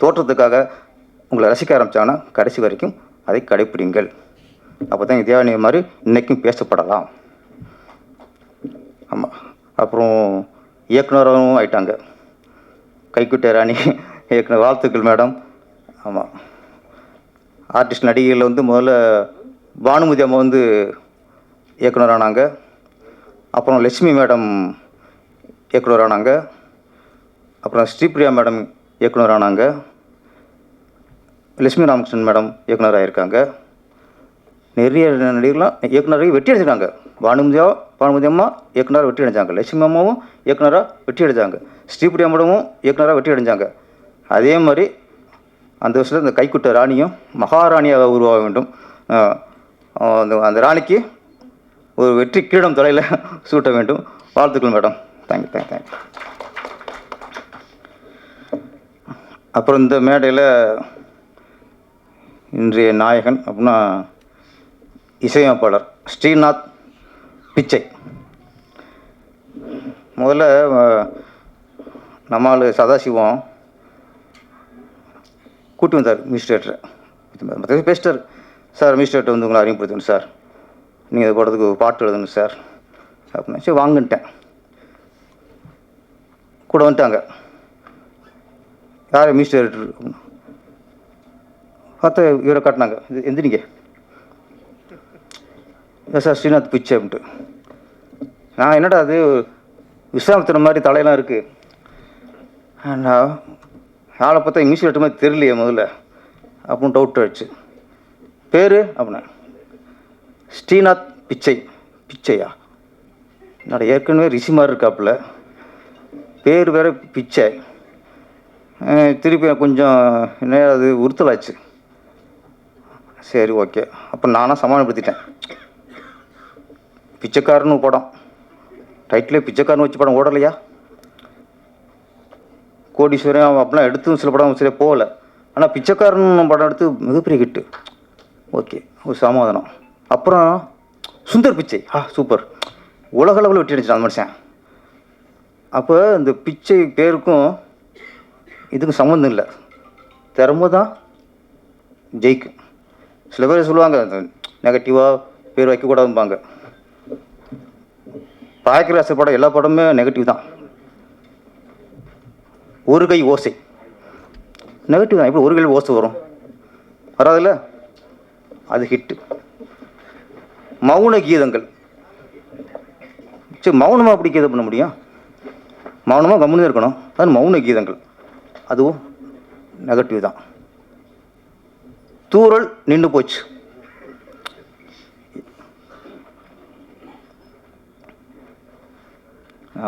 தோற்றத்துக்காக உங்களை ரசிக்க ஆரம்பித்தாங்கன்னா கடைசி வரைக்கும் அதை கடைப்பிடிங்கள். அப்போ தான் தேவயானி மாதிரி இன்றைக்கும் பேசப்படலாம். ஆமாம். அப்புறம் இயக்குனரும் ஆயிட்டாங்க, கைக்குட்டை ராணி இயக்குனர். வாழ்த்துக்கள் மேடம். ஆமாம், ஆர்டிஸ்ட் நடிகைகளில் முதல்ல பானுமதி அம்மா இயக்குனர் ஆனாங்க. அப்புறம் லட்சுமி மேடம் இயக்குனர் ஆனாங்க. அப்புறம் ஸ்ரீபிரியா மேடம் இயக்குனர் ஆனாங்க. லட்சுமி ராமகிருஷ்ணன் மேடம் இயக்குனர் ஆகியிருக்காங்க. நிறைய நடிகர்லாம் இயக்குனராக வெற்றி அடைஞ்சிருக்காங்க. பானுமதி அம்மா இயக்குனராக வெற்றி அடைஞ்சாங்க. லட்சுமி அம்மாவும் இயக்குனராக வெற்றி அடைஞ்சாங்க. ஸ்ரீபிரியா மேடமும் இயக்குனராக வெற்றி அடைஞ்சாங்க. அதே மாதிரி அந்த வருஷத்தில் இந்த கைக்குட்டை ராணியும் மகாராணியாக உருவாக வேண்டும். அந்த ராணிக்கு ஒரு வெற்றி கிரீடம் தலையில் சூட்ட வேண்டும். வாழ்த்துக்கள் மேடம். தேங்க்யூ. அப்புறம் இந்த மேடையில் இன்றைய நாயகன் அப்படின்னா இசையமைப்பாளர் ஸ்ரீநாத் பிச்சை. முதல்ல நம்மால் சதாசிவம் கூட்டி வந்தார் மினிஸ்ட்ரேட்டரை. பேசிட்டார், சார் மினிஸ்ட்ரேட்டர் உங்களை அறிமுகப்படுத்தணும் சார், நீங்கள் இது போடுறதுக்கு பாட்டு எழுதணும் சார் அப்படின்னா. சரி வாங்கிட்டேன். கூட வந்துட்டாங்க. யார் மினிஸ்ட்ரேட்டர் அப்படின்னா பார்த்தா இவரை காட்டினாங்க. இது எந்திரிங்க சார், ஸ்ரீநாத் பிச்சை அப்படின்ட்டு. நான் என்னடா அது விஸ்வாமித்திர மாதிரி தலையெல்லாம் இருக்குது, நான் ஆளை பார்த்தா மினிஸ்ட்ரேட்டர் மாதிரி தெரியலையே முதல்ல அப்படின்னு டவுட் ஆயிடுச்சு. பேர் அப்படின்னா ஸ்ரீநாத் பிச்சையா? என்னோட ஏற்கனவே ரிஷி மாதிரி இருக்காப்புல, பேர் வேறு பிச்சை. திருப்பி கொஞ்சம் என்ன அது உறுத்தலாச்சு. சரி ஓகே, அப்போ நானாக சமாளிப்படுத்திட்டேன். பிச்சைக்காரன்னு படம் டைட்டிலே பிச்சைக்காரன் வச்சு படம் ஓடலையா? கோடீஸ்வரன் அப்படிலாம் எடுத்து சில படம் சரியாக போகலை. ஆனால் பிச்சைக்காரன் படம் எடுத்து மிகப்பெரிய ஹிட்டு. ஓகே, ஒரு சமாதானம். அப்புறம் சுந்தர் பிச்சை, சூப்பர், உலகளவில் வெட்டி அடிச்சிட்டான் அந்த மனுஷன். அப்போ இந்த பிச்சை பேருக்கும் இதுக்கும் சம்மந்தம் இல்லை. திறமை தான் ஜெயிக்கும். சில பேர் சொல்லுவாங்க நெகட்டிவாக பேர் வைக்கக்கூடாதும்பாங்க. பாக்கியராஜ் படம் எல்லா படமுமே நெகட்டிவ் தான். ஒரு கை ஓசை நெகட்டிவ் தான். எப்படி ஒரு கை ஓசை வரும்? வராதுல்ல. அது ஹிட்டு. மௌன கீதங்கள், சரி மௌனமாக அப்படி கீதம் பண்ண முடியும்? மௌனமாக கம்முன்னு இருக்கணும். அது மௌன கீதங்கள், அதுவும் நெகட்டிவ் தான். தூறல் நின்று போச்சு.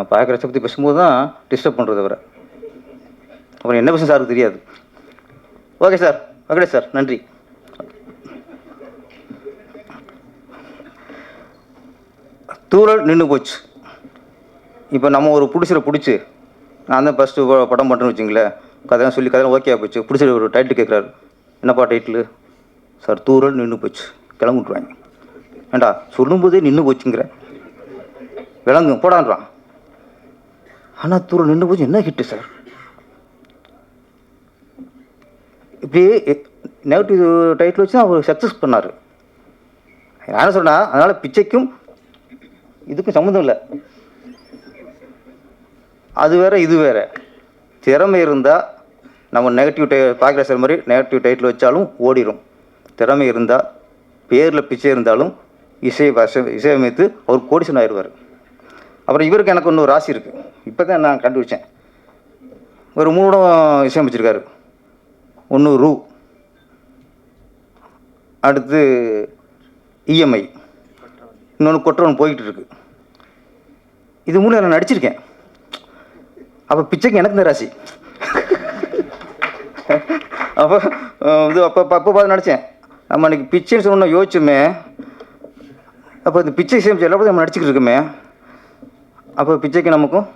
பாக்கியராஜை பற்றி பேசும்போது தான் டிஸ்டர்ப் பண்ணுறது அவரை. அப்புறம் என்ன பேச சாருக்கு தெரியாது. ஓகே சார், ஓகே சார், நன்றி. தூறல் நின்று போச்சு. இப்போ நம்ம ஒரு பிடிச்சி நான் தான் ஃபஸ்ட்டு படம் பண்ணுறேன்னு வச்சுங்களேன், கதையெல்லாம் சொல்லி கதையெல்லாம் ஓகே போச்சு. பிடிச்சிட்டு ஒரு டைட்டில் கேட்குறாரு. என்னப்பா டைட்டில்? சார் தூறல் நின்று போச்சு. கிளம்பிட்டுருவாங்க. ஏண்டா சொல்லும்போதே நின்று போச்சுங்கிற, விளங்கு போடான்றான். ஆனால் தூரல் நின்று போச்சு என்ன ஹிட்டு சார். இப்படி நெகட்டிவ் டைட்டில் வச்சு அவர் சக்ஸஸ் பண்ணார். நான் என்ன சொன்னால், அதனால் பிச்சைக்கும் இதுக்கும் சம்மந்தம் இல்லை. அது வேறு இது வேறு. திறமை இருந்தால் நம்ம நெகட்டிவ் பாக்கியராஜ் மாதிரி நெகட்டிவ் டைட்டில் வச்சாலும் ஓடிடும். திறமை இருந்தால் பேரில் பிச்சை இருந்தாலும் இசையமைத்து அவர் கோடீஸ்வரன் ஆயிடுவார். அப்புறம் இவருக்கு எனக்கு இன்னொரு ராசி இருக்குது. இப்போ தான் நான் கண்டுபிடிச்சேன். ஒரு 3 படம் இசையமைச்சிருக்காரு. ஒன்று ரூ, அடுத்து இஎம்ஐ, இன்னொன்று கொற்றவன் போய்கிட்டு இருக்கு. இது மூலம் நான் நடிச்சிருக்கேன். அப்போ பிச்சைக்கு எனக்கு இந்த ராசி. அப்போ இது அப்போ பார்த்து நடித்தேன். நம்ம அன்றைக்கி பிச்சைன்னு சொன்ன யோசிச்சுமே, அப்போ இந்த பிச்சை சேமிச்சு எல்லா நம்ம நடிச்சுக்கிட்டு இருக்குமே, அப்போ பிச்சைக்கு நமக்கும்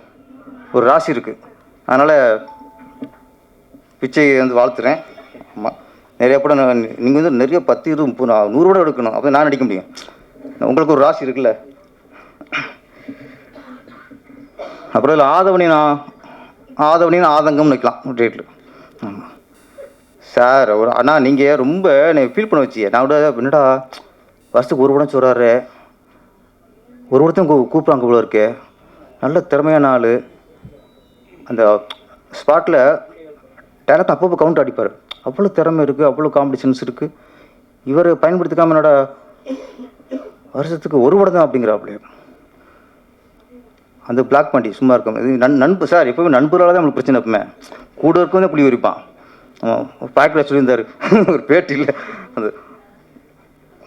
ஒரு ராசி இருக்குது. அதனால் பிச்சை வந்து வாழ்த்துறேன். ஆமாம், நிறைய படம் நீங்கள் வந்து நிறைய 10, 20, 30, 100 படம் எடுக்கணும். அப்போ நான் நடிக்க முடியும். உங்களுக்கு ஒரு ராசி இருக்குல்ல. அப்புறம் இதில் ஆதவனின் ஆதங்கம்னு வைக்கலாம் டேட்டில். ஆமாம் சார், ஒரு அண்ணா நீங்கள் ரொம்ப ஃபீல் பண்ண வச்சியே. நான் கூட என்னடா வருஷத்துக்கு ஒரு படம் சொல்கிறாரு, ஒரு படத்தையும் கூப்பிட்றாங்க இவ்வளோ இருக்கே. நல்ல திறமையான ஆள். அந்த ஸ்பாட்டில் டேரக்ட் அப்பப்போ கவுண்ட் அடிப்பார். அவ்வளோ திறமை இருக்குது, அவ்வளோ காம்படிஷன்ஸ் இருக்குது. இவர் பயன்படுத்திக்காமல் என்னோட வருஷத்துக்கு ஒரு படம் தான் அப்படிங்கிறாப்புல. அந்த பிளாக் பண்ணி சும்மா இருக்கும். இது நண்பு சார், எப்போவுமே நண்பரால் தான் நம்மளுக்கு பிரச்சனை. எப்பவுமே கூட இருக்கும் தான் புளி வரிப்பான். பாக்கில் சொல்லியிருந்தார் ஒரு பேட்டியில். அது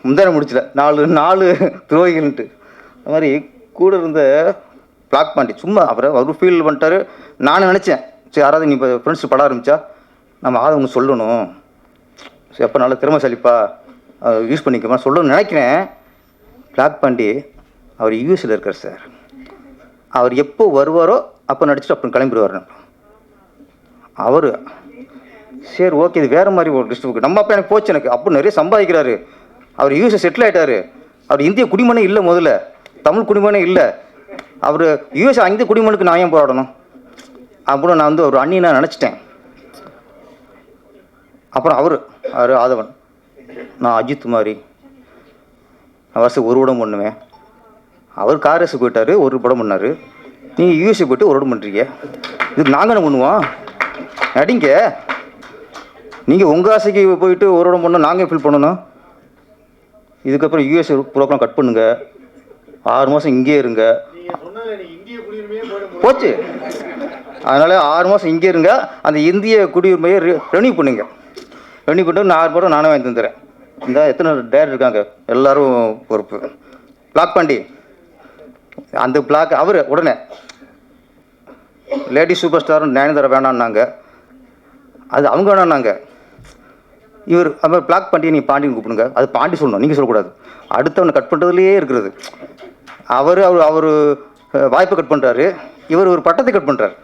முந்தான முடிச்சல 4 துரோகிகள்ன்ட்டு. அது மாதிரி கூட இருந்த பிளாக் பாண்டி சும்மா அவர் ஃபீல் பண்ணிட்டாரு. நானும் நினச்சேன், சரி யாராவது நீ இப்போ ஃப்ரெண்ட்ஸ் படம் ஆரம்பித்தா நம்ம ஆதவங்க சொல்லணும், சரி எப்போ நல்ல திறமைசாலிப்பா யூஸ் பண்ணிக்கமா சொல்லணும்னு நினைக்கிறேன். பிளாக் பாண்டி அவர் யூஎஸில் இருக்கார் சார். அவர் எப்போ வருவாரோ அப்போ நடிச்சுட்டு அப்புறம் கிளம்பிடுவார். அவர் சரி ஓகே, இது வேறு மாதிரி ஒரு டிஸ்ட்ரிக்ட். நம்ம அப்போ எனக்கு போச்சு. எனக்கு அப்போ நிறைய சம்பாதிக்கிறாரு. அவர் யூஎஸை செட்டில் ஆகிட்டார். அவர் இந்திய குடிமனே இல்லை, முதல்ல தமிழ் குடிமனே இல்லை. அவர் யூஎஸ் இந்திய குடிமனுக்கு நான் ஏன் போராடணும்? அப்புறம் நான் வந்து ஒரு அண்ணியை நினச்சிட்டேன். அப்புறம் அவர் ஆதவன், நான் அஜித் மாதிரி நான் வருஷம் ஒரு படம் பண்ணுவேன். அவர் காரேஸு போயிட்டார், ஒரு படம் பண்ணார். நீங்கள் யூஎஸ்ஏ போய்ட்டு ஒரு படம் பண்ணுறீங்க. இதுக்கு நாங்கள் என்ன பண்ணுவோம்? நடிங்க. நீங்கள் உங்கள் ஆசைக்கு போயிட்டு ஒரு படம் பண்ணோம், நாங்கள் ஃபீல் பண்ணணும். இதுக்கப்புறம் யூஎஸ்ஏ ப்ரோக்ராம் கட் பண்ணுங்க, 6 மாதம் இங்கே இருங்க. போச்சு. அதனால் 6 மாதம் இங்கே இருங்க. அந்த இந்திய குடியுரிமையை ரெனியூ பண்ணுங்க. ரெனியூ பண்ணிட்டு 6 படம் நானே வாங்கி தந்துடுறேன். இந்த எத்தனை டேரக்டர் இருக்காங்க, எல்லோரும் பொறுப்பு. பிளாக் பாண்டி அந்த பிளாக் அவர் உடனே லேடி சூப்பர் ஸ்டார் நயன்தாரா வேணான்னாங்க. அது அவங்க வேணான்னாங்க. இவர் அது பிளாக் பாண்டி நீ பாண்டின்னு கூப்பிடுங்க. அது பாண்டி சொல்லணும், நீங்கள் சொல்லக்கூடாது. அடுத்தவனை கட் பண்ணுறதுலேயே இருக்கிறது. அவர் வாய்ப்பை கட் பண்ணுறாரு, இவர் ஒரு பட்டத்தை கட் பண்ணுறாரு.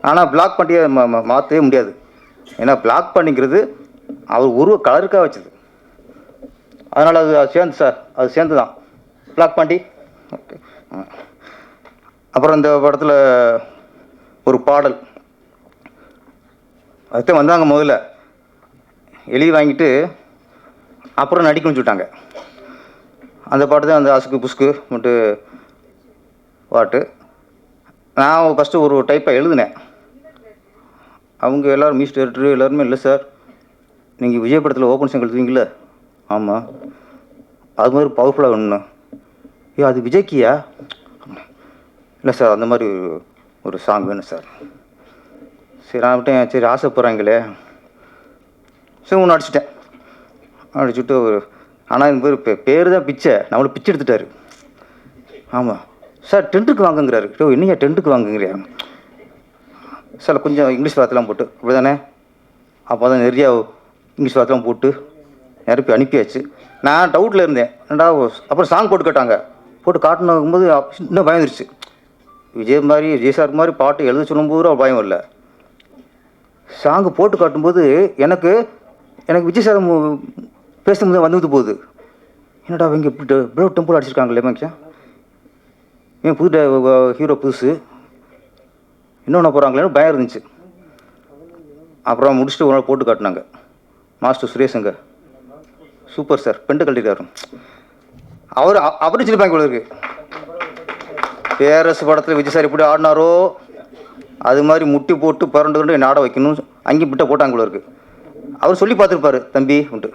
ஆனால் பிளாக் பாண்டியை மாற்றவே முடியாது. ஏன்னா பிளாக் பாண்டிங்கிறது அவர் உருவ கலருக்காக வச்சது. அதனால் அது சேர்ந்து சார், அது சேர்ந்து தான் பிளாக் பாண்டி. ஓகே. அப்புறம் இந்த படத்தில் ஒரு பாடல், அதுதான் வந்தாங்க முதல்ல எழுதி வாங்கிட்டு அப்புறம் நடிக்கணும்னு சொல்லிட்டாங்க. அந்த பாட்டு தான் அந்த அசுக்கு புஸ்கு மட்டும் பாட்டு. நான் ஃபஸ்ட்டு ஒரு டைப்பாக எழுதினேன். அவங்க எல்லோரும் மியூசிக் டைரக்டர் எல்லாருமே, இல்லை சார் நீங்கள் விஜய் படத்தில் ஓப்பன் சாங் எழுதுவீங்களே, ஆமாம் அது மாதிரி பவர்ஃபுல்லாக ஒன்று, அது விஜய்க்கியா? இல்லை சார் அந்த மாதிரி ஒரு சாங் வேணும் சார். சரி நான் விட்டேன், சரி ஆசைப்படுறாங்களே, சரி ஒன்று அடிச்சிட்டேன். அடிச்சுட்டு ஒரு ஆனால் இந்த மாதிரி பேர் தான் பிச்சை, நம்மளை பிச்சை எடுத்துட்டாரு. ஆமாம் சார் டென்ட்டுக்கு வாங்குங்கிறாரு. என்னையா டென்ட்டுக்கு வாங்குங்கிறியா சார்? கொஞ்சம் இங்கிலீஷ் வார்த்தைலாம் போட்டு அப்படி தானே, அப்போ தான் நிறையா இங்கிலீஷ் வார்த்தைலாம் போட்டு நிரப்பி அனுப்பியாச்சு. நான் டவுட்டில் இருந்தேன். அப்புறம் சாங் போட்டு கேட்டாங்க. போட்டு காட்டினும்போது இன்னும் பயந்துருச்சு. விஜய் சார் மாதிரி பாட்டு எழுத சொல்லும்போது அவர் பயம் இல்லை. சாங்கு போட்டு காட்டும்போது எனக்கு விஜய் சார் பேசும்போது வந்து போகுது. என்னடா இவங்க இவ்வளோ டெம்பிள் அடிச்சிருக்காங்களே மச்சான், ஏன் புது ஹீரோ புதுசு இன்னொன்று போகிறாங்களேன்னு பயம் இருந்துச்சு. அப்புறம் முடிச்சுட்டு ஒரு நாள் போட்டு காட்டினாங்க. மாஸ்டர் சுரேஷுங்க சூப்பர் சார், பெண்டு கழட்டிட்டாரு. அவரும் சிரிப்பாங்க போல இருக்கு. பேரரசு படத்தில் விஜய் சார் எப்படி ஆடினாரோ அது மாதிரி முட்டி போட்டு பரண்டு என்ன ஆட வைக்கணும் அங்கேயும் பிட்ட போட்டாங்க போல இருக்கு. அவர் சொல்லி பார்த்துருப்பாரு, தம்பி உண்டு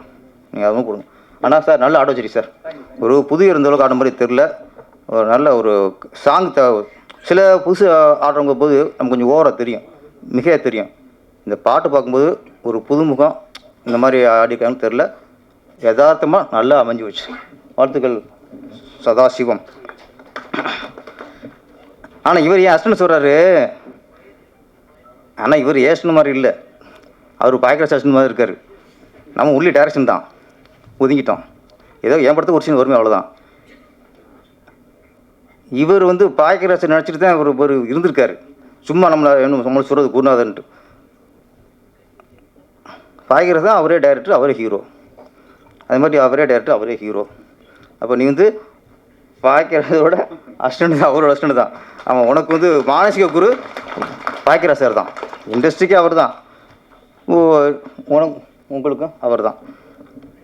நீங்கள் அதுவும் கொடுங்க. ஆனால் சார் நல்லா ஆட வச்சிருக்கு சார். ஒரு புது இருந்தளவுக்கு ஆட மாதிரி தெரில. ஒரு நல்ல ஒரு சாங் சில புதுசு ஆடுறவங்க போது நமக்கு கொஞ்சம் ஓவராக தெரியும், மிகையாக தெரியும். இந்த பாட்டு பார்க்கும்போது ஒரு புதுமுகம் இந்த மாதிரி ஆடிக்கான்னு தெரில. யதார்த்தமாக நல்லா அமைஞ்சு வச்சு. வாழ்த்துக்கள் சதாசிவம். ஆனால் இவர் ஏன் அஸ்டன் சொல்கிறாரு, ஆனால் இவர் ஏஸ்டன் மாதிரி இல்லை, அவர் பாய்க்கிற அஸ்டன் மாதிரி இருக்கார். நம்ம உள்ளே டைரக்ஷன் தான் ஒதுங்கிட்டோம். ஏதோ என் படத்துக்கு ஒரு சீன் வருமே அவ்வளோதான். இவர் வந்து பாய்க்கிற அஸ்டன் நினச்சிட்டு தான் ஒரு இருந்திருக்காரு. சும்மா நம்மளை சொல்கிறது குருநாதன்ட்டு. பாய்க்கிற தான் அவரே டைரக்டர், அவரே ஹீரோ. அது மாதிரி அவரே டைரக்டர், அவரே ஹீரோ. அப்போ நீ வந்து பாய்க்கிறதோட அஸ்டண்ட் தான், அவரோட அஸ்டண்ட் தான். அவன் உனக்கு வந்து மானசிக குரு பாய்க்கிற சார் தான், இண்டஸ்ட்ரிக்கே அவர் தான், உங்களுக்கும் அவர் தான்.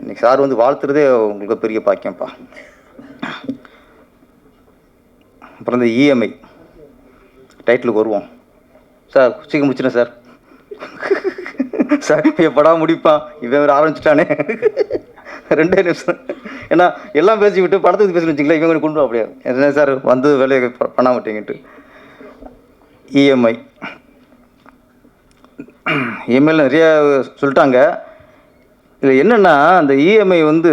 இன்றைக்கி சார் வந்து வாழ்த்துறதே உங்களுக்கு பெரிய பாக்கியம்ப்பா. அப்புறம் இந்த இஎம்ஐ டைட்டிலுக்கு வருவோம் சார். சீக்கிரம் முடிச்சிட்டேன் சார். சார் எப்படா முடிப்பான், இவன் வேறு ஆரம்பிச்சிட்டானே. 2 நிமிஷம். ஏன்னா எல்லாம் பேசி விட்டு படத்துக்கு பேசணும்னு வச்சுங்களேன், இவங்க கொண்டு வா அப்படியே. என்ன சார் வந்து வேலையை பண்ண மாட்டேங்கிட்டு. இஎம்ஐயில் நிறைய சொல்லிட்டாங்க. இதில் என்னென்னா அந்த இஎம்ஐ வந்து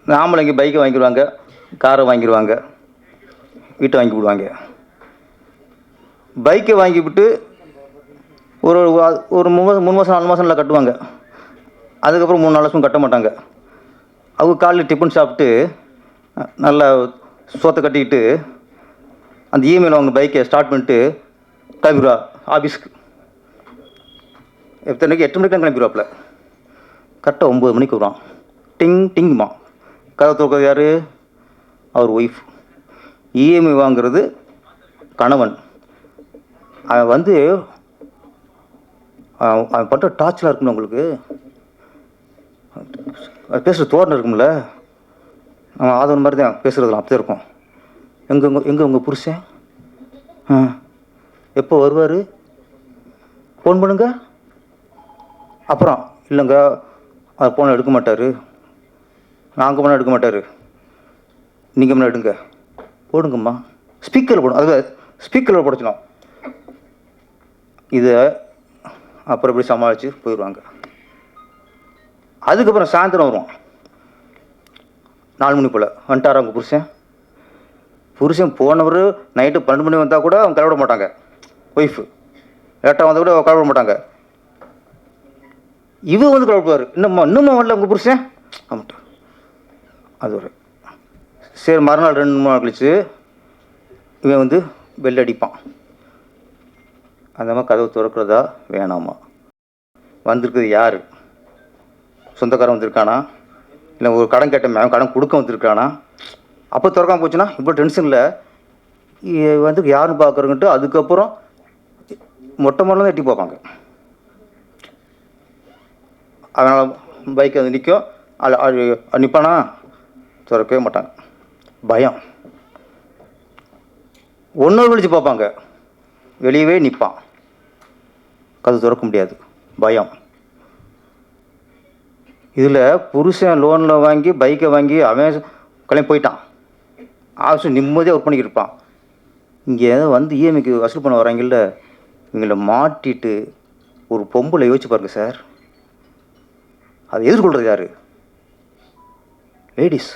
நாமளை இங்கே பைக்கை வாங்கிடுவாங்க, காரை வாங்கிடுவாங்க, வீட்டை வாங்கி விடுவாங்க. பைக்கை வாங்கிவிட்டு ஒரு 3 மாதம் 4 மாதம்ல கட்டுவாங்க. அதுக்கப்புறம் 3-4 வருஷம் கட்ட மாட்டாங்க. அவங்க காலையில் டிஃபன் சாப்பிட்டு நல்லா சோத்தை கட்டிக்கிட்டு அந்த இஎம்ஐயில் அவங்க பைக்கை ஸ்டார்ட் பண்ணிட்டு கிளம்பிடுவா ஆஃபீஸ்க்கு. எத்தனைக்கு 8 மணிக்கு தான் கிளம்பிடுவாப்பில். கரெக்டாக 9 மணிக்கு வருவான். டிங்குமா. கதை திறக்கிறது யார்? அவர் ஒய்ஃப். இஎம்ஐ வாங்கிறது கணவன். அவன் வந்து அவன் பண்ணுற டார்ச்சலாக இருக்குன்னு உங்களுக்கு பேசுகிற தோரணை இருக்கும்ல, அவன் ஆதவன் மாதிரி தான் பேசுகிறதுலாம் அப்படி இருக்கும். எங்கே உங்கள் புருஷன் எப்போ வருவார், ஃபோன் பண்ணுங்க. அப்புறம் இல்லைங்க அவர் ஃபோனை எடுக்க மாட்டார், நாங்கள் போனால் எடுக்க மாட்டார், நீங்கள் முன்னாடி எடுங்க. போடுங்கம்மா, ஸ்பீக்கரில் போடும். அது ஸ்பீக்கரில் போடச்சிடும். இதை அப்புறம் இப்படி சமாளித்து போயிடுவாங்க. அதுக்கப்புறம் சாயந்தரம் வருவோம் 4 மணி போல். வந்துட்டாரா அவங்க புருஷன் போனவர் நைட்டு 12 மணி வந்தால் கூட அவங்க கலவிட மாட்டாங்க. ஒய்ஃபு லேட்டாக வந்தால் கூட கலவிட மாட்டாங்க. இவர் வந்து கலவிடுவார். இன்னும் வரல உங்கள் புருஷன் ஆமாட்டா. அது ஒரு சரி. மறுநாள் 2 3 நாள் கழிச்சு இவன் வந்து பெல் அடிப்பான். அந்த மாதிரி கதவு திறக்கிறதா வேணாமா, வந்திருக்குது யார், சொந்தக்காரன் வந்திருக்கானா, இல்லை ஒரு கடன் கேட்டேன் அவன் கடன் கொடுக்க வந்திருக்கானா. அப்போ திறக்காம போச்சுன்னா இப்போ டென்ஷனில் வந்து யாருன்னு பார்க்குறங்கிட்டு அதுக்கப்புறம் மொட்டை மொழில் தான் எட்டி பார்ப்பாங்க. அதனால் பைக் அது நிற்கும். அது நிற்பானா திறக்கவே மாட்டாங்க. பயம். 1 நாள் கழிச்சு பார்ப்பாங்க, வெளியவே நிற்பான், கதவு திறக்க முடியாது, பயம். இதில் புருஷன் லோனில் வாங்கி பைக்கை வாங்கி அவன் கிளம்பி போயிட்டான், ஆஃபீஸ் நிம்மதியாக ஒர்க் பண்ணிக்கிட்டு இருப்பான். இங்கே வந்து இஎம்ஐக்கு வசூல் பண்ண வராங்கல்ல, இவங்கள மாட்டிட்டு ஒரு பொம்பளை யோசிச்சு பாருங்க சார், அதை எதிர்கொள்கிறது யார்? லேடிஸ்.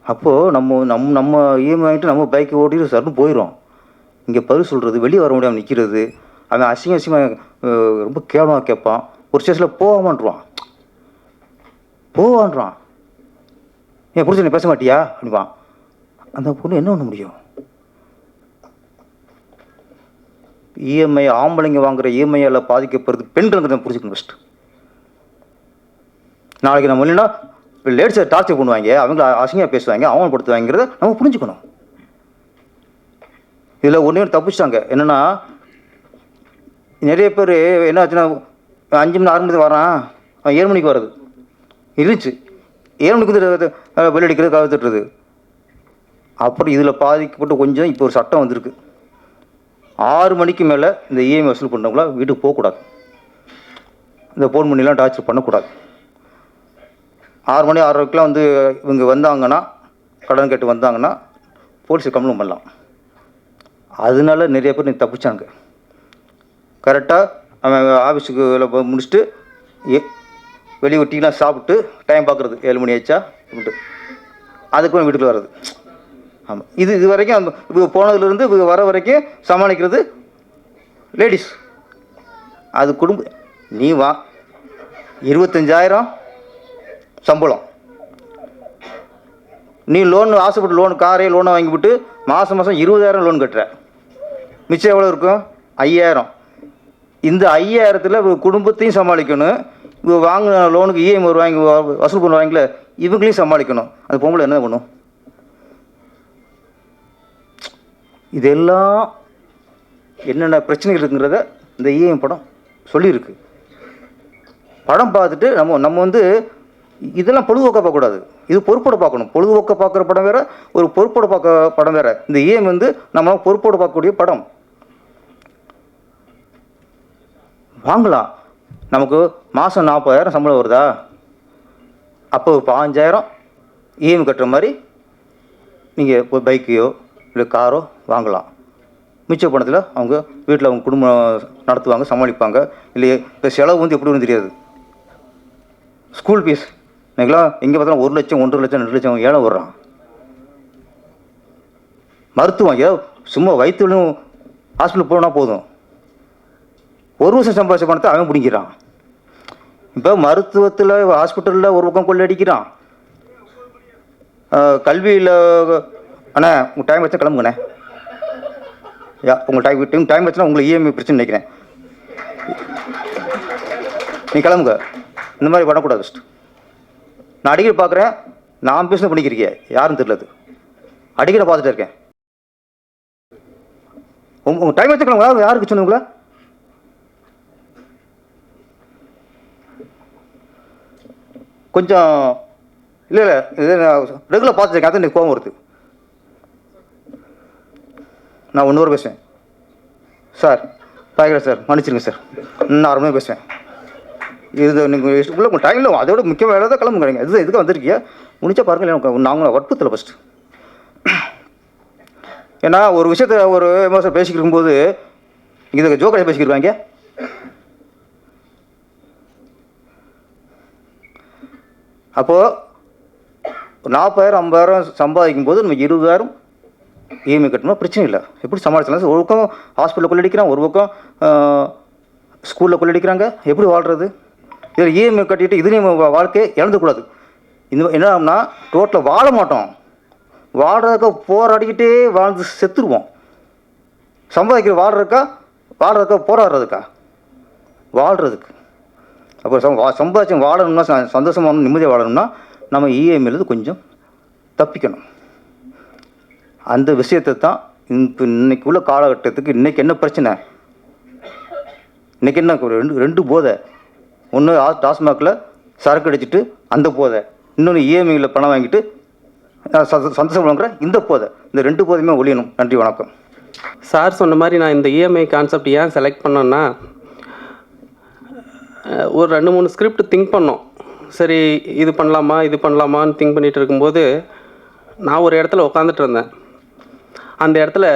அப்போது நம்ம இஎம்ஐ வாங்கிட்டு நம்ம பைக்கை ஓட்டிட்டு சர்னு போயிடும். இங்கே பதில் சொல்கிறது, வெளியே வர முடியாமல் நிற்கிறது, அவன் அசிங்கமாக ரொம்ப கேவலமாக கேட்பான். ஒரு ஸ்டேஷனில் போவான்றான், என் புரிச்சு நீ பேச மாட்டியா அப்படின்பான். அந்த பொண்ணு என்ன பண்ண முடியும்? இஎம்ஐ ஆம்பளைங்க வாங்குகிற இஎம்ஐயால் பாதிக்கப்படுறது பெண்களுங்கிறத புரிஞ்சுக்கணும் ஃபஸ்ட்டு. நாளைக்கு நம்ம இல்லைன்னா லேடிஸை டார்ச்சர் பண்ணுவாங்க, அவங்கள அசிங்கமாக பேசுவாங்க, அவமானப்படுத்துவாங்கிறத நம்ம புரிஞ்சுக்கணும். இதில் ஒன்றே தப்பிச்சிட்டாங்க. என்னென்னா நிறைய பேர் என்ன ஆச்சுன்னா 5 மணி 6 மணிக்கு வரான், அவன் 7 மணிக்கு வர்றது இருந்துச்சு, 7 மணிக்கு வந்து வெளி அடிக்கிறது, கதை தட்டுறது. அப்படி இதில் பாதிக்கப்பட்டு கொஞ்சம் இப்போ ஒரு சட்டம் வந்திருக்கு, 6 மணிக்கு மேலே இந்த இஎம்ஐ வசூல் பண்ணவங்களா வீட்டுக்கு போகக்கூடாது, இந்த ஃபோன் பண்ணிலாம் டார்ச்சர் பண்ணக்கூடாது. 6 மணி 6:30க்கெலாம் வந்து இவங்க வந்தாங்கன்னா, கடன் கேட்டு வந்தாங்கன்னா போலீஸுக்கு கம்ப்ளைண்ட் பண்ணலாம். அதனால நிறைய பேர் தப்பிச்சாங்க. கரெக்டாக அவன் ஆஃபீஸுக்கு முடிச்சுட்டு வெளியே டீலாம் சாப்பிட்டு டைம் பார்க்குறது, 7 மணி ஆச்சா அப்படின்ட்டு அதுக்கு வீட்டுக்குள்ள வர்றது. ஆமாம், இது வரைக்கும் இவங்க போனதுலேருந்து இவங்க வர வரைக்கும் சமாளிக்கிறது லேடிஸ். அது குடும்பம். நீ வா 25,000 சம்பளம், நீ லோன் ஆசைப்பட்டு லோன் காரே லோனை வாங்கிவிட்டு மாதம் 20,000 லோன் கட்டுற, மிச்சம் எவ்வளோ இருக்கும்? 5,000. இந்த 5,000த்தில் குடும்பத்தையும் சமாளிக்கணும், இவங்க வாங்கின லோனுக்கு இஎம்ஐ வாங்கி வசூல் பண்ணுவாங்களே இவங்களையும் சமாளிக்கணும். அந்த பொம்பளை என்ன பண்ணும்? இதெல்லாம் என்னென்ன பிரச்சனைகள் இருக்குங்கிறத இந்த இஎம்ஐ படம் சொல்லியிருக்கு. படம் பார்த்துட்டு நம்ம வந்து இதெல்லாம் பொழுதுபோக்க பார்க்கக்கூடாது, இது பொறுப்போடு பார்க்கணும். பொழுதுபோக்க பார்க்குற படம் வேறு, ஒரு பொறுப்போடு பார்க்க படம் வேறு. இந்த இஎம்ஐ வந்து நம்ம பொறுப்போடு பார்க்கக்கூடிய படம். வாங்கலாம், நமக்கு மாதம் 40,000 சம்பளம் வருதா, அப்போ 5,000 இஎம்ஐ கட்டுற மாதிரி நீங்கள் இப்போ பைக்கையோ இல்லை காரோ வாங்கலாம். மிச்ச பணத்தில் அவங்க வீட்டில் அவங்க குடும்பம் நடத்துவாங்க, சமாளிப்பாங்க. இல்லையே இப்போ செலவு வந்து எப்படி ஒன்றும் தெரியாது. ஸ்கூல் ஃபீஸ் இன்னைக்கெல்லாம் எங்கே பார்த்தாலும் 1 லட்சம் 1.5 லட்சம் 2 லட்சம் ஏழை வர்றான். மருத்துவம் ஏதோ சும்மா வயிற்றுலையும் ஹாஸ்பிட்டல் போனால் போதும், 1 வருஷம் சம்பாதிச்ச பணத்தை அவன் பிடிக்கிறான். இப்போ மருத்துவத்தில் ஹாஸ்பிட்டலில் ஒரு பக்கம் கொள்ளை அடிக்கிறான். கல்வியில் அண்ணா உங்கள் டைம் வச்சா கிளம்புங்கண்ணே, உங்கள் டைம் வச்சுன்னா உங்களுக்கு இஎம்ஐ பிரச்சனை நினைக்கிறேன், நீ கிளம்புங்க. இந்த மாதிரி பண்ணக்கூடாது. ஃபஸ்ட்டு நான் அடிக்கடி பார்க்குறேன், நான் பேசுன பண்ணிக்கிறீங்க யாரும் தெரியலது, அடிக்கடி பார்த்துட்டு இருக்கேன். உங்கள் டைம் வச்சு கிளம்புங்க. யாருக்கு சொன்னீங்களா? கொஞ்சம் இல்லை இது நான் ரெகுலர் பார்த்துருக்கேன், அது எனக்கு கோவம் வருது. நான் 1 ஹவர் பேசுவேன் சார், பாய்க்கிறேன் சார், மன்னிச்சிருங்க சார், நான் 1/2 மணி நேரம் பேசுவேன். இது நீங்கள் உள்ள உங்கள் டைமில் அதோட முக்கியமாக வேலை தான் கிளம்புங்கிறீங்க. இது எதுக்கு வந்திருக்கீங்க? முடிச்சா பாருங்கள், நாங்கள் வற்புறுத்தலை ஃபஸ்ட்டு. ஏன்னா ஒரு விஷயத்தை ஒரு எமோஷன் பேசிக்கிட்டு இருக்கும்போது இங்கே ஜோக்கரை பேசிக்கிருவாங்க. அப்போது 40,000 50,000 சம்பாதிக்கும் போது நம்ம 20,000 இஎம்ஐ கட்டணும், பிரச்சனை இல்லை. எப்படி சமாளிச்சலாம்? ஒரு பக்கம் ஹாஸ்பிட்டலில் கொள்ளடிக்கிறான், ஒரு பக்கம் ஸ்கூலில் கொள்ளடிக்கிறாங்க, எப்படி வாழ்கிறது? இதில் இஎம்ஐ கட்டிட்டு இதுலேயும் வாழ்க்கையை இழந்துக்கூடாது. இந்த என்னன்னா டோட்டலாக வாழ மாட்டோம், வாழ்கிறதுக்கா போராடிக்கிட்டே வாழ்ந்து செத்துருவோம். சம்பாதிக்கிற வாழ்கிறதுக்கா போராடுறதுக்கா? வாழ்கிறதுக்கு. அப்போ சம்பாதிச்சு வாழணும்னா, சந்தோஷமான நிம்மதியாக வாழணும்னா நம்ம இஎம்ஐலேருந்து கொஞ்சம் தப்பிக்கணும். அந்த விஷயத்தை தான் இப்போ இன்றைக்கி உள்ள காலகட்டத்துக்கு இன்றைக்கி என்ன பிரச்சனை? இன்றைக்கி என்ன ரெண்டு போதை, ஒன்று டாஸ்மாகில் சரக்கு அடிச்சுட்டு அந்த போதை, இன்னொன்று இஎம்ஐயில் பணம் வாங்கிட்டு சந்தோஷம் வாங்குற இந்த போதை, இந்த ரெண்டு போதையுமே ஒழியணும். நன்றி, வணக்கம். சார் சொன்ன மாதிரி நான் இந்த இஎம்ஐ கான்செப்ட் ஏன் செலக்ட் பண்ணேன்னா, ஒரு 2-3 ஸ்கிரிப்ட் திங்க் பண்ணோம். சரி இது பண்ணலாமான்னு திங்க் பண்ணிகிட்டு இருக்கும்போது நான் ஒரு இடத்துல உட்காந்துட்டு இருந்தேன். அந்த இடத்துல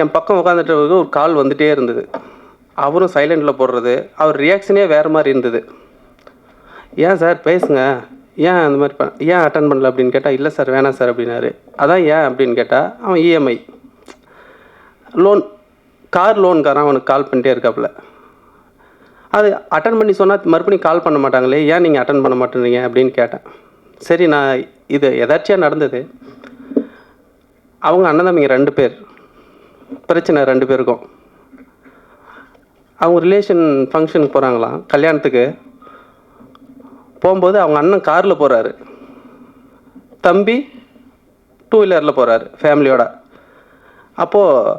என் பக்கம் உட்காந்துட்டு ஒரு கால் வந்துகிட்டே இருந்தது. அவரும் சைலண்டில் போடுறது, அவர் ரியாக்ஷனே வேறு மாதிரி இருந்தது. ஏன் சார் பேசுங்க, ஏன் அந்த மாதிரி ஏன் அட்டன் பண்ணல அப்படின்னு கேட்டால், இல்லை சார் வேணாம் சார் அப்படின்னாரு. அதான் ஏன் அப்படின்னு கேட்டால், அவன் இஎம்ஐ லோன், கார் லோன்காரன் அவனுக்கு கால் பண்ணிட்டே இருக்காப்புல. அது அட்டன் பண்ணி சொன்னால் மறுபடியும் கால் பண்ண மாட்டாங்களே, ஏன் நீங்கள் அட்டன் பண்ண மாட்டேறீங்க அப்படின்னு கேட்டேன். சரி, நான் இது எதாச்சியாக நடந்தது. அவங்க அண்ணன் தம்பிங்க 2 பேர், பிரச்சனை 2 பேருக்கும். அவங்க ரிலேஷன் ஃபங்க்ஷனுக்கு போகிறாங்களாம், கல்யாணத்துக்கு போகும்போது அவங்க அண்ணன் காரில் போகிறாரு, தம்பி 2 வீலரில் போகிறாரு ஃபேமிலியோட. அப்போது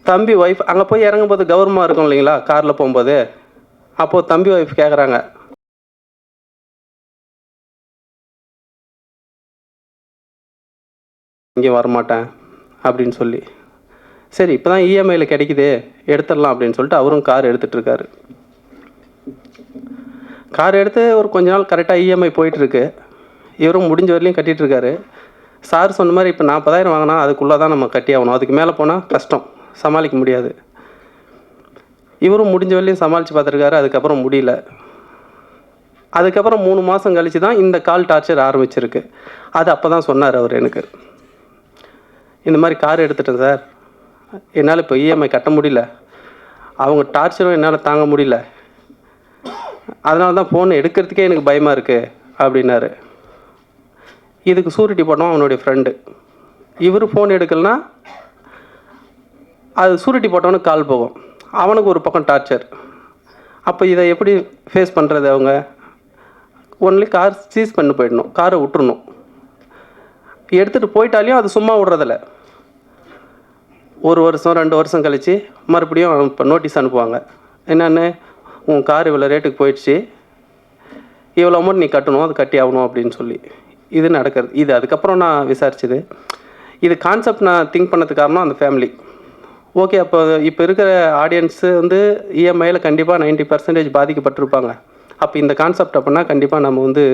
தம்பி ஒய்ஃப் அங்கே போய் இறங்கும்போது கௌரவமாக இருக்கும் இல்லைங்களா காரில் போகும்போது. அப்போது தம்பி ஒய்ஃப் கேட்குறாங்க, இங்கே வரமாட்டேன் அப்படின்னு சொல்லி. சரி இப்போ தான் இஎம்ஐயில் கிடைக்குது எடுத்துடலாம் அப்படின்னு சொல்லிட்டு அவரும் கார் எடுத்துகிட்ருக்காரு. கார் எடுத்து ஒரு கொஞ்ச நாள் கரெக்டாக இஎம்ஐ போயிட்டுருக்கு. இவரும் முடிஞ்ச வரலையும் கட்டிகிட்ருக்காரு. சார் சொன்ன மாதிரி இப்போ 40,000 வாங்கினா அதுக்குள்ளே தான் நம்ம கட்டி ஆகணும், அதுக்கு மேலே போனால் கஷ்டம், சமாளிக்க முடியாது. இவரும் முடிஞ்ச வரலையும் சமாளித்து பார்த்துருக்காரு, அதுக்கப்புறம் முடியல. அதுக்கப்புறம் 3 மாதம் கழித்து தான் இந்த கால் டார்ச்சர் ஆரம்பிச்சிருக்கு. அது அப்போ தான் சொன்னார் அவர் எனக்கு, இந்த மாதிரி கார் எடுத்துட்டேன் சார், என்னால் இப்போ இஎம்ஐ கட்ட முடியல, அவங்க டார்ச்சரும் என்னால் தாங்க முடியல, அதனால தான் ஃபோன் எடுக்கிறதுக்கே எனக்கு பயமாக இருக்குது அப்படின்னாரு. இதுக்கு சூரிட்டி போட்டோம் அவனுடைய ஃப்ரெண்டு. இவர் ஃபோன் எடுக்கலனா அது சூரிட்டி போட்டவனுக்கு கால் போகும், அவனுக்கு ஒரு பக்கம் டார்ச்சர். அப்போ இதை எப்படி ஃபேஸ் பண்ணுறது? அவங்க ஒன்லி கார் சீஸ் பண்ணி போயிடணும், காரை விட்டுறணும். எடுத்துகிட்டு போயிட்டாலையும் அது சும்மா விட்றதில்ல. 1 வருஷம் 2 வருஷம் கழித்து மறுபடியும் இப்போ நோட்டீஸ் அனுப்புவாங்க, என்னென்னு உன் கார் இவ்வளோ ரேட்டுக்கு போயிடுச்சு, இவ்வளோ அமௌண்ட் நீ கட்டணும், அது கட்டி ஆகணும் அப்படின்னு சொல்லி. இது நடக்கிறது. இது அதுக்கப்புறம் நான் விசாரிச்சது. இது கான்செப்ட் நான் திங்க் பண்ணதுக்கு காரணம் அந்த ஃபேமிலி. ஓகே, அப்போ இப்போ இருக்கிற ஆடியன்ஸு வந்து இஎம்ஐயில் கண்டிப்பாக 90% பாதிக்கப்பட்டிருப்பாங்க. அப்போ இந்த கான்செப்ட் அப்படின்னா கண்டிப்பாக நம்ம வந்து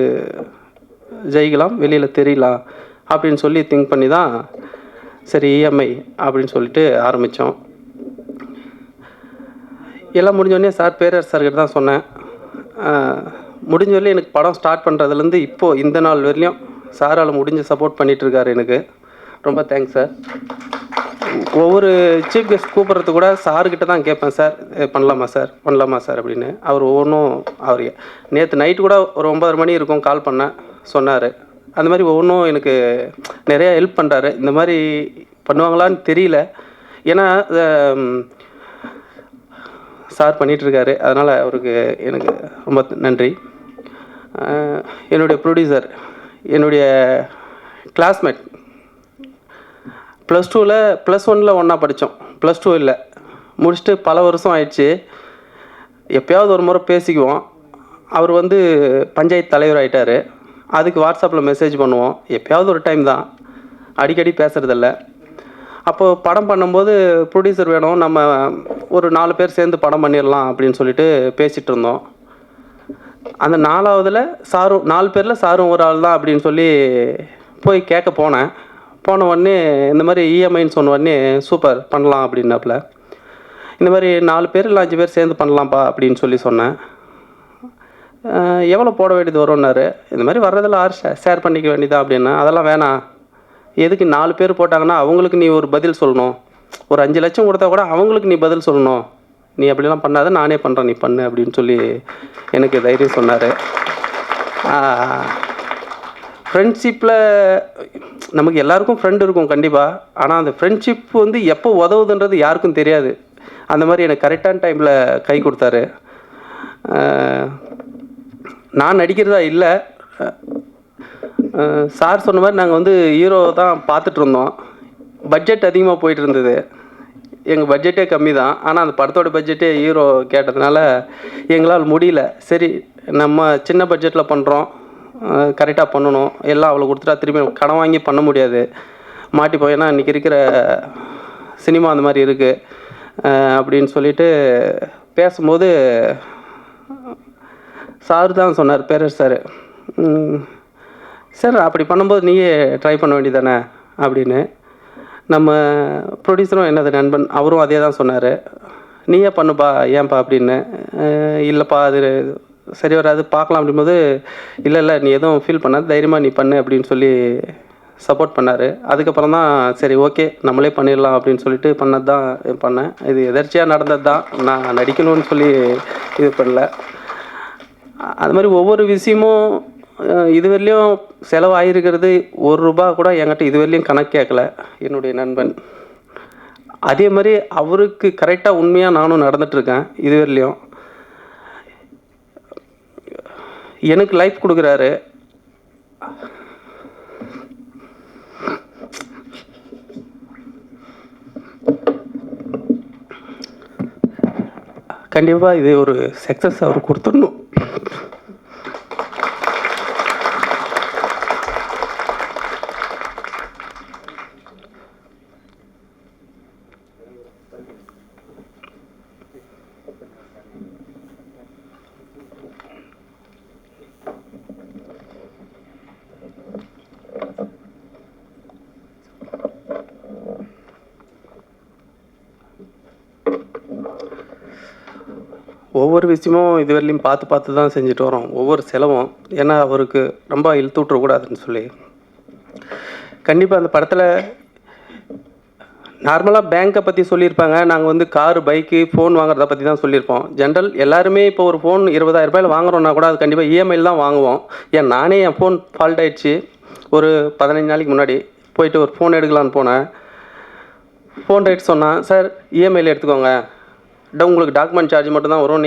ஜெயிக்கலாம், வெளியில் தெரியலாம் அப்படின்னு சொல்லி திங்க் பண்ணி தான் சரி இஎம்ஐ அப்படின்னு சொல்லிட்டு ஆரம்பித்தோம். எல்லாம் முடிஞ்சோடனே சார் பேரர் சார்கிட்ட தான் சொன்னேன். முடிஞ்ச வரலையும் எனக்கு படம் ஸ்டார்ட் பண்ணுறதுலேருந்து இப்போது இந்த நாள் வரலையும் சாரால் முடிஞ்ச சப்போர்ட் பண்ணிகிட்ருக்காரு எனக்கு. ரொம்ப தேங்க்ஸ் சார். ஒவ்வொரு சீஃப் கெஸ்ட் கூப்பிட்றது கூட சார்கிட்ட தான் கேட்பேன், சார் பண்ணலாமா சார் அப்படின்னு. அவர் ஒவ்வொன்றும் அவர் நேற்று நைட்டு கூட ஒரு 9:30 மணி இருக்கும் கால் பண்ணேன், சொன்னார். அந்த மாதிரி ஒவ்வொன்றும் எனக்கு நிறையா ஹெல்ப் பண்ணுறாரு. இந்த மாதிரி பண்ணுவாங்களான்னு தெரியல, ஏன்னா சார் பண்ணிகிட்ருக்காரு, அதனால் அவருக்கு எனக்கு ரொம்ப நன்றி. என்னுடைய ப்ரொடியூசர், என்னுடைய கிளாஸ்மேட், +2ல் +1ல் ஒன்றா படித்தோம், +2 இல்லை, முடிச்சுட்டு பல வருஷம் ஆயிடுச்சு. எப்போயாவது ஒரு முறை பேசிக்குவோம். அவர் வந்து பஞ்சாயத்து தலைவர் ஆகிட்டார். அதுக்கு வாட்ஸ்அப்பில் மெசேஜ் பண்ணுவோம், எப்போயாவது ஒரு டைம் தான், அடிக்கடி பேசுகிறதில்ல. அப்போது படம் பண்ணும்போது ப்ரொடியூசர் வேணும், நம்ம ஒரு 4 பேர் சேர்ந்து படம் பண்ணிடலாம் அப்படின்னு சொல்லிட்டு பேசிகிட்டு இருந்தோம். அந்த 4வதுல சாரும் 4 பேரில் சாரும் ஒரு ஆள் தான் அப்படின்னு சொல்லி போய் கேட்க போன உடனே இந்த மாதிரி இஎம்ஐன்னு சொன்ன உடனே சூப்பர் பண்ணலாம் அப்படின்னாப்புல. இந்த மாதிரி 4 பேர் இல்லை 5 பேர் சேர்ந்து பண்ணலாம்ப்பா அப்படின்னு சொல்லி சொன்னேன். எவ்வளோ போட வேண்டியது வரும்னாரு. இந்த மாதிரி வர்றதில் ஷேர் பண்ணிக்க வேண்டியதா அப்படின்னா, அதெல்லாம் வேணாம், எதுக்கு 4 பேர் போட்டாங்கன்னா அவங்களுக்கு நீ ஒரு பதில் சொல்லணும், ஒரு 5 லட்சம் கொடுத்தா கூட அவங்களுக்கு நீ பதில் சொல்லணும், நீ அப்படிலாம் பண்ணாத, நானே பண்ணுறேன், நீ பண்ணு அப்படின்னு சொல்லி எனக்கு தைரியம் சொன்னார். ஃப்ரெண்ட்ஷிப்பில் நமக்கு எல்லாருக்கும் ஃப்ரெண்டு இருக்கும் கண்டிப்பாக, ஆனால் அந்த ஃப்ரெண்ட்ஷிப் வந்து எப்போ உதவுதுன்றது யாருக்கும் தெரியாது. அந்த மாதிரி எனக்கு கரெக்டான டைமில் கை கொடுத்தாரு. நான் நடிக்கிறதா இல்லை, சார் சொன்ன மாதிரி நாங்கள் வந்து ஹீரோ தான் பார்த்துட்டு இருந்தோம். பட்ஜெட் அதிகமாக போயிட்டு இருந்தது. எங்கள் பட்ஜெட்டே கம்மி தான், ஆனால் அந்த படத்தோட பட்ஜெட்டே ஹீரோ கேட்டதுனால எங்களால் முடியல. சரி நம்ம சின்ன பட்ஜெட்டில் பண்ணுறோம், கரெக்டாக பண்ணணும், எல்லாம் அவ்வளோ கொடுத்துட்டா திரும்பி கடன் வாங்கி பண்ண முடியாது, மாட்டிப்போம். ஏன்னா இன்றைக்கி இருக்கிற சினிமா அந்த மாதிரி இருக்குது அப்படின்னு சொல்லிட்டு பேசும்போது சார் தான் சொன்னார், பேரர் சார், சார் அப்படி பண்ணும்போது நீயே ட்ரை பண்ண வேண்டியதானே அப்படின்னு. நம்ம ப்ரொடியூசரும் என்னது நண்பன் அவரும் அதே தான் சொன்னார், நீயே பண்ணுப்பா ஏன்பா அப்படின்னு. இல்லைப்பா அது சரி வராது பார்க்கலாம் அப்படின்போது, இல்லை இல்லை நீ எதுவும் ஃபீல் பண்ணாது, தைரியமாக நீ பண்ணு அப்படின்னு சொல்லி சப்போர்ட் பண்ணார். அதுக்கப்புறம் தான் சரி ஓகே நம்மளே பண்ணிடலாம் அப்படின்னு சொல்லிட்டு பண்ணது தான் பண்ணேன். இது எதர்ச்சியாக நடந்தது தான், நான் நடிக்கணும்னு சொல்லி இது பண்ணல. அது மாதிரி ஒவ்வொரு விஷயமும் இதுவரையிலையும் செலவாகிருக்கிறது ₹1 கூட என்கிட்ட இதுவரையிலையும் கணக்கு கேட்கல என்னுடைய நண்பன். அதே மாதிரி அவருக்கு கரெக்டாக உண்மையாக நானும் நடந்துகிட்ருக்கேன். இதுவரையிலையும் எனக்கு லைஃப் கொடுக்குறாரு. கண்டிப்பாக இது ஒரு சக்ஸஸ் அவர் கொடுத்துடணும். ஒவ்வொரு விஷயமும் இதுவரையிலையும் பார்த்து தான் செஞ்சுட்டு வரோம், ஒவ்வொரு செலவும். ஏன்னா அவருக்கு ரொம்ப இழுத்து விட்றக்கூடாதுன்னு சொல்லி. கண்டிப்பாக அந்த படத்தில் நார்மலாக பேங்க்கை பற்றி சொல்லியிருப்பாங்க, நாங்கள் வந்து காரு பைக்கு ஃபோன் வாங்குறத பற்றி தான் சொல்லியிருப்போம். ஜென்ரல் எல்லாருமே இப்போ ஒரு ஃபோன் ₹20,000 வாங்குறோன்னா கூட அது கண்டிப்பாக இஎம்ஐயில் தான் வாங்குவோம். ஏன் நானே என் ஃபோன் ஃபால்ட் ஆகிடுச்சு ஒரு 15 நாளைக்கு முன்னாடி. போயிட்டு ஒரு ஃபோன் எடுக்கலான்னு போனேன். ஃபோன் ரேட் சொன்னான், சார் இஎம்ஐயில் எடுத்துக்கோங்க, உங்களுக்கு டாக்குமெண்ட் சார்ஜ் மட்டும் தான் வரும்.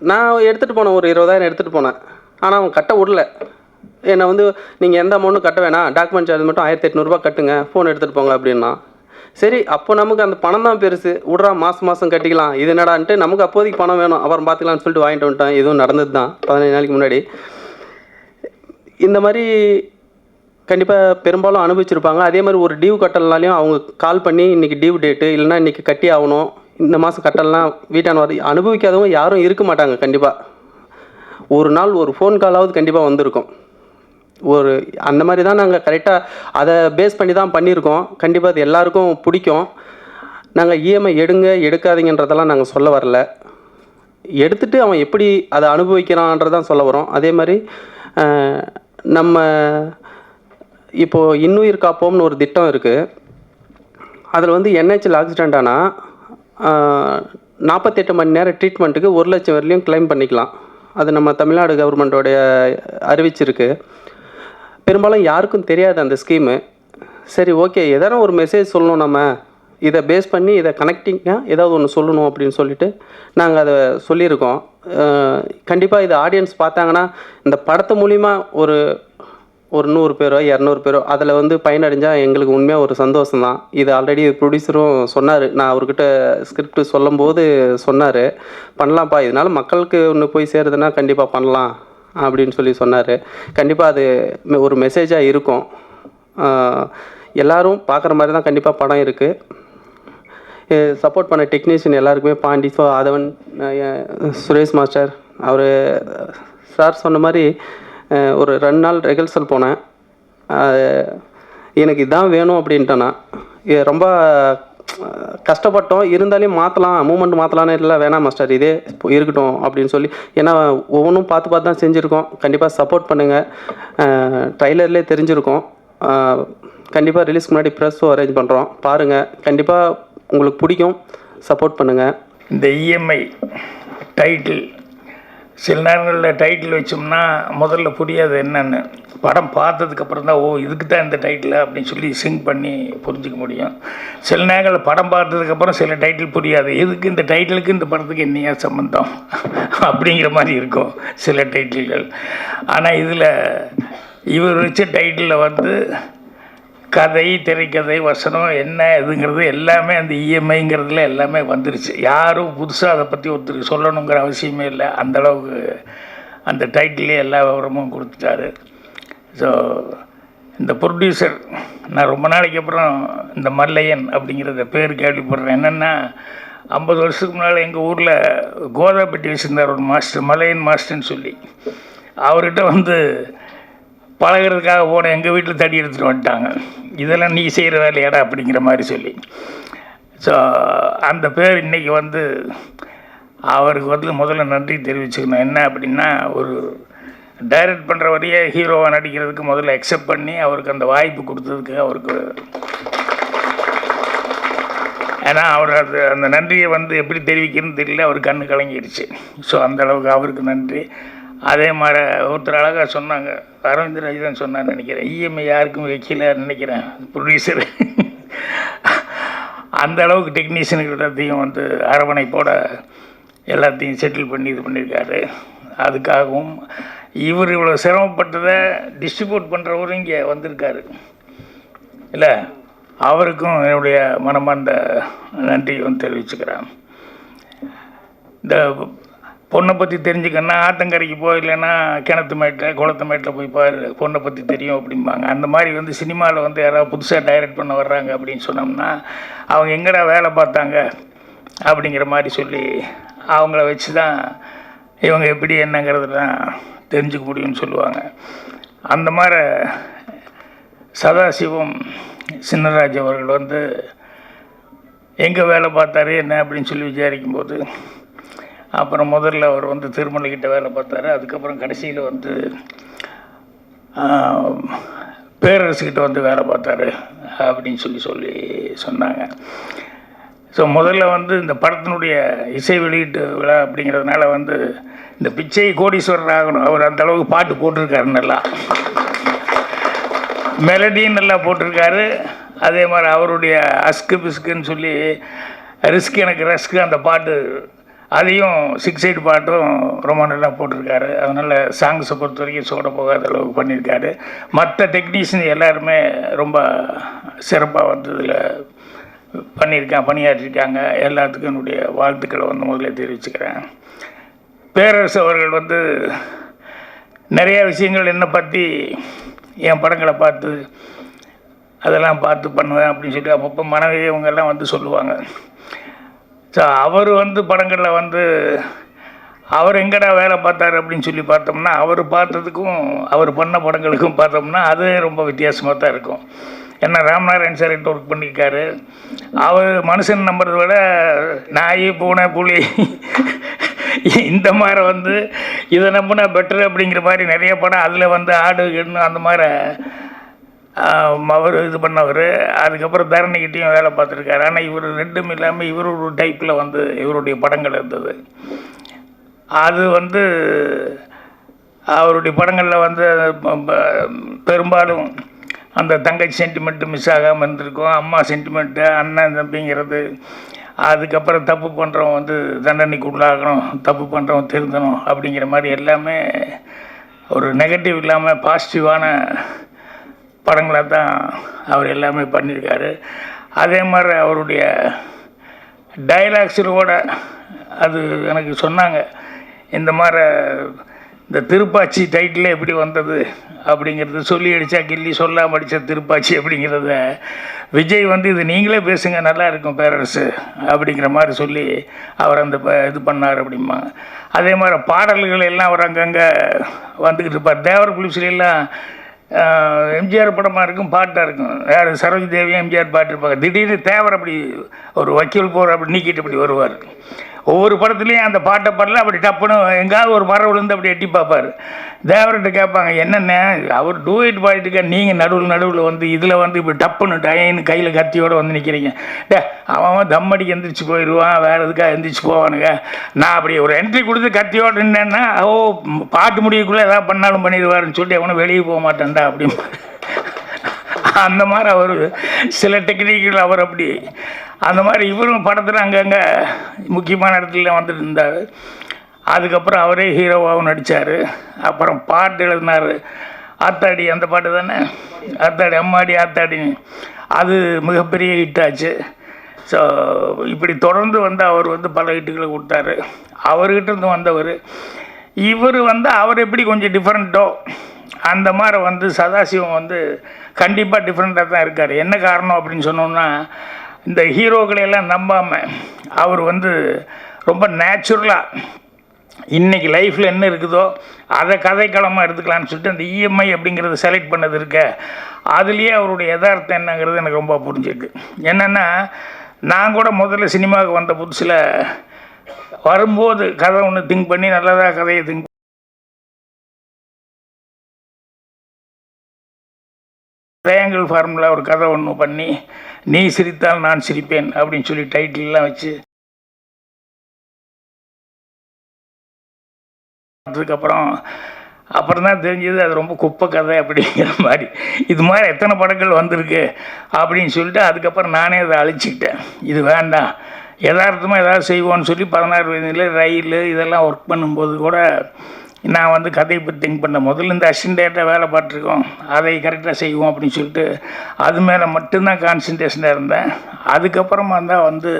நான் எடுத்துகிட்டு போனேன், ஒரு 20,000 எடுத்துகிட்டு போனேன். ஆனால் அவன் கட்ட விடல. என்னை வந்து நீங்கள் எந்த அமௌண்ட்டும் கட்ட வேணாம், டாக்குமெண்ட் சார்ஜ் மட்டும் ₹1,800 கட்டுங்க, ஃபோன் எடுத்துகிட்டு போங்க அப்படின்னா. சரி அப்போ நமக்கு அந்த பணம் தான் பெருசு, விட்றா மாதம் கட்டிக்கலாம், இது என்னடான்ட்டு நமக்கு அப்போதைக்கு பணம் வேணும், அப்புறம் பார்த்துக்கலான்னு சொல்லிட்டு வாங்கிட்டு வந்துட்டேன். இதுவும் நடந்தது தான் 15 நாளைக்கு முன்னாடி. இந்த மாதிரி கண்டிப்பாக பெரும்பாலும் அனுபவிச்சிருப்பாங்க. அதே மாதிரி ஒரு டியூ கட்டலனாலையும் அவங்க கால் பண்ணி இன்றைக்கி டியூ டேட்டு, இல்லைன்னா இன்றைக்கி கட்டி ஆகணும், இந்த மாதம் கட்டலாம், வீட்டான வர அனுபவிக்காதவங்க யாரும் இருக்க மாட்டாங்க. கண்டிப்பாக ஒரு நாள் ஒரு ஃபோன் காலாவது கண்டிப்பாக வந்திருக்கும். ஒரு அந்த மாதிரி தான் நாங்கள் கரெக்டாக அதை பேஸ் பண்ணி தான் பண்ணியிருக்கோம். கண்டிப்பாக அது எல்லாருக்கும் பிடிக்கும். நாங்கள் இஎம்ஐ எடுங்க எடுக்காதீங்கன்றதெல்லாம் நாங்கள் சொல்ல வரல, எடுத்துகிட்டு அவன் எப்படி அதை அனுபவிக்கிறான்றதான் சொல்ல வரோம். அதே மாதிரி நம்ம இப்போது இன்னுயிர் காப்போம்னு ஒரு திட்டம் இருக்குது. அதில் வந்து என்ஹெச்சில் ஆக்சிடெண்ட் ஆனால் 48 மணி நேரம் ட்ரீட்மெண்ட்டுக்கு 1 லட்சம் வரையிலையும் கிளைம் பண்ணிக்கலாம். அது நம்ம தமிழ்நாடு கவர்மெண்ட்டோடைய அறிவிச்சிருக்கு. பெரும்பாலும் யாருக்கும் தெரியாது அந்த ஸ்கீமு. சரி ஓகே எதனா ஒரு மெசேஜ் சொல்லணும், நம்ம இதை பேஸ் பண்ணி இதை கனெக்டிங்காக ஏதாவது ஒன்று சொல்லணும் அப்படின்னு சொல்லிட்டு நாங்கள் அதை சொல்லியிருக்கோம். கண்டிப்பாக இது ஆடியன்ஸ் பார்த்தாங்கன்னா இந்த படத்து மூலிமா ஒரு 100 பேரோ 200 பேரோ அதில் வந்து பயனடைஞ்சால் எங்களுக்கு உண்மையாக ஒரு சந்தோஷம்தான். இது ஆல்ரெடி ப்ரொடியூசரும் சொன்னார், நான் அவர்கிட்ட ஸ்கிரிப்ட் சொல்லும்போது சொன்னார், பண்ணலாம்ப்பா, இதனால் மக்களுக்கு ஒன்று போய் சேருதுன்னா கண்டிப்பாக பண்ணலாம் அப்படின்னு சொல்லி சொன்னார். கண்டிப்பாக அது ஒரு மெசேஜாக இருக்கும். எல்லோரும் பார்க்குற மாதிரி தான் கண்டிப்பாக படம் இருக்குது. சப்போர்ட் பண்ண டெக்னீஷியன் எல்லாருக்குமே, பாண்டி, ஆதவன், சுரேஷ் மாஸ்டர், அவர் சார் சொன்ன மாதிரி ஒரு 2 நாள் ரிஹர்சல் போனேன். எனக்கு இதான் வேணும் அப்படின்ட்டேன்னா ரொம்ப கஷ்டப்பட்டோம். இருந்தாலும் மாற்றலாம், மூமெண்ட் மாற்றலான்னு இல்லை, வேணாம் மாஸ்டர் இதே இருக்கட்டும் அப்படின்னு சொல்லி. ஏன்னா ஒவ்வொன்றும் பார்த்து தான் செஞ்சுருக்கோம். கண்டிப்பாக சப்போர்ட் பண்ணுங்கள். ட்ரைலர்லேயே தெரிஞ்சிருக்கோம். கண்டிப்பாக ரிலீஸ்க்கு முன்னாடி ப்ரெஸ்ஸும் அரேஞ்ச் பண்ணுறோம், பாருங்கள். கண்டிப்பாக உங்களுக்கு பிடிக்கும், சப்போர்ட் பண்ணுங்கள். இந்த இஎம்ஐ டைட்டில் சில நேரங்களில் டைட்டில் வச்சோம்னா முதல்ல புரியாது என்னென்னு. படம் பார்த்ததுக்கப்புறம் தான் ஓ இதுக்கு தான் இந்த டைட்டில் அப்படின்னு சொல்லி சிங்க் பண்ணி புரிஞ்சிக்க முடியும். சில நேரங்களில் படம் பார்த்ததுக்கப்புறம் சில டைட்டில் புரியாது, எதுக்கு இந்த டைட்டிலுக்கு இந்த படத்துக்கு என்னையா சம்மந்தம் அப்படிங்கிற மாதிரி இருக்கும் சில டைட்டில்கள். ஆனால் இதில் இவர் வச்ச டைட்டிலில் வந்து கதை, திரைக்கதை, வசனம் என்ன இதுங்கிறது எல்லாமே அந்த இஎம்ஐங்கிறதுல எல்லாமே வந்துருச்சு. யாரும் புதுசாக அதை பற்றி ஒருத்தருக்கு சொல்லணுங்கிற அவசியமே இல்லை. அந்தளவுக்கு அந்த டைட்டிலே எல்லா விவரமும் கொடுத்துட்டாரு. ஸோ இந்த ப்ரொடியூசர் நான் ரொம்ப நாளைக்கு அப்புறம் இந்த மல்லையன் அப்படிங்கிறத பேர் கேள்விப்படுறேன். என்னென்னா 50 வருஷத்துக்கு முன்னால் எங்கள் ஊரில் கோதாப்பட்டி வச்சுருந்தார் ஒரு மாஸ்டர், மலையன் மாஸ்டர்னு சொல்லி. அவர்கிட்ட வந்து பழகிறதுக்காக போன எங்கள் வீட்டில் தடி எடுத்துகிட்டு வந்துட்டாங்க. இதெல்லாம் நீ செய்கிற வேலையாடா அப்படிங்கிற மாதிரி சொல்லி. ஸோ அந்த பேர் இன்றைக்கி வந்து அவருக்கு வந்து முதல்ல நன்றி தெரிவிச்சுக்கணும். என்ன அப்படின்னா, ஒரு டைரக்ட் பண்ணுற வரையே ஹீரோவாக நடிக்கிறதுக்கு முதல்ல அக்செப்ட் பண்ணி அவருக்கு அந்த வாய்ப்பு கொடுத்ததுக்கு அவருக்கு, ஏன்னா அவர் அந்த நன்றியை வந்து எப்படி தெரிவிக்கிறதுன்னு தெரியல, அவர் கண்ணு கலங்கிடுச்சு. ஸோ அந்தளவுக்கு அவருக்கு நன்றி. அதே மாதிரி ஒருத்தர் அழகாக சொன்னாங்க, அரவிந்த் ராஜ் தான் சொன்னான்னு நினைக்கிறேன், இஎம்ஐ யாருக்கும் வைக்கல நினைக்கிறேன் ப்ரொடியூசர். அந்த அளவுக்கு டெக்னீஷியனுக்கு எல்லாத்தையும் வந்து அரவணைப்போட எல்லாத்தையும் செட்டில் பண்ணி இது பண்ணியிருக்காரு. அதுக்காகவும் இவர் இவ்வளோ சிரமப்பட்டதை டிஸ்ட்ரிபியூட் பண்ணுறவரும் இங்கே வந்திருக்காரு இல்லை, அவருக்கும் என்னுடைய மனமார்ந்த நன்றியும் தெரிவிச்சுக்கிறேன். இந்த பொண்ணை பற்றி தெரிஞ்சுக்கன்னா ஆத்தங்கரைக்கு போய், இல்லைன்னா கிணத்து மேட்டில் குளத்து மேட்டில் போய் பாரு, பொண்ணை பற்றி தெரியும் அப்படிம்பாங்க. அந்த மாதிரி வந்து சினிமாவில் வந்து யாராவது புதுசாக டைரக்ட் பண்ண வர்றாங்க அப்படின்னு சொன்னோம்னா, அவங்க எங்கடா வேலை பார்த்தாங்க அப்படிங்கிற மாதிரி சொல்லி அவங்கள வச்சு தான் இவங்க எப்படி என்னங்கிறதுலாம் தெரிஞ்சுக்க முடியும்னு சொல்லுவாங்க. அந்த மாதிரி சதாசிவம் சின்னராஜ் அவர்கள் வந்து எங்கே வேலை பார்த்தாரு என்ன அப்படின்னு சொல்லி விசாரிக்கும்போது, அப்புறம் முதல்ல அவர் வந்து திருமலைக்கிட்ட வேலை பார்த்தாரு. அதுக்கப்புறம் கடைசியில் வந்து பேரரசுக்கிட்ட வந்து வேலை பார்த்தாரு அப்படின்னு சொல்லி சொன்னாங்க. ஸோ முதல்ல வந்து இந்த படத்தினுடைய இசை வெளியீட்டு விழா அப்படிங்கிறதுனால வந்து இந்த பிச்சை கோடீஸ்வரர் ஆகணும். அவர் அந்த அளவுக்கு பாட்டு போட்டிருக்காரு, நல்லா மெலடியும் நல்லா போட்டிருக்காரு. அதே மாதிரி அவருடைய அஸ்கு பிஸ்குன்னு சொல்லி ரிஸ்க் எனக்கு ரஸ்க்கு அந்த பாட்டு, அதையும் 6/8 பாட்டும் ரொம்ப நல்லா போட்டிருக்காரு. அதனால் சாங்ஸை பொறுத்த வரைக்கும் சோட போகாத அளவுக்கு பண்ணியிருக்காரு. மற்ற டெக்னீஷியன் எல்லாருமே ரொம்ப சிறப்பாக வந்து இதில் பணியாற்றிருக்காங்க. எல்லாத்துக்கும் என்னுடைய வாழ்த்துக்களை வந்து முதல்ல தெரிவிச்சுக்கிறேன். பேரரசு அவர்கள் வந்து நிறையா விஷயங்கள் என்னை பற்றி என் படங்களை பார்த்து அதெல்லாம் பார்த்து பண்ணுவேன் அப்படின்னு சொல்லி அப்பப்போ மனைவி இவங்கெல்லாம் வந்து சொல்லுவாங்க. ஸோ அவர் வந்து படங்களில் வந்து அவர் எங்கடா வேலை பார்த்தாரு அப்படின்னு சொல்லி பார்த்தோம்னா, அவர் பார்த்ததுக்கும் அவர் பண்ண படங்களுக்கும் பார்த்தோம்னா அது ரொம்ப வித்தியாசமாக தான் இருக்கும். ஏன்னா ராமநாராயண் சார்கிட்ட ஒர்க் பண்ணியிருக்காரு. அவர் மனுஷன் நம்புறதை விட நாய், பூனை, புலி இந்த மாதிரி வந்து இதை நம்பினா பெட்ரு அப்படிங்கிற மாதிரி நிறைய படம், அதில் வந்து ஆடு எண்ணு அந்த மாதிரி அவர் இது பண்ணவர். அதுக்கப்புறம் தரணிக்கிட்டையும் வேலை பார்த்துருக்காரு. ஆனால் இவர் ரெண்டும் இல்லாமல் இவர் ஒரு டைப்பில் வந்து இவருடைய படங்கள் இருந்தது. அது வந்து அவருடைய படங்களில் வந்து பெரும்பாலும் அந்த தங்கச்சி சென்டிமெண்ட்டு மிஸ் ஆகாமல் இருந்திருக்கும், அம்மா சென்டிமெண்ட்டு, அண்ணன் தம்பிங்கிறது. அதுக்கப்புறம் தப்பு பண்ணுறவன் வந்து தண்டனைக்கு உள்ளாகணும், தப்பு பண்ணுறவன் திருந்தணும் அப்படிங்கிற மாதிரி எல்லாமே ஒரு நெகட்டிவ் இல்லாமல் பாசிட்டிவான படங்களாக தான் அவர் எல்லாமே பண்ணியிருக்காரு. அதே மாதிரி அவருடைய டைலாக்ஸோட அது எனக்கு சொன்னாங்க, இந்த மாதிரி இந்த திருப்பாச்சி டைட்டிலே எப்படி வந்தது அப்படிங்கிறது, சொல்லி அடித்தா கில்லி, சொல்லாமல் அடித்தா திருப்பாச்சி அப்படிங்கிறத விஜய் வந்து இது நீங்களே பேசுங்க நல்லா இருக்கும் பேரரசு அப்படிங்கிற மாதிரி சொல்லி அவர் அந்த இது பண்ணார் அப்படிம்பாங்க. அதே மாதிரி பாடல்கள் எல்லாம் அவர் அங்கங்கே வந்துக்கிட்டு இருப்பார். தேவர் புலிஸ்லாம் எம்ஜிஆர் படமாக இருக்கும், பாட்டாக இருக்கும். யார் சரோஜி தேவியும் எம்ஜிஆர் பாட்டு இருப்பாங்க. திடீர்னு தேவர் அப்படி ஒரு வக்கீல் போகிற அப்படி நீக்கிட்டு அப்படி வருவார். ஒவ்வொரு படத்துலேயும் அந்த பாட்டை பாடல அப்படி டப்புன்னு எங்காவது ஒரு மரம் விழுந்து அப்படி எட்டி பார்ப்பார். தேவர்கிட்ட கேட்பாங்க, என்னென்ன அவர் டூயிட் பாடிட்டுக்க நீங்கள் நடுவில் வந்து இதில் வந்து இப்படி டப்புன்னு டயன்னு கையில் கத்தியோடு வந்து நிற்கிறீங்க. அவன் தம் அடிக்க எந்திரிச்சு போயிடுவான், வேறு எதுக்காக எந்திரிச்சு போவானுங்க. நான் அப்படி ஒரு என்ட்ரி கொடுத்து கத்தியோடு நின்னேன்னா பாட்டு முடியக்குள்ளே எதாவது பண்ணாலும் பண்ணிடுவாருன்னு சொல்லிட்டு அவனும் வெளியே போக மாட்டேன்டா அப்படின்னு. அந்த மாதிரி அவர் சில டெக்னிக்கில் அவர் அப்படி அந்த மாதிரி இவரும் படத்தில் அங்கங்கே முக்கியமான இடத்துல வந்துட்டு இருந்தார். அதுக்கப்புறம் அவரே ஹீரோவாகவும் நடித்தார். அப்புறம் பாட்டு எழுதினார். ஆத்தாடி அந்த பாட்டு தானே, ஆத்தாடி அம்மாடி ஆத்தாடி, அது மிகப்பெரிய ஹிட் ஆச்சு. ஸோ இப்படி தொடர்ந்து வந்து அவர் வந்து பல ஹிட்டுகளை கொடுத்தாரு. அவர்கிட்ட இருந்து வந்தவர் இவர் வந்து அவர் எப்படி கொஞ்சம் டிஃப்ரெண்ட்டோ அந்த மாதிரி வந்து சதாசிவம் வந்து கண்டிப்பாக டிஃப்ரெண்ட்டாக தான் இருக்கார். என்ன காரணம் அப்படின்னு சொன்னோம்னா, இந்த ஹீரோக்களையெல்லாம் நம்பாமல் அவர் வந்து ரொம்ப நேச்சுரலாக இன்றைக்கி லைஃப்பில் என்ன இருக்குதோ அதை கதைக்களமாக எடுத்துக்கலான்னு சொல்லிட்டு அந்த இஎம்ஐ அப்படிங்கிறத செலக்ட் பண்ணது இருக்க, அதுலேயே அவருடைய யதார்த்தம் என்னங்கிறது எனக்கு ரொம்ப புரிஞ்சிருக்கு. என்னென்னா, நான் கூட முதல்ல சினிமாவுக்கு வந்த புதுசில் வரும்போது கதை ஒன்று திங்க் பண்ணி நல்லதாக கதையை திங்க் ட்ரையாங்கிள் ஃபார்முலா ஒரு கதை ஒன்று பண்ணி நீ சிரித்தால் நான் சிரிப்பேன் அப்படின்னு சொல்லி டைட்டில்லாம் வச்சு அப்புறம் தான் தெரிஞ்சது அது ரொம்ப குப்பை கதை அப்படிங்கிற மாதிரி. இது மாதிரி எத்தனை படங்கள் வந்திருக்கு அப்படின்னு சொல்லிட்டு அதுக்கப்புறம் நானே அதை அழிச்சிக்கிட்டேன். இது வேண்டாம், யதார்த்தமாக ஏதாவது செய்வோன்னு சொல்லி 16 வயதில் ரயில் இதெல்லாம் ஒர்க் பண்ணும்போது கூட நான் வந்து கதையை பற்றி திங்க் பண்ணேன். முதல்ல இந்த அசிஸ்டண்ட்டாக வேலை பார்த்துருக்கோம், அதை கரெக்டாக செய்வோம் அப்படின்னு சொல்லிட்டு அது மேலே மட்டும்தான் கான்சன்ட்ரேஷனாக இருந்தேன். அதுக்கப்புறமா தான் வந்து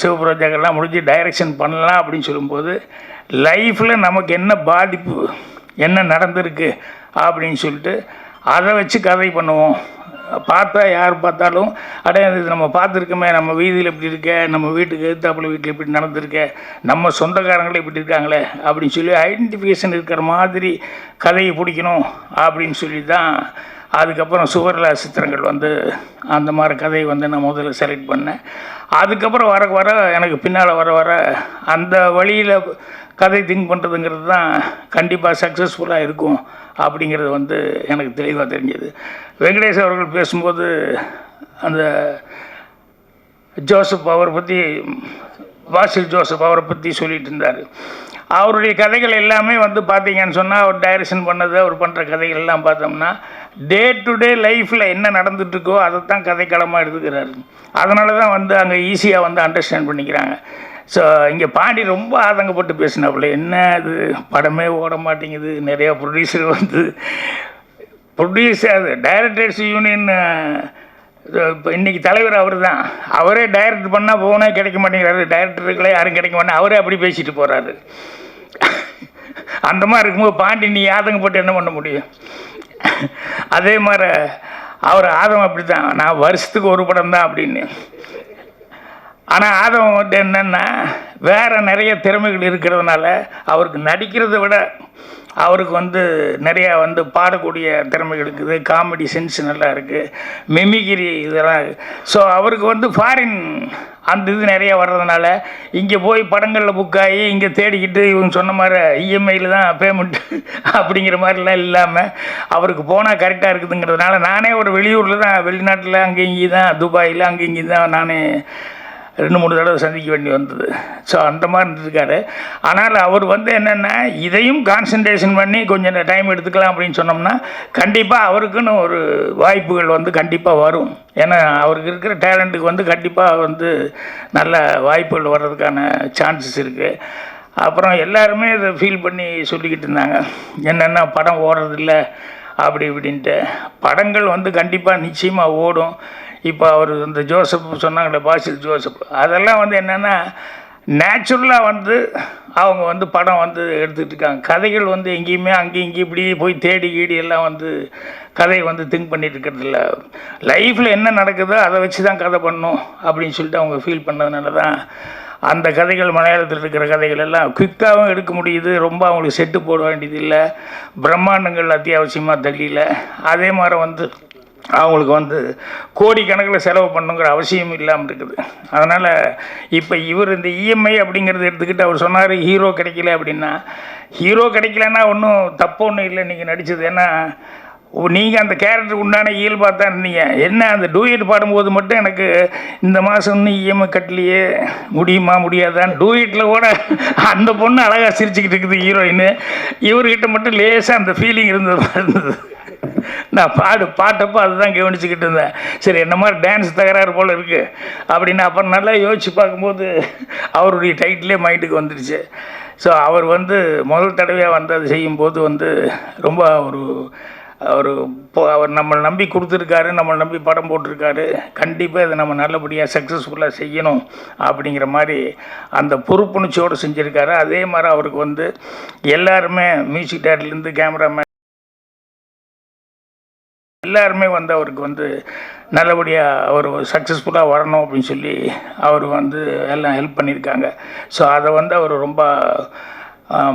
சிவபுரோஜாக்கெல்லாம் முடிஞ்சு டைரக்ஷன் பண்ணலாம் அப்படின்னு சொல்லும்போது லைஃப்பில் நமக்கு என்ன பாதிப்பு, என்ன நடந்திருக்கு அப்படின்னு சொல்லிட்டு அதை வச்சு கதை பண்ணுவோம். பார்த்தா யார் பார்த்தாலும் அடையாது இது நம்ம பார்த்துருக்கோமே, நம்ம வீதியில் இப்படி இருக்க, நம்ம வீட்டுக்கு எதிர்த்தாப்புல வீட்டில் இப்படி நடந்திருக்க, நம்ம சொந்தக்காரங்களே இப்படி இருக்காங்களே அப்படின்னு சொல்லி ஐடென்டிஃபிகேஷன் இருக்கிற மாதிரி கதையை பிடிக்கணும் அப்படின்னு சொல்லி தான் அதுக்கப்புறம் சுவர்ல சித்திரங்கள் வந்து அந்த மாதிரி கதையை வந்து நான் முதல்ல செலக்ட் பண்ணேன். அதுக்கப்புறம் வர எனக்கு பின்னால் வர அந்த வழியில் கதை திங்க் பண்ணுறதுங்கிறது தான் கண்டிப்பாக சக்ஸஸ்ஃபுல்லாக இருக்கும் அப்படிங்கிறது வந்து எனக்கு தெளிவாக தெரிஞ்சது. வெங்கடேஷ் அவர்கள் பேசும்போது அந்த ஜோசப் அவரை பற்றி, வாசில் ஜோசப் அவரை பற்றி சொல்லிட்டு இருந்தார். அவருடைய கதைகள் எல்லாமே வந்து பார்த்தீங்கன்னு சொன்னால் அவர் டைரக்ஷன் பண்ணது, அவர் பண்ணுற கதைகள் எல்லாம் பார்த்தோம்னா டே டு டே லைஃப்பில் என்ன நடந்துகிட்ருக்கோ அதை தான் கதைக்களமாக எடுத்துக்கிறாரு. அதனால தான் வந்து அங்கே ஈஸியாக வந்து அண்டர்ஸ்டாண்ட் பண்ணிக்கிறாங்க. ஸோ இங்கே பாண்டி ரொம்ப ஆதங்கப்பட்டு பேசினாப்புல, என்ன அது படமே ஓட மாட்டேங்குது, நிறையா ப்ரொடியூசர் வந்து ப்ரொடியூசர் டைரக்டர்ஸ் யூனியன் இப்போ இன்றைக்கி தலைவர் அவர் தான், அவரே டைரக்ட் பண்ணால் போனே கிடைக்க மாட்டேங்கிறாரு, டைரக்டருக்களே யாரும் கிடைக்க மாட்டேங்க, அவரே அப்படி பேசிட்டு போகிறாரு. அந்த மாதிரி இருக்கும்போது பாண்டி நீ ஆதங்கப்பட்டு என்ன பண்ண முடியும்? அதே மாதிரி அவர் ஆதம் அப்படி தான், நான் வருஷத்துக்கு ஒரு படம் தான் அப்படின்னு. ஆனால் ஆதம் வந்து என்னென்னா வேறு நிறைய திறமைகள் இருக்கிறதுனால அவருக்கு நடிக்கிறத விட அவருக்கு வந்து நிறையா வந்து பாடக்கூடிய திறமைகள் இருக்குது, காமெடி சென்ஸ் நல்லா இருக்குது, மிமிகிரி இதெல்லாம் இருக்குது. ஸோ அவருக்கு வந்து ஃபாரின் அந்த இது நிறையா வர்றதுனால இங்கே போய் படங்களில் புக் ஆகி இங்கே தேடிக்கிட்டு இவங்க சொன்ன மாதிரி இஎம்ஐயில் தான் பேமெண்ட் அப்படிங்கிற மாதிரிலாம் இல்லாமல் அவருக்கு போனால் கரெக்டாக இருக்குதுங்கிறதுனால நானே ஒரு வெளியூரில் தான், வெளிநாட்டில் அங்கே இங்கே தான், துபாயில் அங்கே இங்கே தான் நானே 2-3 தடவை சந்திக்க வேண்டி வந்தது. ஸோ அந்த மாதிரி இருந்திருக்காரு. ஆனால் அவர் வந்து என்னென்னா இதையும் கான்சன்ட்ரேஷன் பண்ணி கொஞ்சம் டைம் எடுத்துக்கலாம் அப்படின்னு சொன்னோம்னா கண்டிப்பாக அவருக்குன்னு ஒரு வாய்ப்புகள் வந்து கண்டிப்பாக வரும். ஏன்னா அவருக்கு இருக்கிற டேலண்ட்டுக்கு வந்து கண்டிப்பாக வந்து நல்ல வாய்ப்புகள் வர்றதுக்கான சான்சஸ் இருக்குது. அப்புறம் எல்லாருமே இதை ஃபீல் பண்ணி சொல்லிக்கிட்டு இருந்தாங்க, என்னென்னா படம் ஓடுறதில்ல அப்படி இப்படின்ட்டு. படங்கள் வந்து கண்டிப்பாக நிச்சயமாக ஓடும். இப்போ அவர் இந்த ஜோசப் சொன்னாங்களே, பாசில் ஜோசப், அதெல்லாம் வந்து என்னென்னா நேச்சுரலாக வந்து அவங்க வந்து படம் வந்து எடுத்துகிட்டு இருக்காங்க. கதைகள் வந்து எங்கேயுமே அங்கேயும் இங்கேயும் இப்படி போய் தேடி கீடி எல்லாம் வந்து கதையை வந்து திங்க் பண்ணிட்டு இருக்கிறதில்ல. லைஃப்பில் என்ன நடக்குதோ அதை வச்சு தான் கதை பண்ணணும் அப்படின்னு சொல்லிட்டு அவங்க ஃபீல் பண்ணதுனால தான் அந்த கதைகள் மலையாளத்தில் இருக்கிற கதைகள் எல்லாம் குயிக்காகவும் எடுக்க முடியுது, ரொம்ப அவங்களுக்கு செட்டு போட வேண்டியது இல்லை, பிரம்மாண்டங்கள் அத்தியாவசியமாக தெரியல. அதே மாதிரி வந்து அவங்களுக்கு வந்து கோடிக்கணக்கில் செலவு பண்ணுங்கிற அவசியம் இல்லாமல் இருக்குது. அதனால் இப்போ இவர் இந்த இஎம்ஐ அப்படிங்கிறத எடுத்துக்கிட்டு அவர் சொன்னார் ஹீரோ கிடைக்கல அப்படின்னா, ஹீரோ கிடைக்கலன்னா ஒன்றும் தப்பு ஒன்றும் இல்லை நீங்கள் நடித்தது. ஏன்னா நீங்கள் அந்த கேரக்டருக்கு உண்டான இயல்பாக தான் இருந்தீங்க. என்ன அந்த டூயட் பாடும்போது மட்டும் எனக்கு இந்த மாதம் இன்னும் இஎம்ஐ கட்டலையே, முடியுமா முடியாதான்னு டூயட்டில் கூட அந்த பொண்ணு அழகாக சிரிச்சுக்கிட்டு இருக்குது ஹீரோயின், இவர்கிட்ட மட்டும் லேசாக அந்த ஃபீலிங் இருந்தது. நான் பாட்டப்போ அதுதான் கவனிச்சுக்கிட்டு இருந்தேன். சரி என்ன மாதிரி டான்ஸ் தகராறு போல் இருக்குது அப்படின்னு. அப்புறம் நல்லா யோசித்து பார்க்கும்போது அவருடைய டைட்டிலே மைண்டுக்கு வந்துடுச்சு. ஸோ அவர் வந்து முதல் தடவையாக வந்து அது செய்யும்போது வந்து ரொம்ப அவர் நம்மளை நம்பி கொடுத்துருக்காரு, நம்மளை நம்பி படம் போட்டிருக்காரு. கண்டிப்பாக இதை நம்ம நல்லபடியாக சக்ஸஸ்ஃபுல்லாக செய்யணும் அப்படிங்கிற மாதிரி அந்த பொறுப்புணர்ச்சியோடு செஞ்சுருக்காரு. அதே மாதிரி அவருக்கு வந்து எல்லாருமே மியூசிக் டேரக்டர்லேருந்து கேமராமேன் எல்லாருமே வந்து அவருக்கு வந்து நல்லபடியாக அவர் சக்ஸஸ்ஃபுல்லாக வரணும் அப்படின்னு சொல்லி அவர் வந்து எல்லாம் ஹெல்ப் பண்ணியிருக்காங்க. ஸோ அதை வந்து அவர் ரொம்ப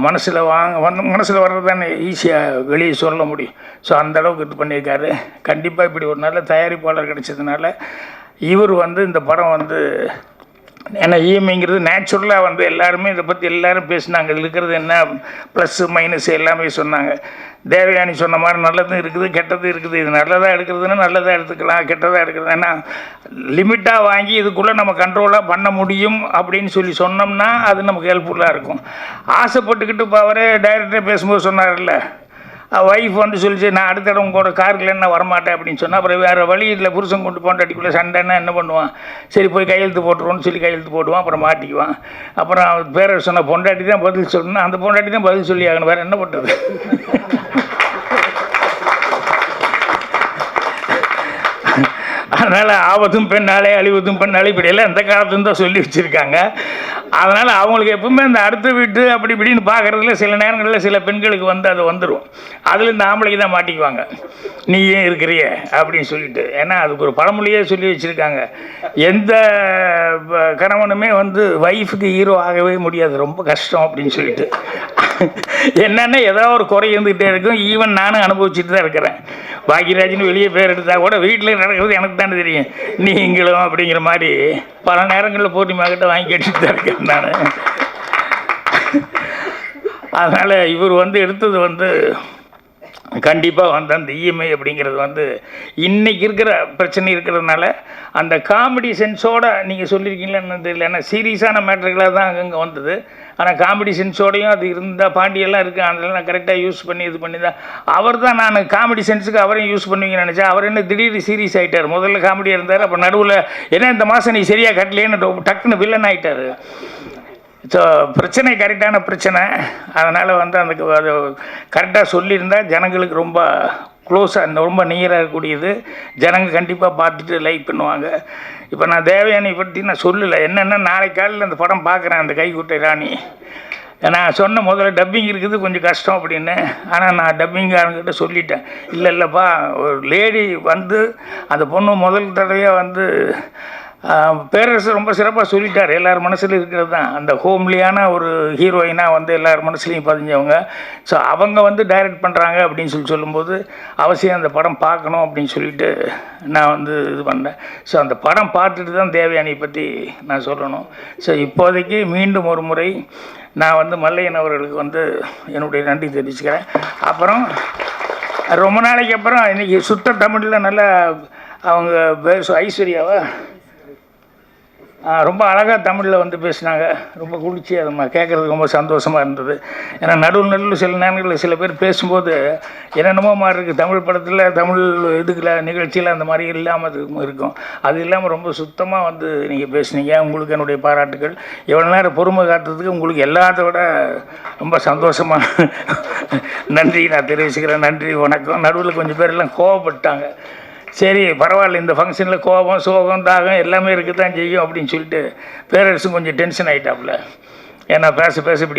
மனசில் மனசில் வர்றது தானே ஈஸியாக வெளியே சொல்ல முடியும். ஸோ அந்தளவுக்கு இது பண்ணியிருக்காரு. கண்டிப்பாக இப்படி ஒரு நல்ல தயாரிப்பாளர் கிடைச்சதுனால இவர் வந்து இந்த படம் வந்து ஏன்னா இஎம்ஐங்கிறது நேச்சுரலாக வந்து எல்லாருமே இதை பற்றி எல்லோரும் பேசினாங்க. இதில் இருக்கிறது என்ன ப்ளஸ்ஸு மைனஸ் எல்லாமே சொன்னாங்க. தேவயானி சொன்ன மாதிரி நல்லதும் இருக்குது கெட்டதும் இருக்குது. இது நல்லதாக எடுக்கிறதுன்னா நல்லதாக எடுத்துக்கலாம், கெட்டதாக எடுக்கிறது ஏன்னா லிமிட்டாக வாங்கி இதுக்குள்ளே நம்ம கண்ட்ரோலாக பண்ண முடியும் அப்படின்னு சொல்லி சொன்னோம்னா அது நமக்கு ஹெல்ப்ஃபுல்லாக இருக்கும். ஆசைப்பட்டுக்கிட்டு இப்போ அவரே டைரக்டரே பேசும்போது சொன்னார்ல, ஒய்ஃப் வந்து சொல்லிச்சு நான் அடுத்த இடம் கூட காருக்குள்ள என்ன வரமாட்டேன் அப்படின்னு சொன்னால் அப்புறம் வேறு வழி இல்லை, புருஷன் கொண்டு பொண்டாட்டிக்குள்ளே சண்டைன்னா என்ன பண்ணுவான், சரி போய் கையெழுத்து போட்டுருவோன்னு சொல்லி கையெழுத்து போடுவான், அப்புறம் மாட்டிக்குவான். அப்புறம் பேர சொன்ன பொண்டாட்டி தான் பதில் சொல்லணும், அந்த பொண்டாட்டி தான் பதில் சொல்லி ஆகணும், வேறு என்ன பண்ணுறது. அதனால் ஆபத்தும் பெண்ணாலே அழிவதும் பெண்ணாலே இப்படியெல்லாம் இந்த காலத்துன்னு தான் சொல்லி வச்சுருக்காங்க. அதனால் அவங்களுக்கு எப்பவுமே இந்த அடுத்த வீட்டு அப்படி இப்படின்னு பார்க்குறதுல சில நேரங்களில் சில பெண்களுக்கு வந்து அது வந்துடும். அதில் இந்த ஆம்பளைக்கு தான் மாட்டிக்குவாங்க, நீ ஏன் இருக்கிறிய அப்படின்னு சொல்லிட்டு. ஏன்னா அதுக்கு ஒரு பழமொழியே சொல்லி வச்சுருக்காங்க, எந்த கணவனுமே வந்து ஒய்ஃபுக்கு ஹீரோ ஆகவே முடியாது, ரொம்ப கஷ்டம் அப்படின்னு சொல்லிட்டு. என்னென்ன ஏதாவது ஒரு குறை இருந்துகிட்டே இருக்கும். ஈவன் நானும் அனுபவிச்சுட்டு தான் இருக்கிறேன். பாக்யராஜ்னு வெளியே பேர் எடுத்தால் கூட வீட்டில் நடக்கிறது எனக்கு தானே தெரியும், நீங்களும் அப்படிங்கிற மாதிரி பல நேரங்களில் பூர்ணிமாக்கிட்ட வாங்கி கேட்டுட்டு தான் இருக்கேன் நான். அதனால் இவர் வந்து எடுத்தது வந்து கண்டிப்பாக வந்து அந்த இஎம்ஐ அப்படிங்கிறது வந்து இன்றைக்கி இருக்கிற பிரச்சனை இருக்கிறதுனால அந்த காமெடி சென்ஸோடு நீங்கள் சொல்லியிருக்கீங்களா என்ன தெரியல. ஏன்னா சீரியஸான மேட்டர்களாக தான் அங்கங்கே வந்தது. ஆனால் காமெடி சென்ஸோடையும் அது இருந்தால் பாண்டியெல்லாம் இருக்குது, அதெல்லாம் நான் கரெக்டாக யூஸ் பண்ணி இது பண்ணி தான் அவர் தான் நான் காமெடி சென்ஸுக்கு அவரையும் யூஸ் பண்ணுவீங்கன்னு நினச்சேன். அவர் என்ன திடீர்னு சீரியஸ் ஆகிட்டார். முதல்ல காமெடியாக இருந்தார், அப்போ நடுவில் ஏன்னா இந்த மாதம் நீ சரியாக கட்டலேன்னு டக்குன்னு வில்லன் ஆகிட்டார். ஸோ பிரச்சனை கரெக்டான பிரச்சனை. அதனால் வந்து அந்த அது கரெக்டாக சொல்லியிருந்தால் ஜனங்களுக்கு ரொம்ப க்ளோஸாக ரொம்ப நியராக இருக்கக்கூடியது. ஜனங்க கண்டிப்பாக பார்த்துட்டு லைக் பண்ணுவாங்க. இப்போ நான் தேவயானி பற்றி நான் சொல்லலை. என்னென்னா நாளைக்கு காலையில் அந்த படம் பார்க்குறேன், அந்த கைக்குட்டை ராணி. நான் சொன்ன முதல்ல டப்பிங் இருக்குது கொஞ்சம் கஷ்டம் அப்படின்னு. ஆனால் நான் டப்பிங்காரங்கிட்ட சொல்லிட்டேன், இல்லைப்பா ஒரு லேடி வந்து அந்த பொண்ணு முதல் தடவையாக வந்து பேரரசு ரொம்ப சிறப்பாக சொல்லிட்டார். எல்லார் மனசுலையும் இருக்கிறது தான் அந்த ஹோம்லியான ஒரு ஹீரோயினாக வந்து எல்லார் மனசுலையும் பதிஞ்சவங்க. ஸோ அவங்க வந்து டைரக்ட் பண்ணுறாங்க அப்படின்னு சொல்லும்போது அவசியம் அந்த படம் பார்க்கணும் அப்படின்னு சொல்லிட்டு நான் வந்து இது பண்ணேன். ஸோ அந்த படம் பார்த்துட்டு தான் தேவயானி பற்றி நான் சொல்லணும். ஸோ இப்போதைக்கு மீண்டும் ஒரு முறை நான் வந்து மல்லையன் அவர்களுக்கு வந்து என்னுடைய நன்றி தெரிவிச்சுக்கிறேன். அப்புறம் ரொம்ப நாளைக்கு அப்புறம் இன்றைக்கி சுத்த தமிழில் நல்லா அவங்க ஐஸ்வர்யாவா ரொம்ப அழகாக தமிழில் வந்து பேசினாங்க. ரொம்ப குளிர்ச்சி அதை கேட்குறதுக்கு ரொம்ப சந்தோஷமாக இருந்தது. ஏன்னா நடுவில் சில நேரங்களில் சில பேர் பேசும்போது என்னென்னமோ மாதிரி இருக்குது. தமிழ் படத்தில் தமிழ் இதுக்குள்ள நிகழ்ச்சியில் அந்த மாதிரி இல்லாமல் இருக்கும். அது இல்லாமல் ரொம்ப சுத்தமாக வந்து நீங்கள் பேசுனீங்க. உங்களுக்கு என்னுடைய பாராட்டுகள். எவ்வளோ நேரம் பொறுமை காட்டுறதுக்கு உங்களுக்கு எல்லாத்த விட ரொம்ப சந்தோஷமாக நன்றி நான் தெரிவிச்சுக்கிறேன். நன்றி, வணக்கம். நடுவில் கொஞ்சம் பேர் எல்லாம் கோவப்பட்டாங்க. சரி பரவாயில்ல, இந்த ஃபங்க்ஷனில் கோபம் சோகம் தாகம் எல்லாமே இருக்க தான் செய்யும் அப்படின்னு சொல்லிட்டு பேரரசும் கொஞ்சம் டென்ஷன் ஆகிட்டாப்புல. ஏன்னா பேச இப்படி